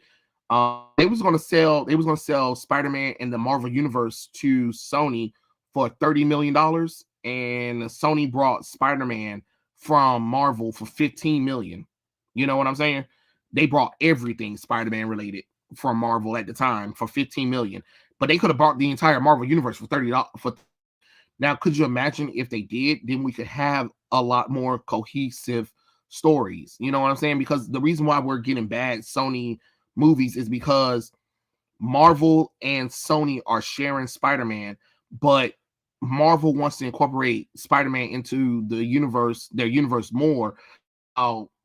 They was going to sell Spider-Man and the Marvel universe to Sony for $30 million, and Sony brought Spider-Man from Marvel for $15 million. You know what I'm saying? They brought everything Spider-Man related from Marvel at the time for $15 million, but they could have bought the entire Marvel universe for $30. Now, could you imagine if they did? Then we could have a lot more cohesive stories. You know what I'm saying? Because the reason why we're getting bad Sony movies is because Marvel and Sony are sharing Spider-Man, but Marvel wants to incorporate Spider-Man into their universe more.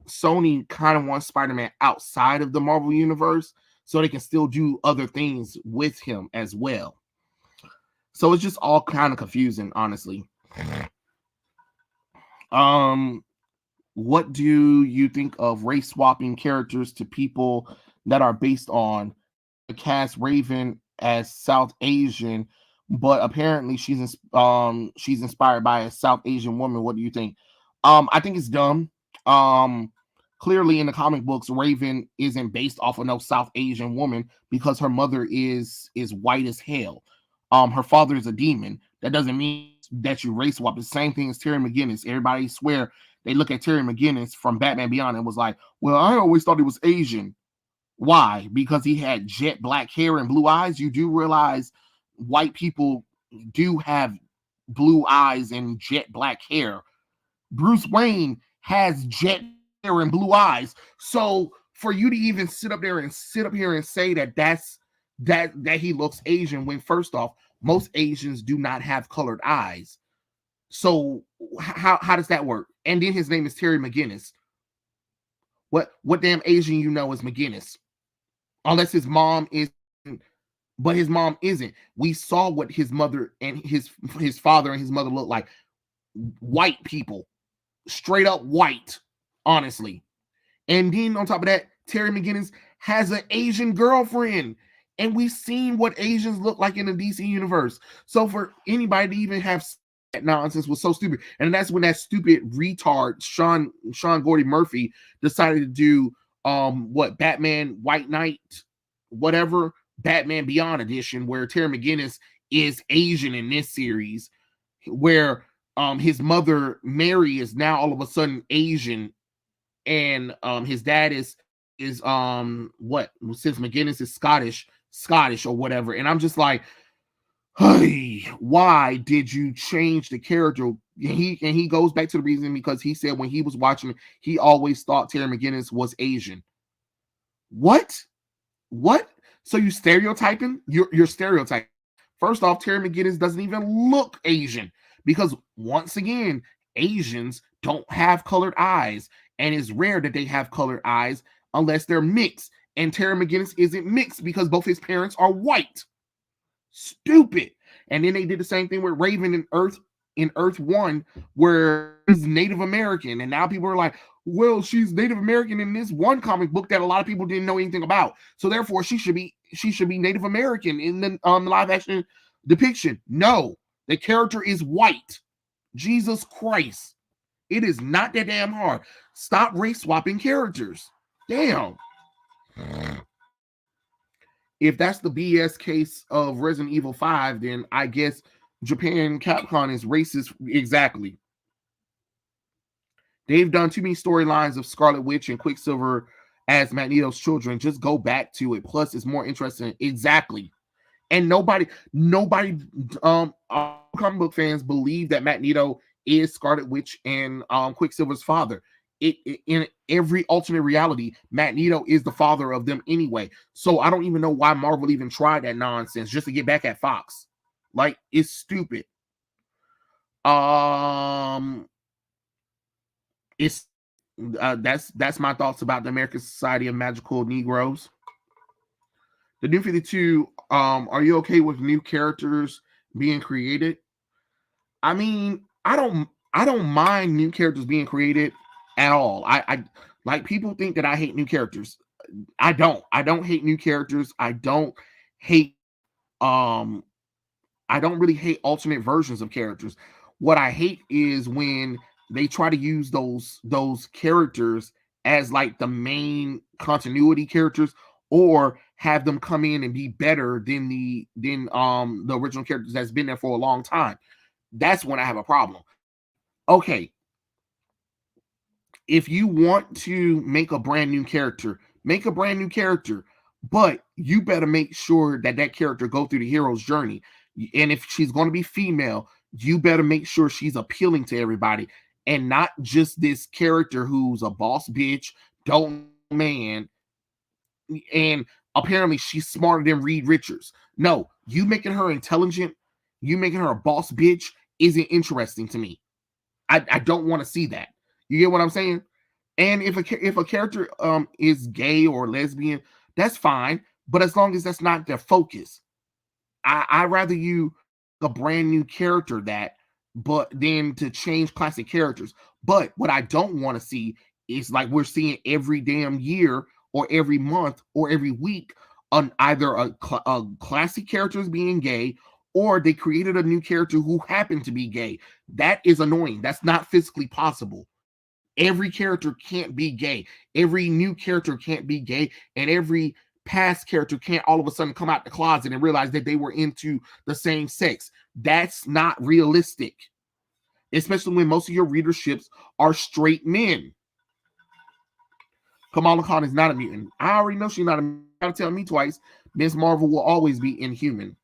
Sony kind of wants Spider-Man outside of the Marvel universe so they can still do other things with him as well. So it's just all kind of confusing, honestly. What do you think of race swapping characters to people that are based on the cast Raven as South Asian, but apparently she's inspired by a South Asian woman? What do you think? I think it's dumb. Clearly in the comic books, Raven isn't based off of no South Asian woman because her mother is white as hell. Her father is a demon. That doesn't mean that you race swap. The same thing as Terry McGinnis. Everybody swear they look at Terry McGinnis from Batman Beyond and was like, well, I always thought he was Asian. Why? Because he had jet black hair and blue eyes. You do realize white people do have blue eyes and jet black hair. Bruce Wayne has jet hair and blue eyes. So for you to even sit up here and say that he looks Asian, when first off, most Asians do not have colored eyes. So how does that work? And then his name is Terry McGinnis. What damn Asian you know is McGinnis? Unless his mom is, but his mom isn't. We saw what his mother and his father and his mother look like. White people. Straight up white, honestly. And then on top of that, Terry McGinnis has an Asian girlfriend. And we've seen what Asians look like in the DC universe. So for anybody to even have that nonsense was so stupid. And that's when that stupid retard Sean Gordy Murphy decided to do Batman White Knight, whatever, Batman Beyond edition, where Terry McGinnis is Asian in this series, where his mother Mary is now all of a sudden Asian, and his dad is since McGinnis is Scottish or whatever. And I'm just like, hey, why did you change the character? And he goes back to the reason because he said when he was watching, he always thought Terry McGinnis was Asian. What? So you stereotyping? You're stereotyping. First off, Terry McGinnis doesn't even look Asian because once again, Asians don't have colored eyes, and it's rare that they have colored eyes unless they're mixed. And Terry McGinnis isn't mixed because both his parents are white. Stupid. And then they did the same thing with Raven in Earth 1, where he's Native American. And now people are like, well, she's Native American in this one comic book that a lot of people didn't know anything about. So therefore she should be Native American in the live action depiction. No, the character is white. Jesus Christ. It is not that damn hard. Stop race swapping characters. Damn. If that's the BS case of Resident Evil 5, then I guess Japan Capcom is racist. Exactly. They've done too many storylines of Scarlet Witch and Quicksilver as Magneto's children. Just go back to it. Plus, it's more interesting. Exactly. And nobody, comic book fans believe that Magneto is Scarlet Witch and Quicksilver's father. In every alternate reality, Magneto is the father of them anyway. So I don't even know why Marvel even tried that nonsense just to get back at Fox. Like, it's stupid. It's that's my thoughts about the American Society of Magical Negroes. The New 52, are you okay with new characters being created? I mean, I don't mind new characters being created at all. I like, people think that I hate new characters. I don't hate new characters. I don't really hate alternate versions of characters. What I hate is when they try to use those characters as like the main continuity characters, or have them come in and be better than the original characters that's been there for a long time. That's when I have a problem. Okay, if you want to make a brand new character, make a brand new character, but you better make sure that character go through the hero's journey. And if she's going to be female, you better make sure she's appealing to everybody, and not just this character who's a boss bitch, don't man, and apparently she's smarter than Reed Richards. No, you making her intelligent, you making her a boss bitch isn't interesting to me. I don't want to see that. You get what I'm saying? And if a character is gay or lesbian, that's fine, but as long as that's not their focus. I rather you a brand new character but then to change classic characters. But what I don't want to see is like we're seeing every damn year or every month or every week on either a classic characters being gay, or they created a new character who happened to be gay. That is annoying. That's not physically possible. Every character can't be gay. Every new character can't be gay. And every past character can't all of a sudden come out the closet and realize that they were into the same sex. That's not realistic. Especially when most of your readerships are straight men. Kamala Khan is not a mutant. I already know she's not a mutant. You gotta tell me twice. Ms. Marvel will always be inhuman.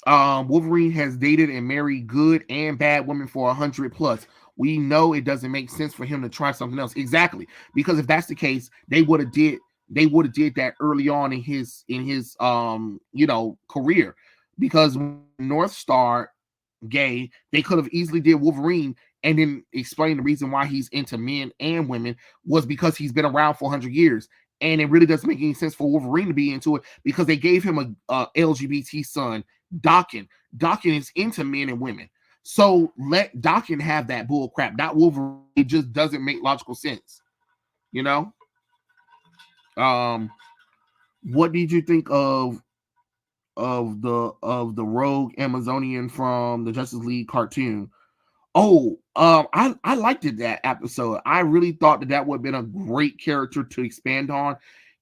Wolverine has dated and married good and bad women for 100+. We know it doesn't make sense for him to try something else. Exactly, because if that's the case, they would have did that early on in his career. Because North Star gay, they could have easily did Wolverine and then explain the reason why he's into men and women was because he's been around for 100 years. And it really doesn't make any sense for Wolverine to be into it, because they gave him a LGBT son, Daken. Daken is into men and women. So let Daken have that bull crap, not Wolverine. It just doesn't make logical sense. You know? What did you think of the rogue Amazonian from the Justice League cartoon? I liked it, that episode. I really thought that would have been a great character to expand on,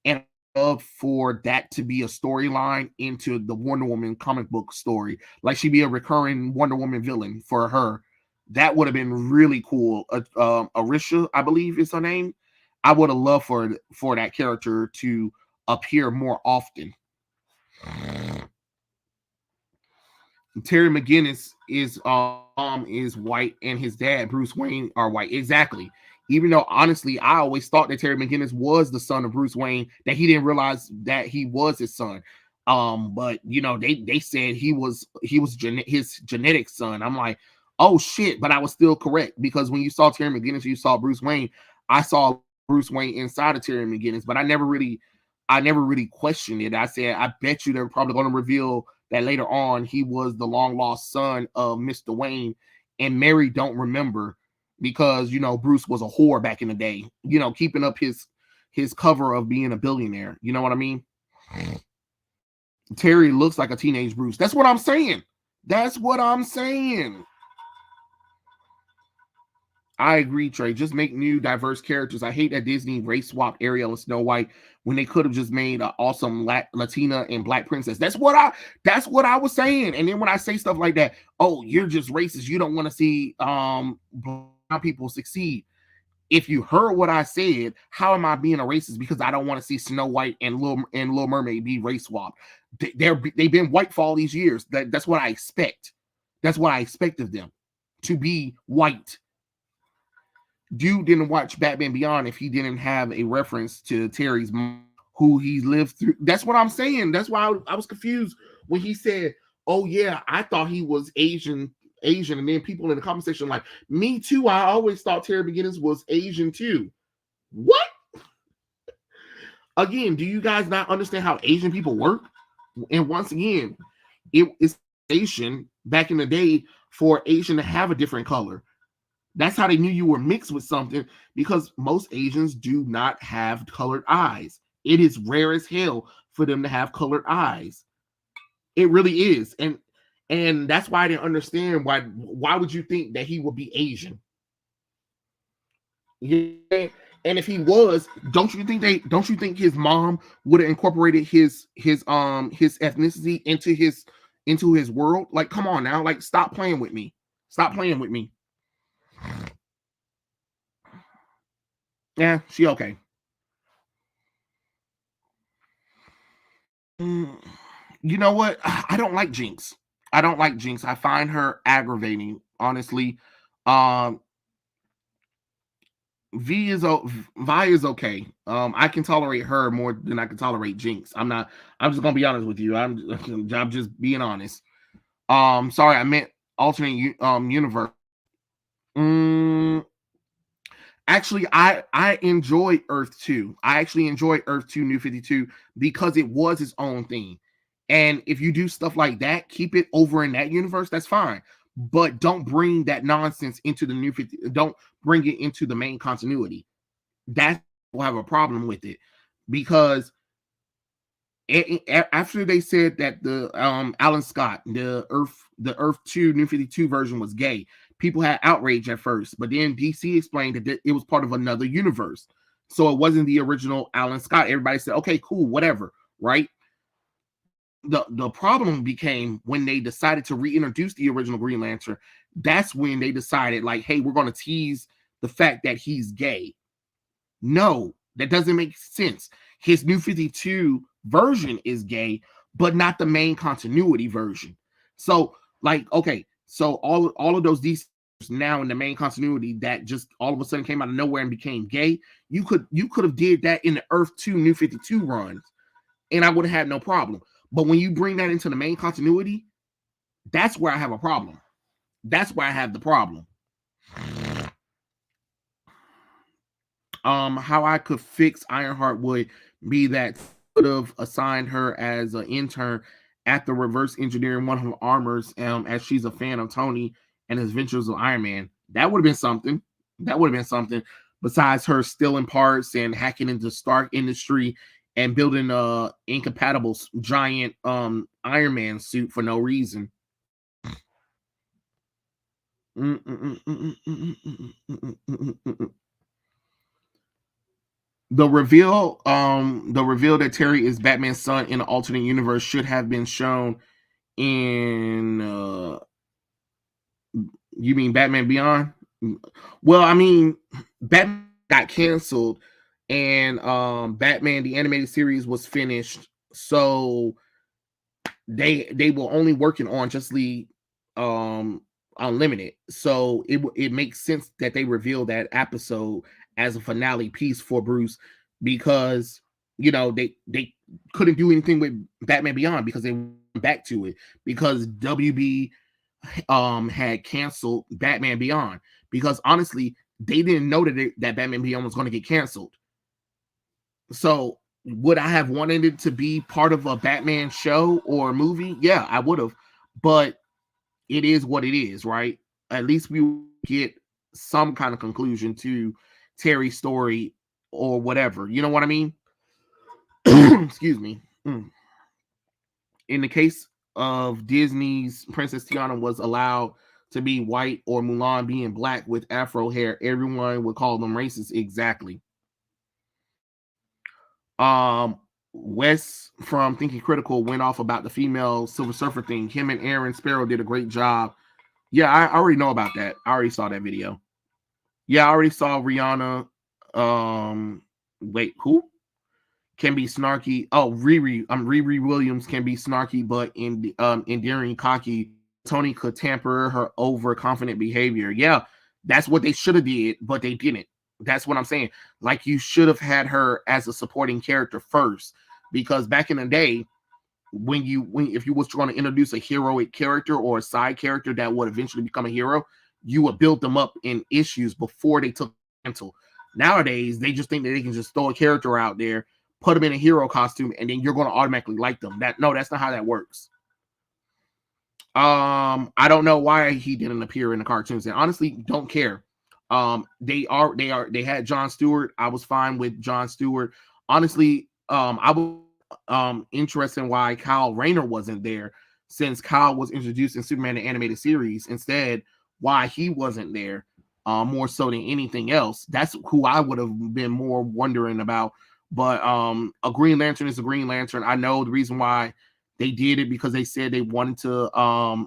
and I'd love for that to be a storyline into the Wonder Woman comic book story. Like she'd be a recurring Wonder Woman villain for her. That would have been really cool. Arisha, I believe is her name. I would have loved for that character to appear more often. Terry McGinnis is white and his dad Bruce Wayne are white. Exactly. Even though honestly I always thought that Terry McGinnis was the son of Bruce Wayne, that he didn't realize that he was his son. But they said he was his genetic son. I'm like, oh shit, but I was still correct, because when you saw Terry McGinnis, you saw Bruce Wayne. I saw Bruce Wayne inside of Terry McGinnis, but I never really questioned it. I said, I bet you they're probably going to reveal that later on he was the long lost son of Mr. Wayne, and Mary don't remember because Bruce was a whore back in the day, keeping up his cover of being a billionaire. You know what I mean? Terry looks like a teenage Bruce. That's what I'm saying. I agree, Trey. Just make new, diverse characters. I hate that Disney race swapped Ariel and Snow White when they could have just made an awesome Latina and Black princess. That's what I was saying. And then when I say stuff like that, oh, you're just racist. You don't want to see brown people succeed. If you heard what I said, how am I being a racist? Because I don't want to see Snow White and Little Mermaid be race swapped. They've been white for all these years. That's what I expect. That's what I expect of them, to be white. Dude didn't watch Batman Beyond if he didn't have a reference to Terry's mom, who he lived through. That's what I'm saying. That's why I was confused when he said, "Oh yeah, I thought he was Asian," and then people in the comment section like, "Me too. I always thought Terry McGinnis was Asian too." What? Again, do you guys not understand how Asian people work? And once again, it's Asian back in the day for Asian to have a different color. That's how they knew you were mixed with something, because most Asians do not have colored eyes. It is rare as hell for them to have colored eyes. It really is. And that's why I didn't understand why would you think that he would be Asian? Yeah. And if he was, don't you think his mom would have incorporated his ethnicity into his world? Like, come on now. Like, stop playing with me. Stop playing with me. Yeah, she okay. You know what? I don't like Jinx. I find her aggravating, honestly. Vi is okay. I can tolerate her more than I can tolerate Jinx. I'm just gonna be honest with you. I'm just being honest. Sorry, I meant alternate universe. Actually, I enjoy Earth 2. I actually enjoy Earth 2 New 52 because it was its own thing. And if you do stuff like that, keep it over in that universe, that's fine. But don't bring that nonsense into the New 50. Don't bring it into the main continuity. That will have a problem with it, because after they said that the Alan Scott, the Earth 2 New 52 version was gay, people had outrage at first, but then DC explained that it was part of another universe. So it wasn't the original Alan Scott. Everybody said, okay, cool, whatever, right? The problem became when they decided to reintroduce the original Green Lantern. That's when they decided, like, hey, we're going to tease the fact that he's gay. No, that doesn't make sense. His New 52 version is gay, but not the main continuity version. So, like, okay, so all of those DC now in the main continuity that just all of a sudden came out of nowhere and became gay, you could have did that in the Earth 2 New 52 runs, and I would have had no problem. But when you bring that into the main continuity, that's where I have a problem. That's where I have the problem. How I could fix Ironheart would be that could have assigned her as an intern after reverse engineering one of her armors, as she's a fan of Tony and his ventures of Iron Man. That would have been something. Besides her stealing parts and hacking into Stark Industry and building a incompatible giant Iron Man suit for no reason. The reveal that Terry is Batman's son in an alternate universe should have been shown in you mean Batman Beyond? Well, I mean, Batman got canceled and Batman the animated series was finished, so they were only working on Justice League Unlimited. So it makes sense that they reveal that episode as a finale piece for Bruce, because they couldn't do anything with Batman Beyond because they went back to it because WB had canceled Batman Beyond, because honestly they didn't know that Batman Beyond was going to get canceled. So would I have wanted it to be part of a Batman show or movie? Yeah, I would have, but it is what it is, right? At least we get some kind of conclusion to Terry's story or whatever. You know what I mean? Excuse me. In the case of Disney's, Princess Tiana was allowed to be white or Mulan being black with afro hair, everyone would call them racist. Exactly. Wes from Thinking Critical went off about the female Silver Surfer thing. Him and Aaron Sparrow did a great job. Yeah, I already know about that. I already saw that video. Yeah, I already saw Rihanna. Wait, who? Can be snarky. Oh, Riri Williams can be snarky, but endearing, cocky. Tony could tamper her overconfident behavior. Yeah, that's what they should have did, but they didn't. That's what I'm saying. Like, you should have had her as a supporting character first, because back in the day, if you was trying to introduce a heroic character or a side character that would eventually become a hero, you would build them up in issues before they took mantle. Nowadays, they just think that they can just throw a character out there, put them in a hero costume, and then you're going to automatically like them. That's not how that works. I don't know why he didn't appear in the cartoons, and honestly, don't care. They had Jon Stewart. I was fine with Jon Stewart. Honestly, I was interested in why Kyle Rayner wasn't there, since Kyle was introduced in Superman the Animated Series. Instead, why he wasn't there, more so than anything else. That's who I would have been more wondering about. But a Green Lantern is a Green Lantern. I know the reason why they did it, because they said they wanted to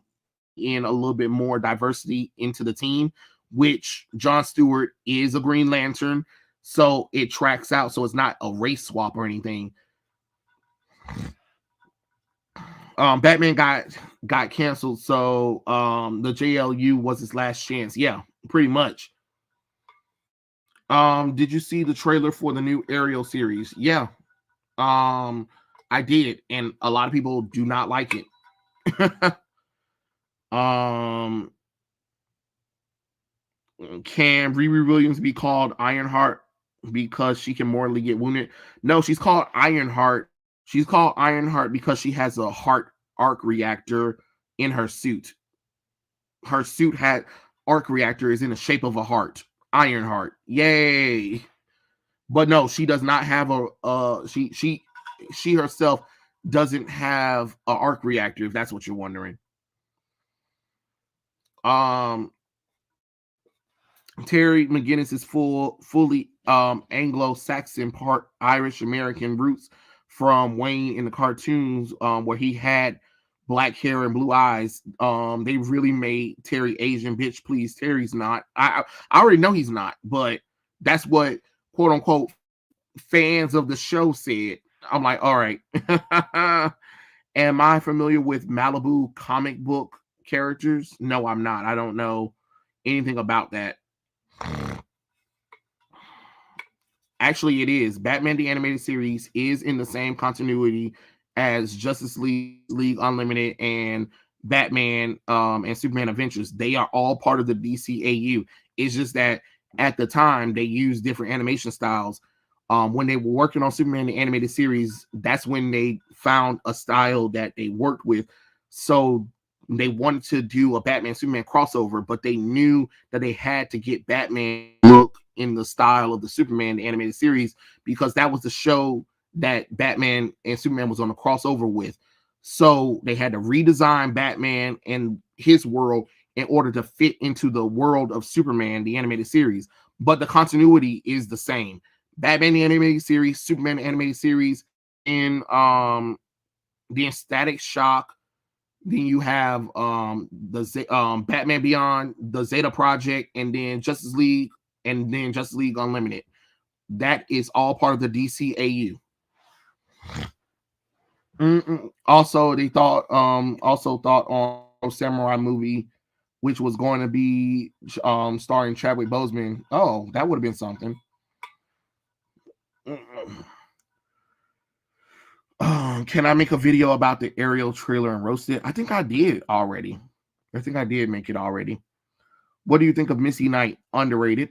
in a little bit more diversity into the team, which Jon Stewart is a Green Lantern, so it tracks out. So it's not a race swap or anything. Batman got canceled, so the JLU was his last chance. Yeah, pretty much. Did you see the trailer for the new Ariel series? Yeah. I did, and a lot of people do not like it. Can Riri Williams be called Ironheart because she can mortally get wounded? No, she's called Ironheart. She's called Ironheart because she has a heart arc reactor in her suit. Her suit had arc reactor is in the shape of a heart. Ironheart. Yay. But no, she does not have she herself doesn't have an arc reactor, if that's what you're wondering. Terry McGinnis is fully Anglo-Saxon, part Irish American roots from Wayne in the cartoons, where he had black hair and blue eyes. They really made Terry Asian. Bitch, please. Terry's not. I already know he's not, but that's what quote unquote fans of the show said. I'm like, all right. Am I familiar with Malibu comic book characters? No, I'm not. I don't know anything about that. Actually, it is. Batman the Animated Series is in the same continuity as Justice League Unlimited and Batman and Superman Adventures. They are all part of the DCAU. It's just that at the time they used different animation styles. When they were working on Superman the Animated Series, that's when they found a style that they worked with. So they wanted to do a Batman Superman crossover, but they knew that they had to get Batman look in the style of the Superman the Animated Series, because that was the show that Batman and Superman was on a crossover with. So they had to redesign Batman and his world in order to fit into the world of Superman the Animated Series. But the continuity is the same. Batman the Animated Series, Superman the Animated Series, and the Static Shock. Then you have Batman Beyond, the Zeta Project, and then Justice League, and then Justice League Unlimited. That is all part of the DCAU. Also, they thought on a Samurai movie, which was going to be starring Chadwick Boseman. Oh, that would have been something. Can I make a video about the Ariel trailer and roast it? I think I did already. I think I did make it already. What do you think of Missy Knight? Underrated.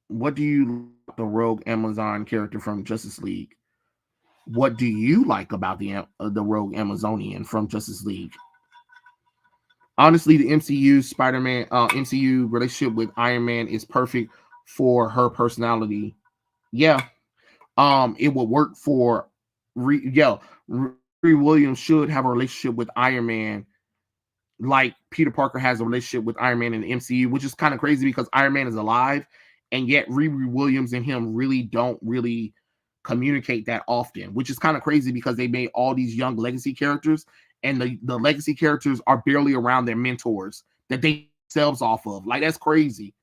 What do you like the Rogue Amazon character from Justice League? What do you like about the Rogue Amazonian from Justice League? Honestly, the MCU Spider-Man MCU relationship with Iron Man is perfect for her personality. Yeah. It would work for Riri Williams should have a relationship with Iron Man. like Peter Parker has a relationship with Iron Man in the MCU, which is kind of crazy because Iron Man is alive, and yet Riri Williams and him don't really communicate that often, which is kind of crazy because they made all these young legacy characters, and the legacy characters are barely around their mentors that they themselves off of. Like, that's crazy.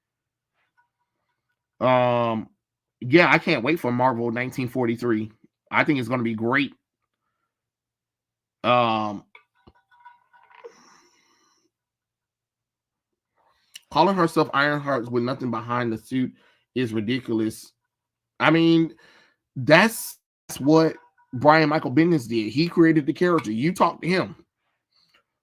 Yeah, I can't wait for Marvel 1943. I think it's going to be great. Calling herself Ironheart with nothing behind the suit is ridiculous. I mean, that's what Brian Michael Bendis did. He created the character. You talk to him.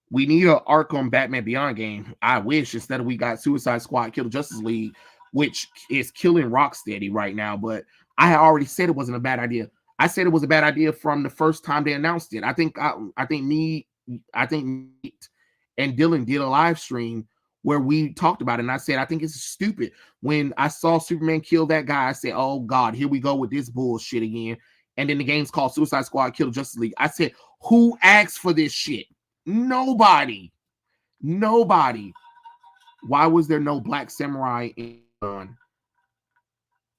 We need an Arkham Batman Beyond game. I wish, instead of we got Suicide Squad, Kill the Justice League, which is killing Rocksteady right now. But I had already said it wasn't a bad idea. I said it was a bad idea from the first time they announced it. I think Nate and Dylan did a live stream where we talked about it, and I said I think it's stupid. When I saw Superman kill that guy, I said, "Oh God, here we go with this bullshit again." And then the game's called Suicide Squad: Kill the Justice League. I said, "Who asked for this shit? Nobody. Why was there no Black Samurai in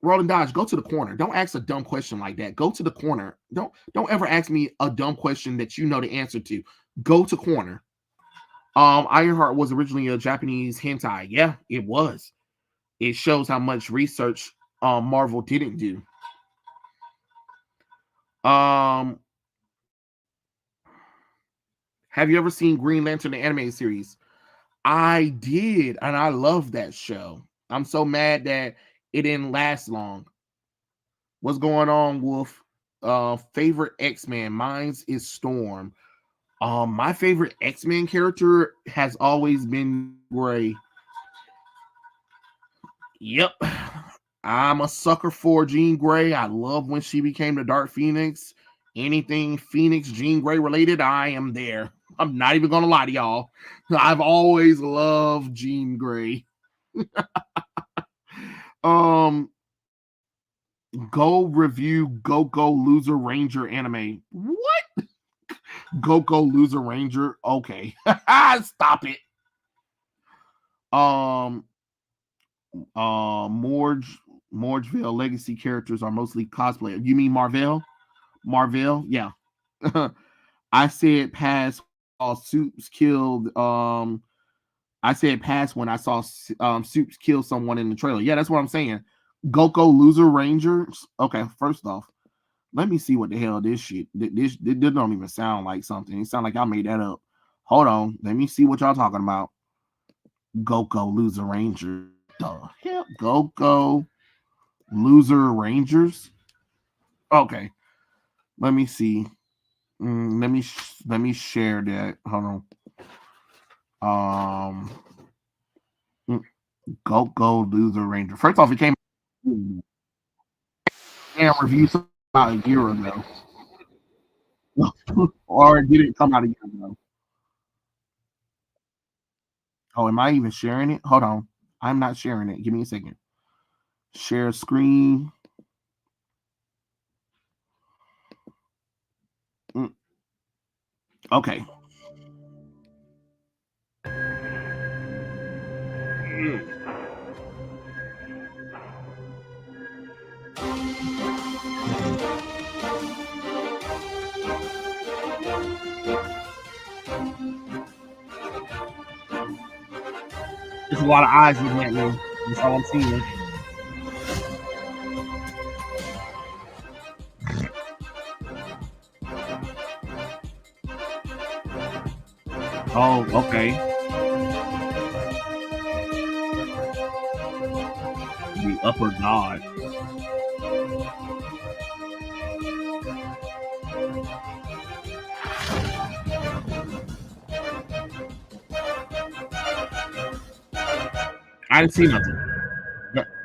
Roland Dodge? Go to the corner. Don't ask a dumb question like that. Go to the corner. Don't ever ask me a dumb question that you know the answer to. Go to corner. Ironheart was originally a Japanese hentai. Yeah, it was. It shows how much research Marvel didn't do. Have you ever seen Green Lantern, the animated series? I did, and I love that show. I'm so mad that it didn't last long. What's going on, Wolf? Favorite X-Men? Mine's is Storm. My favorite X-Men character has always been Gray. Yep. I'm a sucker for Jean Grey. I love when she became the Dark Phoenix. Anything Phoenix, Jean Grey related, I am there. I'm not even going to lie to y'all. I've always loved Jean Grey. Go review Go Loser Ranger anime. What? Go Loser Ranger? Okay. Stop it. Morgeville legacy characters are mostly cosplay. You mean Marvel? Yeah. I said pass. Soups killed. I said pass when I saw Soups kill someone in the trailer. Yeah, that's what I'm saying. Goko Loser Rangers. Okay, first off, let me see what the hell this shit. This don't even sound like something. It sounds like I made that up. Hold on, let me see what y'all talking about. Goko Loser Rangers. The hell, Goko Loser Rangers. Okay, let me see. Let me share that. Hold on. Go Loser Ranger. First off, it came and review about a year ago. Or did it come out a year ago? Oh, am I even sharing it? Hold on. I'm not sharing it. Give me a second. Share screen. Okay. There's a lot of eyes looking at me. That's all I'm seeing. Oh, okay. The upper god. I didn't see nothing.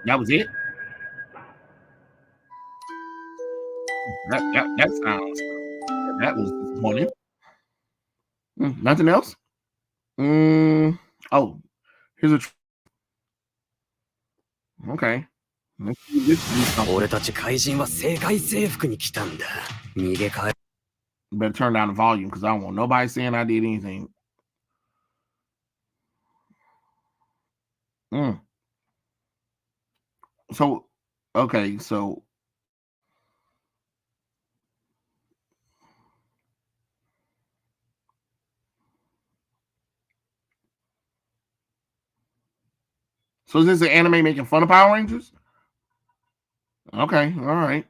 That was it? That sounds. That was disappointing. Nothing else? Oh, here's a. Okay. Let's do this. Better turn down the volume because I don't want nobody saying I did anything. So, okay, so is this an anime making fun of Power Rangers? Okay, all right.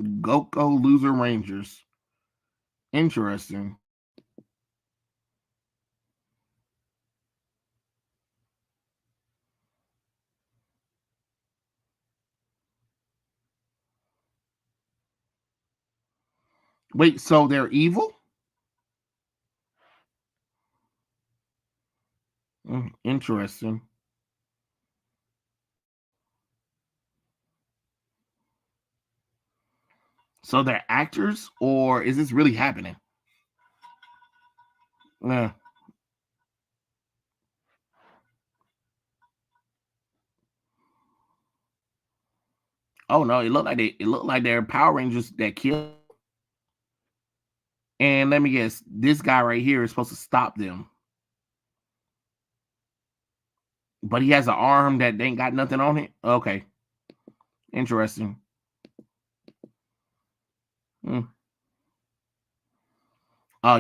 Goko Loser Rangers. Interesting. Wait, so they're evil? Interesting. So they're actors, or is this really happening? Yeah. Oh no, it looked like they're Power Rangers that kill. And let me guess, this guy right here is supposed to stop them. But he has an arm that ain't got nothing on it. Okay. Interesting.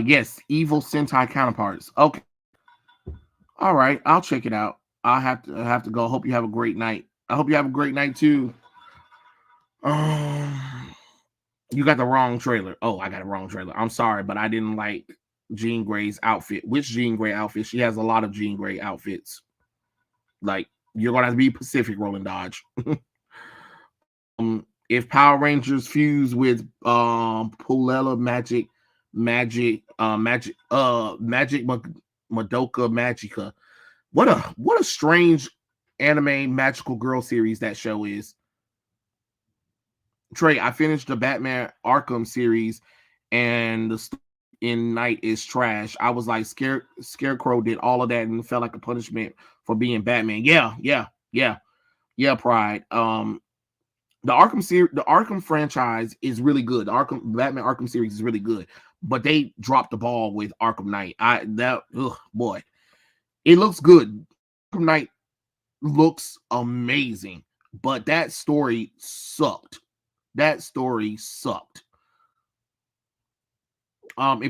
Yes, evil Sentai counterparts. Okay. All right, I'll check it out. I'll have to go. Hope you have a great night. I hope you have a great night too. You got the wrong trailer. Oh, I got a wrong trailer. I'm sorry, but I didn't like Jean Grey's outfit. Which Jean Grey outfit? She has a lot of Jean Grey outfits. Like, you're gonna have to be Pacific Rolling Dodge. If Power Rangers fuse with Pulella Magic Madoka Magica. What a strange anime magical girl series that show is. Trey, I finished the Batman Arkham series, and the story in Night is trash. I was like, Scarecrow did all of that and felt like a punishment for being Batman. Yeah, Pride. The Arkham franchise is really good. The Batman Arkham series is really good, but they dropped the ball with Arkham Knight. Boy, it looks good. Arkham Knight looks amazing, but that story sucked. If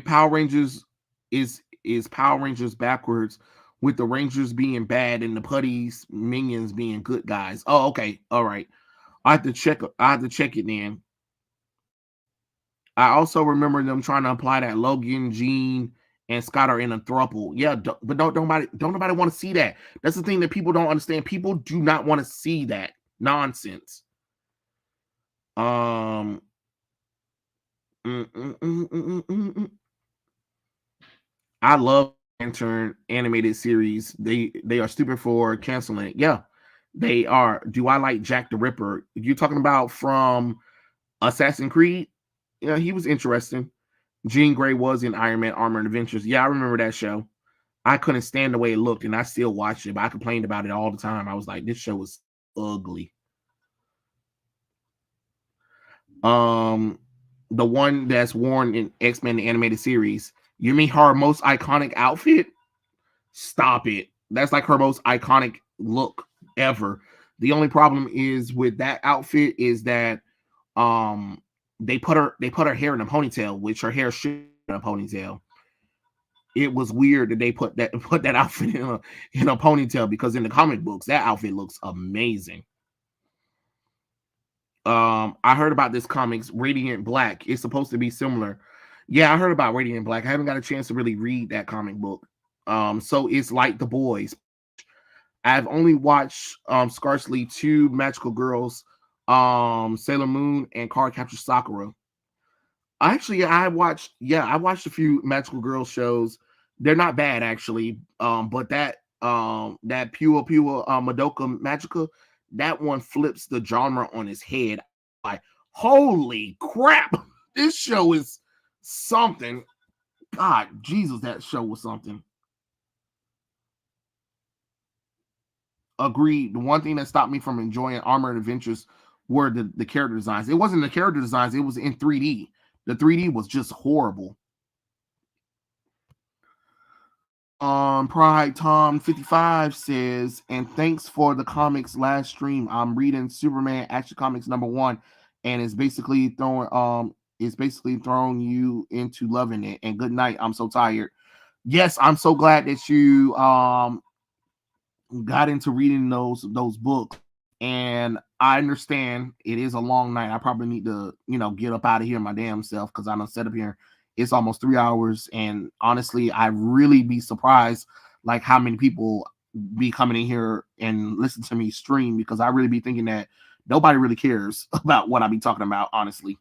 Power Rangers is Power Rangers backwards, with the Rangers being bad and the putties minions being good guys. Oh, okay, all right. I have to check it then. I also remember them trying to imply that Logan, Jean, and Scott are in a throuple. Yeah, but don't nobody want to see that. That's the thing that people don't understand. People do not want to see that nonsense. I love Lantern animated series. They are stupid for canceling it. Yeah, they are. Do I like Jack the Ripper? You talking about from Assassin's Creed? Yeah, he was interesting. Jean Grey was in Iron Man Armor and Adventures. Yeah, I remember that show. I couldn't stand the way it looked, and I still watched it, but I complained about it all the time. I was like, this show is ugly. The one that's worn in X-Men the animated series. You mean her most iconic outfit? Stop it. That's like her most iconic look ever. The only problem is with that outfit is that they put her hair in a ponytail, which her hair should be in a ponytail. It was weird that they put that outfit in a ponytail, because in the comic books that outfit looks amazing. I heard about this comics, Radiant Black. It's supposed to be similar. Yeah, I heard about Radiant Black. I haven't got a chance to really read that comic book. So it's like The Boys. I've only watched scarcely 2 magical girls, Sailor Moon and Cardcaptor Sakura. Actually, I watched a few magical girl shows. They're not bad actually. But that Pure Madoka Magica, that one flips the genre on its head. Like, holy crap, this show is something. God, Jesus, that show was something. Agreed. The one thing that stopped me from enjoying Armor and Adventures were the character designs. It wasn't the character designs, it was in 3D. The 3D was just horrible. Pride Tom 55 says, and thanks for the comics last stream. I'm reading Superman Action Comics #1, and it's basically throwing you into loving it. And good night. I'm so tired. Yes, I'm so glad that you got into reading those books. And I understand it is a long night. I probably need to, get up out of here my damn self because I'm set up here. It's almost 3 hours. And honestly, I really be surprised like how many people be coming in here and listen to me stream, because I really be thinking that nobody really cares about what I be talking about, honestly.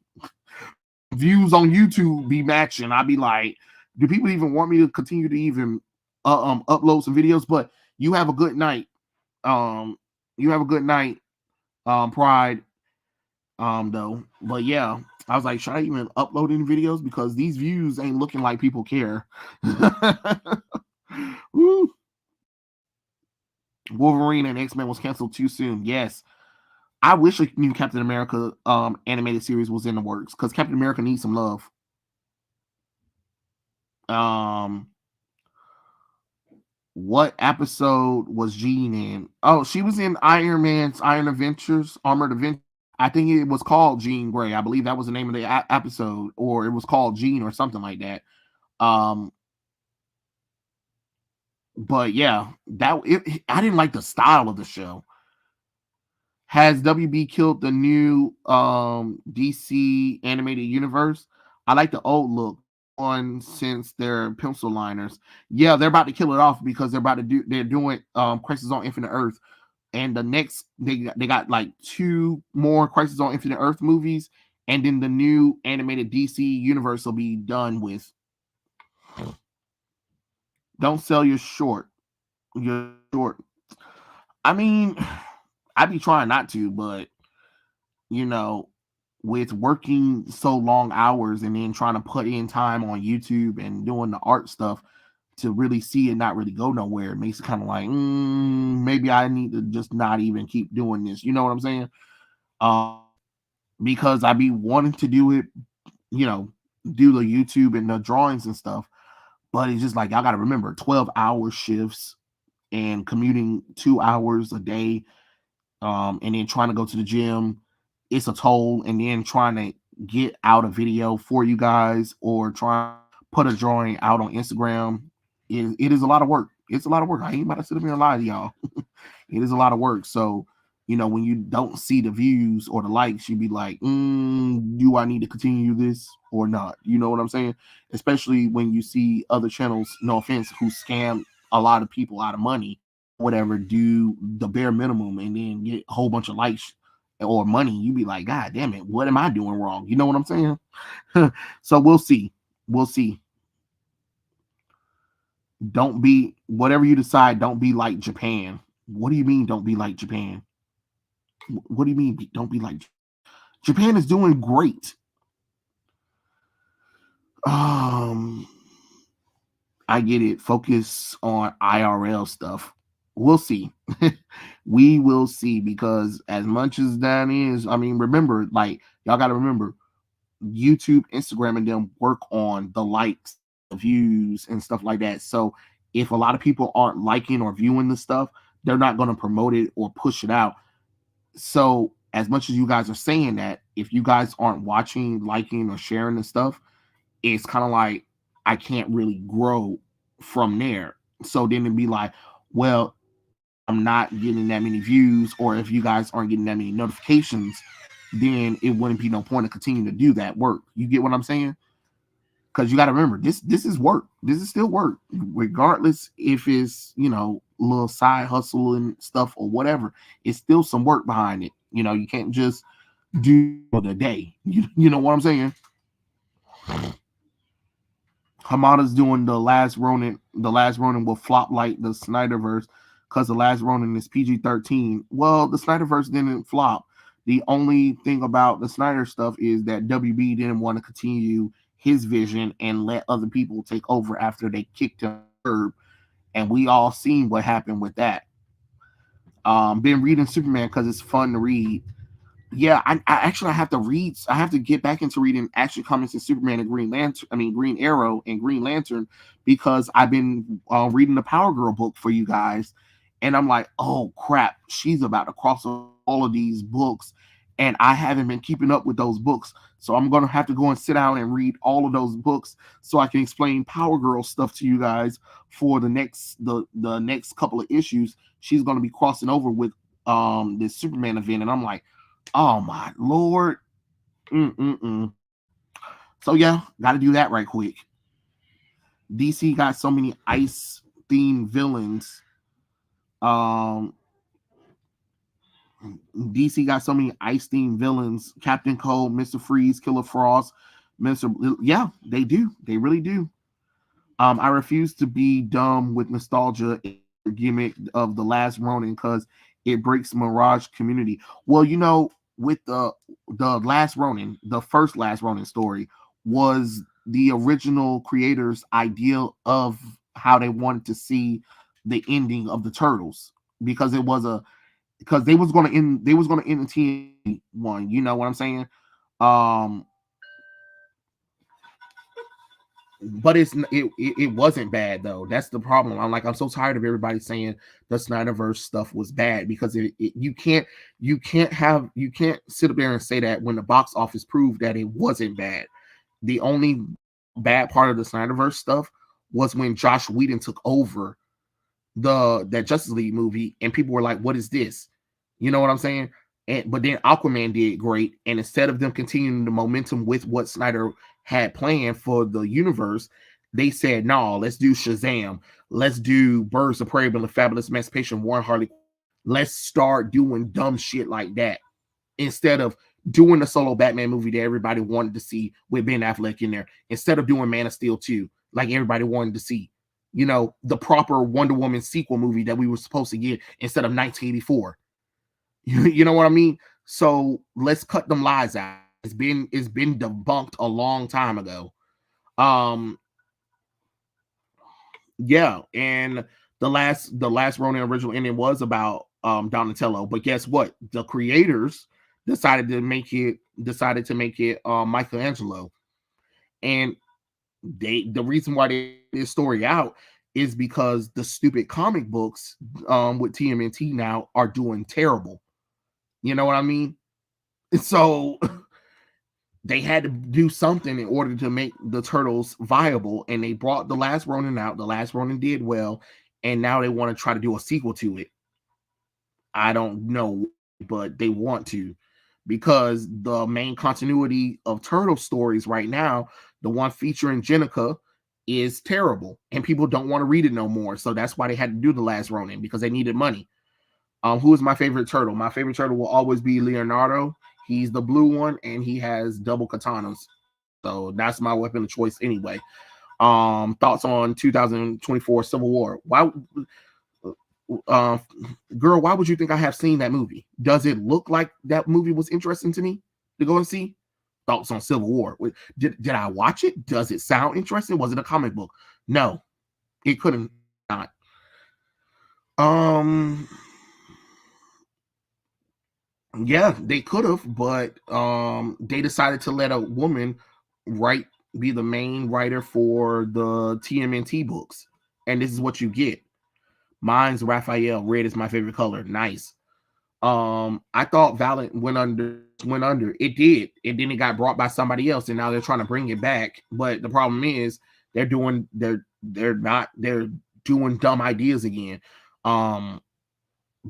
Views on YouTube be matching. I be like, do people even want me to continue to even upload some videos? But you have a good night. Pride. Though. But yeah, I was like, should I even upload any videos? Because these views ain't looking like people care. Woo. Wolverine and X-Men was canceled too soon. Yes. I wish a new Captain America animated series was in the works, because Captain America needs some love. What episode was Jean in? Oh, she was in Iron Man's Armored Adventures. I think it was called Jean Grey. I believe that was the name of the episode, or it was called Jean or something like that. But yeah, I didn't like the style of the show. Has WB killed the new DC animated universe? I like the old look on since they're pencil liners. Yeah, they're about to kill it off because they're doing Crisis on Infinite Earth. And the next they got like 2 more Crisis on Infinite Earth movies, and then the new animated DC universe will be done with. Don't sell your short. You're short. I mean, I be trying not to, but with working so long hours and then trying to put in time on YouTube and doing the art stuff to really see it not really go nowhere, it makes it kind of like, maybe I need to just not even keep doing this. You know what I'm saying? Because I be wanting to do it, do the YouTube and the drawings and stuff, but it's just like, I got to remember 12-hour shifts and commuting 2 hours a day, and then trying to go to the gym. It's a toll, and then trying to get out a video for you guys or try to put a drawing out on Instagram. It is a lot of work. It's a lot of work. I ain't about to sit up here and lie to y'all. It is a lot of work. So, when you don't see the views or the likes, you be like, do I need to continue this or not? You know what I'm saying? Especially when you see other channels, no offense, who scam a lot of people out of money, whatever, do the bare minimum and then get a whole bunch of likes or money. You be like, God damn it, what am I doing wrong? You know what I'm saying? So we'll see. Don't be, whatever you decide, don't be like Japan. What do you mean don't be like Japan? What do you mean don't be like Japan? Is doing great. I get it. Focus on IRL stuff. We'll see. We will see, because as much as that is, I mean, remember, like, y'all got to remember, YouTube, Instagram, and them work on the likes, the views, and stuff like that. So if a lot of people aren't liking or viewing the stuff, they're not going to promote it or push it out. So as much as you guys are saying that, if you guys aren't watching, liking, or sharing the stuff, it's kind of like, I can't really grow from there. So then it'd be like, well, I'm not getting that many views, or if you guys aren't getting that many notifications, then it wouldn't be no point of continuing to do that work. You get what I'm saying? Because you got to remember, this is work. This is still work, regardless if it's, little side hustle and stuff or whatever. It's still some work behind it. You can't just do the day. You know what I'm saying? Hamada's doing the Last Ronin. The Last Ronin will flop like the Snyderverse, because the Last Ronin is PG-13. Well, the Snyderverse didn't flop. The only thing about the Snyder stuff is that WB didn't want to continue his vision and let other people take over after they kicked him curb. And we all seen what happened with that. Been reading Superman because it's fun to read. Yeah, I actually have to read. I have to get back into reading Action Comics and Superman and Green Lantern. I mean Green Arrow and Green Lantern because I've been reading the Power Girl book for you guys, and I'm like, oh crap, she's about to cross all of these books, and I haven't been keeping up with those books. So I'm gonna have to go and sit down and read all of those books so I can explain Power Girl stuff to you guys for the next couple of issues. She's gonna be crossing over with this Superman event, and I'm like, oh my Lord. So yeah, got to do that right quick. DC got so many ice themed villains. DC got so many ice themed villains. Captain Cold, Mr. Freeze, Killer Frost, Mr. Yeah, they do. They really do. I refuse to be dumb with nostalgia gimmick of the Last Ronin because it breaks Mirage community. Well, you know, with the Last Ronin, the first Last Ronin story was the original creators' idea of how they wanted to see the ending of the Turtles because it was because they was going to end the TN1. You know what I'm saying? But it wasn't bad though. That's the problem. I'm so tired of everybody saying the Snyderverse stuff was bad because you can't sit up there and say that when the box office proved that it wasn't bad. The only bad part of the Snyderverse stuff was when Josh Whedon took over that Justice League movie and people were like, what is this? You know what I'm saying? But then Aquaman did great, and instead of them continuing the momentum with what Snyder had planned for the universe, they said, no, let's do Shazam. Let's do Birds of Prey and the Fabulous Emancipation, Warren Harley. Let's start doing dumb shit like that instead of doing the solo Batman movie that everybody wanted to see with Ben Affleck in there. Instead of doing Man of Steel 2, like everybody wanted to see. You know, the proper Wonder Woman sequel movie that we were supposed to get instead of 1984. You know what I mean? So let's cut them lies out. It's been debunked a long time ago. Yeah, and the last Ronin original ending was about Donatello, but guess what? The creators decided to make it Michelangelo, and the reason why they did this story out is because the stupid comic books with TMNT now are doing terrible. You know what I mean? So they had to do something in order to make the Turtles viable, and they brought The Last Ronin out. The Last Ronin did well, and now they want to try to do a sequel to it. I don't know, but they want to, because the main continuity of Turtle stories right now, the one featuring Jenica, is terrible, and people don't want to read it no more. So that's why they had to do The Last Ronin, because they needed money. Who is my favorite turtle? My favorite turtle will always be Leonardo. He's the blue one, and he has double katanas. So that's my weapon of choice anyway. Thoughts on 2024 Civil War? Why, girl, why would you think I have seen that movie? Does it look like that movie was interesting to me to go and see? Thoughts on Civil War? Did I watch it? Does it sound interesting? Was it a comic book? No, it couldn't not. Yeah, they could have, but they decided to let a woman be the main writer for the TMNT books, and this is what you get. Mine's Raphael. Red is my favorite color. Nice. I thought Valiant went under. It did, and then it got brought by somebody else, and now they're trying to bring it back. But the problem is they're doing dumb ideas again.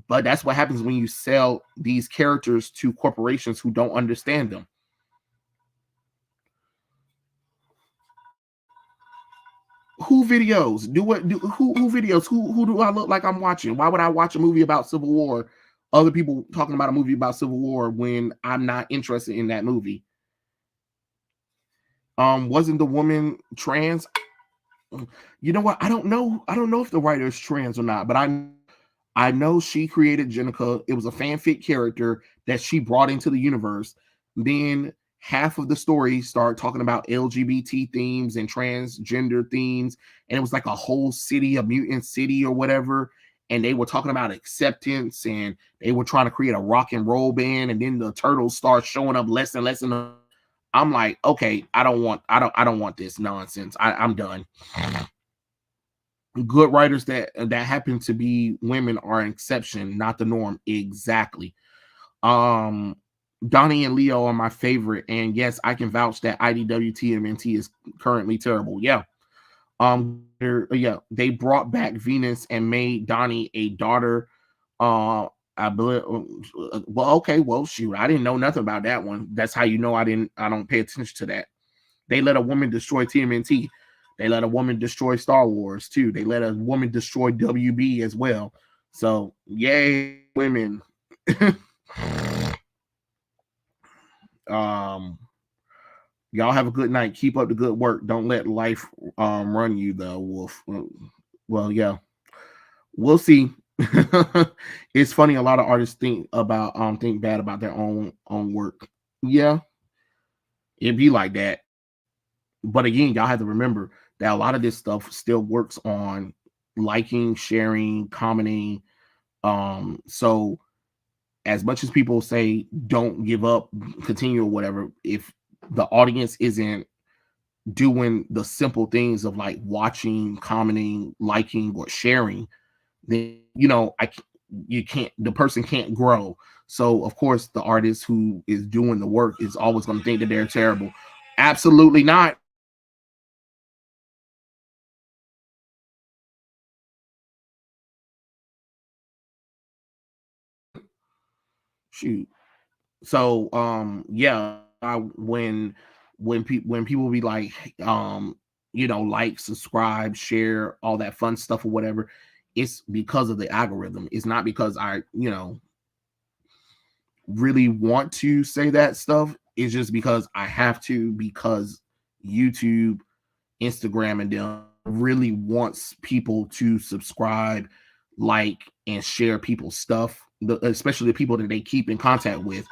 But that's what happens when you sell these characters to corporations who don't understand them. Who videos? Who videos? Who do I look like I'm watching? Why would I watch a movie about Civil War? Other people talking about a movie about Civil War when I'm not interested in that movie. Wasn't the woman trans? You know what? I don't know if the writer is trans or not, but I know she created Jenica. It was a fanfic character that she brought into the universe. Then half of the story started talking about LGBT themes and transgender themes, and it was like a whole city, a mutant city or whatever. and they were talking about acceptance, and they were trying to create a rock and roll band, and then the Turtles start showing up less and less. And I'm like, okay, I don't want this nonsense. I'm done. Good writers that happen to be women are an exception, not the norm. Exactly. Donnie and Leo are my favorite, and yes, I can vouch that IDW TMNT is currently terrible. Yeah. They brought back Venus and made Donnie a daughter. I believe. Well, okay. Well, shoot, I didn't know nothing about that one. That's how you know I don't pay attention to that. They let a woman destroy TMNT. They let a woman destroy Star Wars too. They let a woman destroy WB as well. So yay, women. Y'all have a good night. Keep up the good work. Don't let life run you, though, Wolf. Well, yeah, we'll see. It's funny. A lot of artists think bad about their own work. Yeah, it'd be like that. But again, y'all have to remember that a lot of this stuff still works on liking, sharing, commenting. So as much as people say don't give up, continue or whatever, if the audience isn't doing the simple things of like watching, commenting, liking, or sharing, then the person can't grow. So of course the artist who is doing the work is always going to think that they're terrible. Absolutely not. Shoot. So when people be like like, subscribe, share, all that fun stuff or whatever, it's because of the algorithm. It's not because I really want to say that stuff. It's just because I have to, because YouTube, Instagram, and them really wants people to subscribe, like, and share people's stuff, especially the people that they keep in contact with.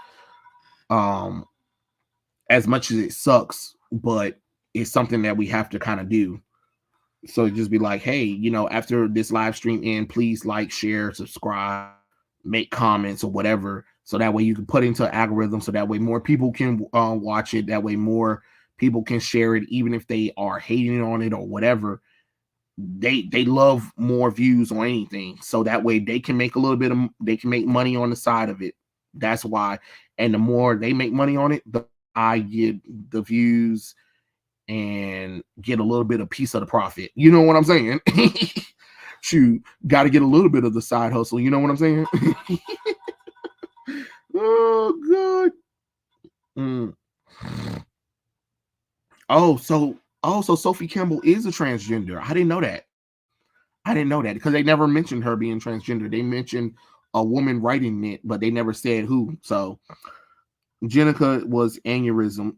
As much as it sucks, but it's something that we have to kind of do. So just be like, hey, after this live stream end, please like, share, subscribe, make comments or whatever. So that way you can put into an algorithm. So that way more people can watch it. That way more people can share it, even if they are hating on it or whatever. They love more views on anything. So that way they can make they can make money on the side of it. That's why. And the more they make money on it, the I get the views and get a little bit of piece of the profit. You know what I'm saying? Shoot, got to get a little bit of the side hustle. You know what I'm saying? Oh, good. So Sophie Campbell is a transgender. I didn't know that because they never mentioned her being transgender. They mentioned a woman writing it, but they never said who. So Jenica was aneurysm.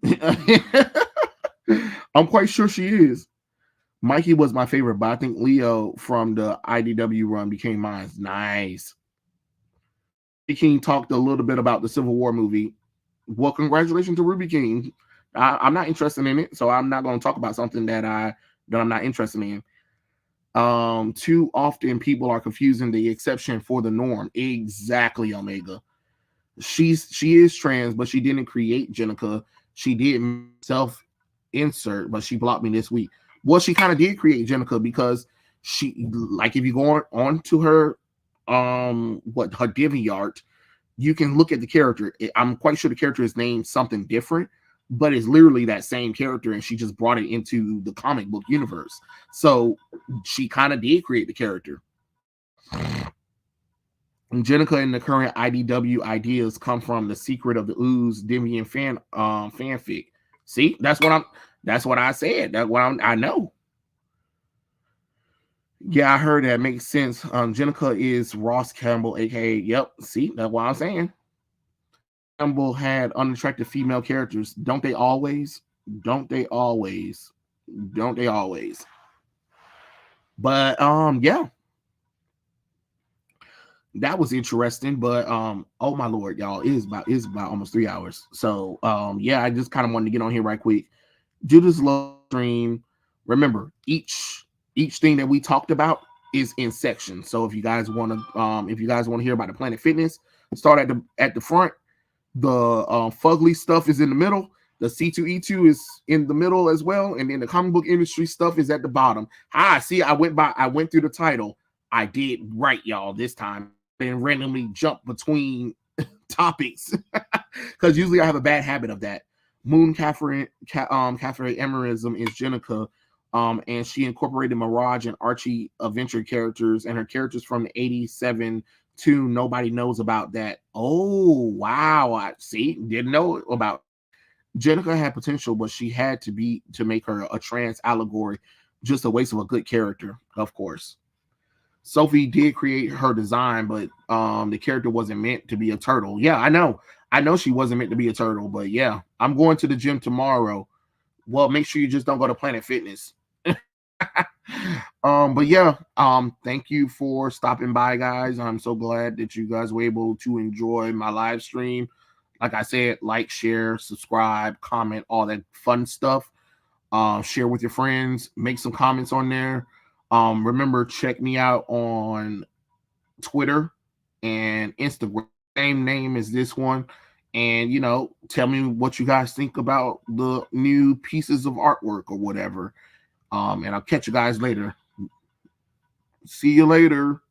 I'm quite sure she is. Mikey was my favorite, but I think Leo from the IDW run became mine. Nice. King talked a little bit about the Civil War movie. Well, congratulations to Ruby King. I'm not interested in it, so I'm not going to talk about something that I'm not interested in. Too often people are confusing the exception for the norm. Exactly, Omega. She is trans, but she didn't create Jenica. She did self-insert, but she blocked me this week. Well, she kind of did create Jenica because she, like, if you go on to her her DeviantArt, you can look at the character. I'm quite sure the character is named something different, but it's literally that same character, and she just brought it into the comic book universe. So she kind of did create the character. And Jenica in the current IDW ideas come from the Secret of the Ooze Deviant fanfic. See, that's what I said. That's what I know. Yeah, I heard that. Makes sense. Jenica is Ross Campbell, aka yep. See, that's what I'm saying. Campbell had unattractive female characters. Don't they always? But yeah. That was interesting, but oh my lord, y'all, it is about almost 3 hours. So yeah, I just kind of wanted to get on here right quick. Do this live stream. Remember, each thing that we talked about is in sections. So if you guys want to hear about the Planet Fitness, start at the front. The Fugliet stuff is in the middle. The C2E2 is in the middle as well, and then the comic book industry stuff is at the bottom. See, I went through the title. I did right, y'all, this time. And randomly jump between topics because usually I have a bad habit of that. Moon Catherine Emerism is Jenica, and she incorporated Mirage and Archie adventure characters, and her characters from the 87 to nobody knows about that. Oh wow, I see, didn't know about. Jenica had potential, but she had to make her a trans allegory. Just a waste of a good character, of course. Sophie did create her design, but the character wasn't meant to be a turtle. Yeah, I know she wasn't meant to be a turtle, but yeah, I'm going to the gym tomorrow. Well, make sure you just don't go to Planet Fitness. But yeah, thank you for stopping by, guys. I'm so glad that you guys were able to enjoy my live stream. Like I said, like, share, subscribe, comment, all that fun stuff. Share with your friends, make some comments on there. Remember, check me out on Twitter and Instagram. Same name as this one. And, tell me what you guys think about the new pieces of artwork or whatever. And I'll catch you guys later. See you later.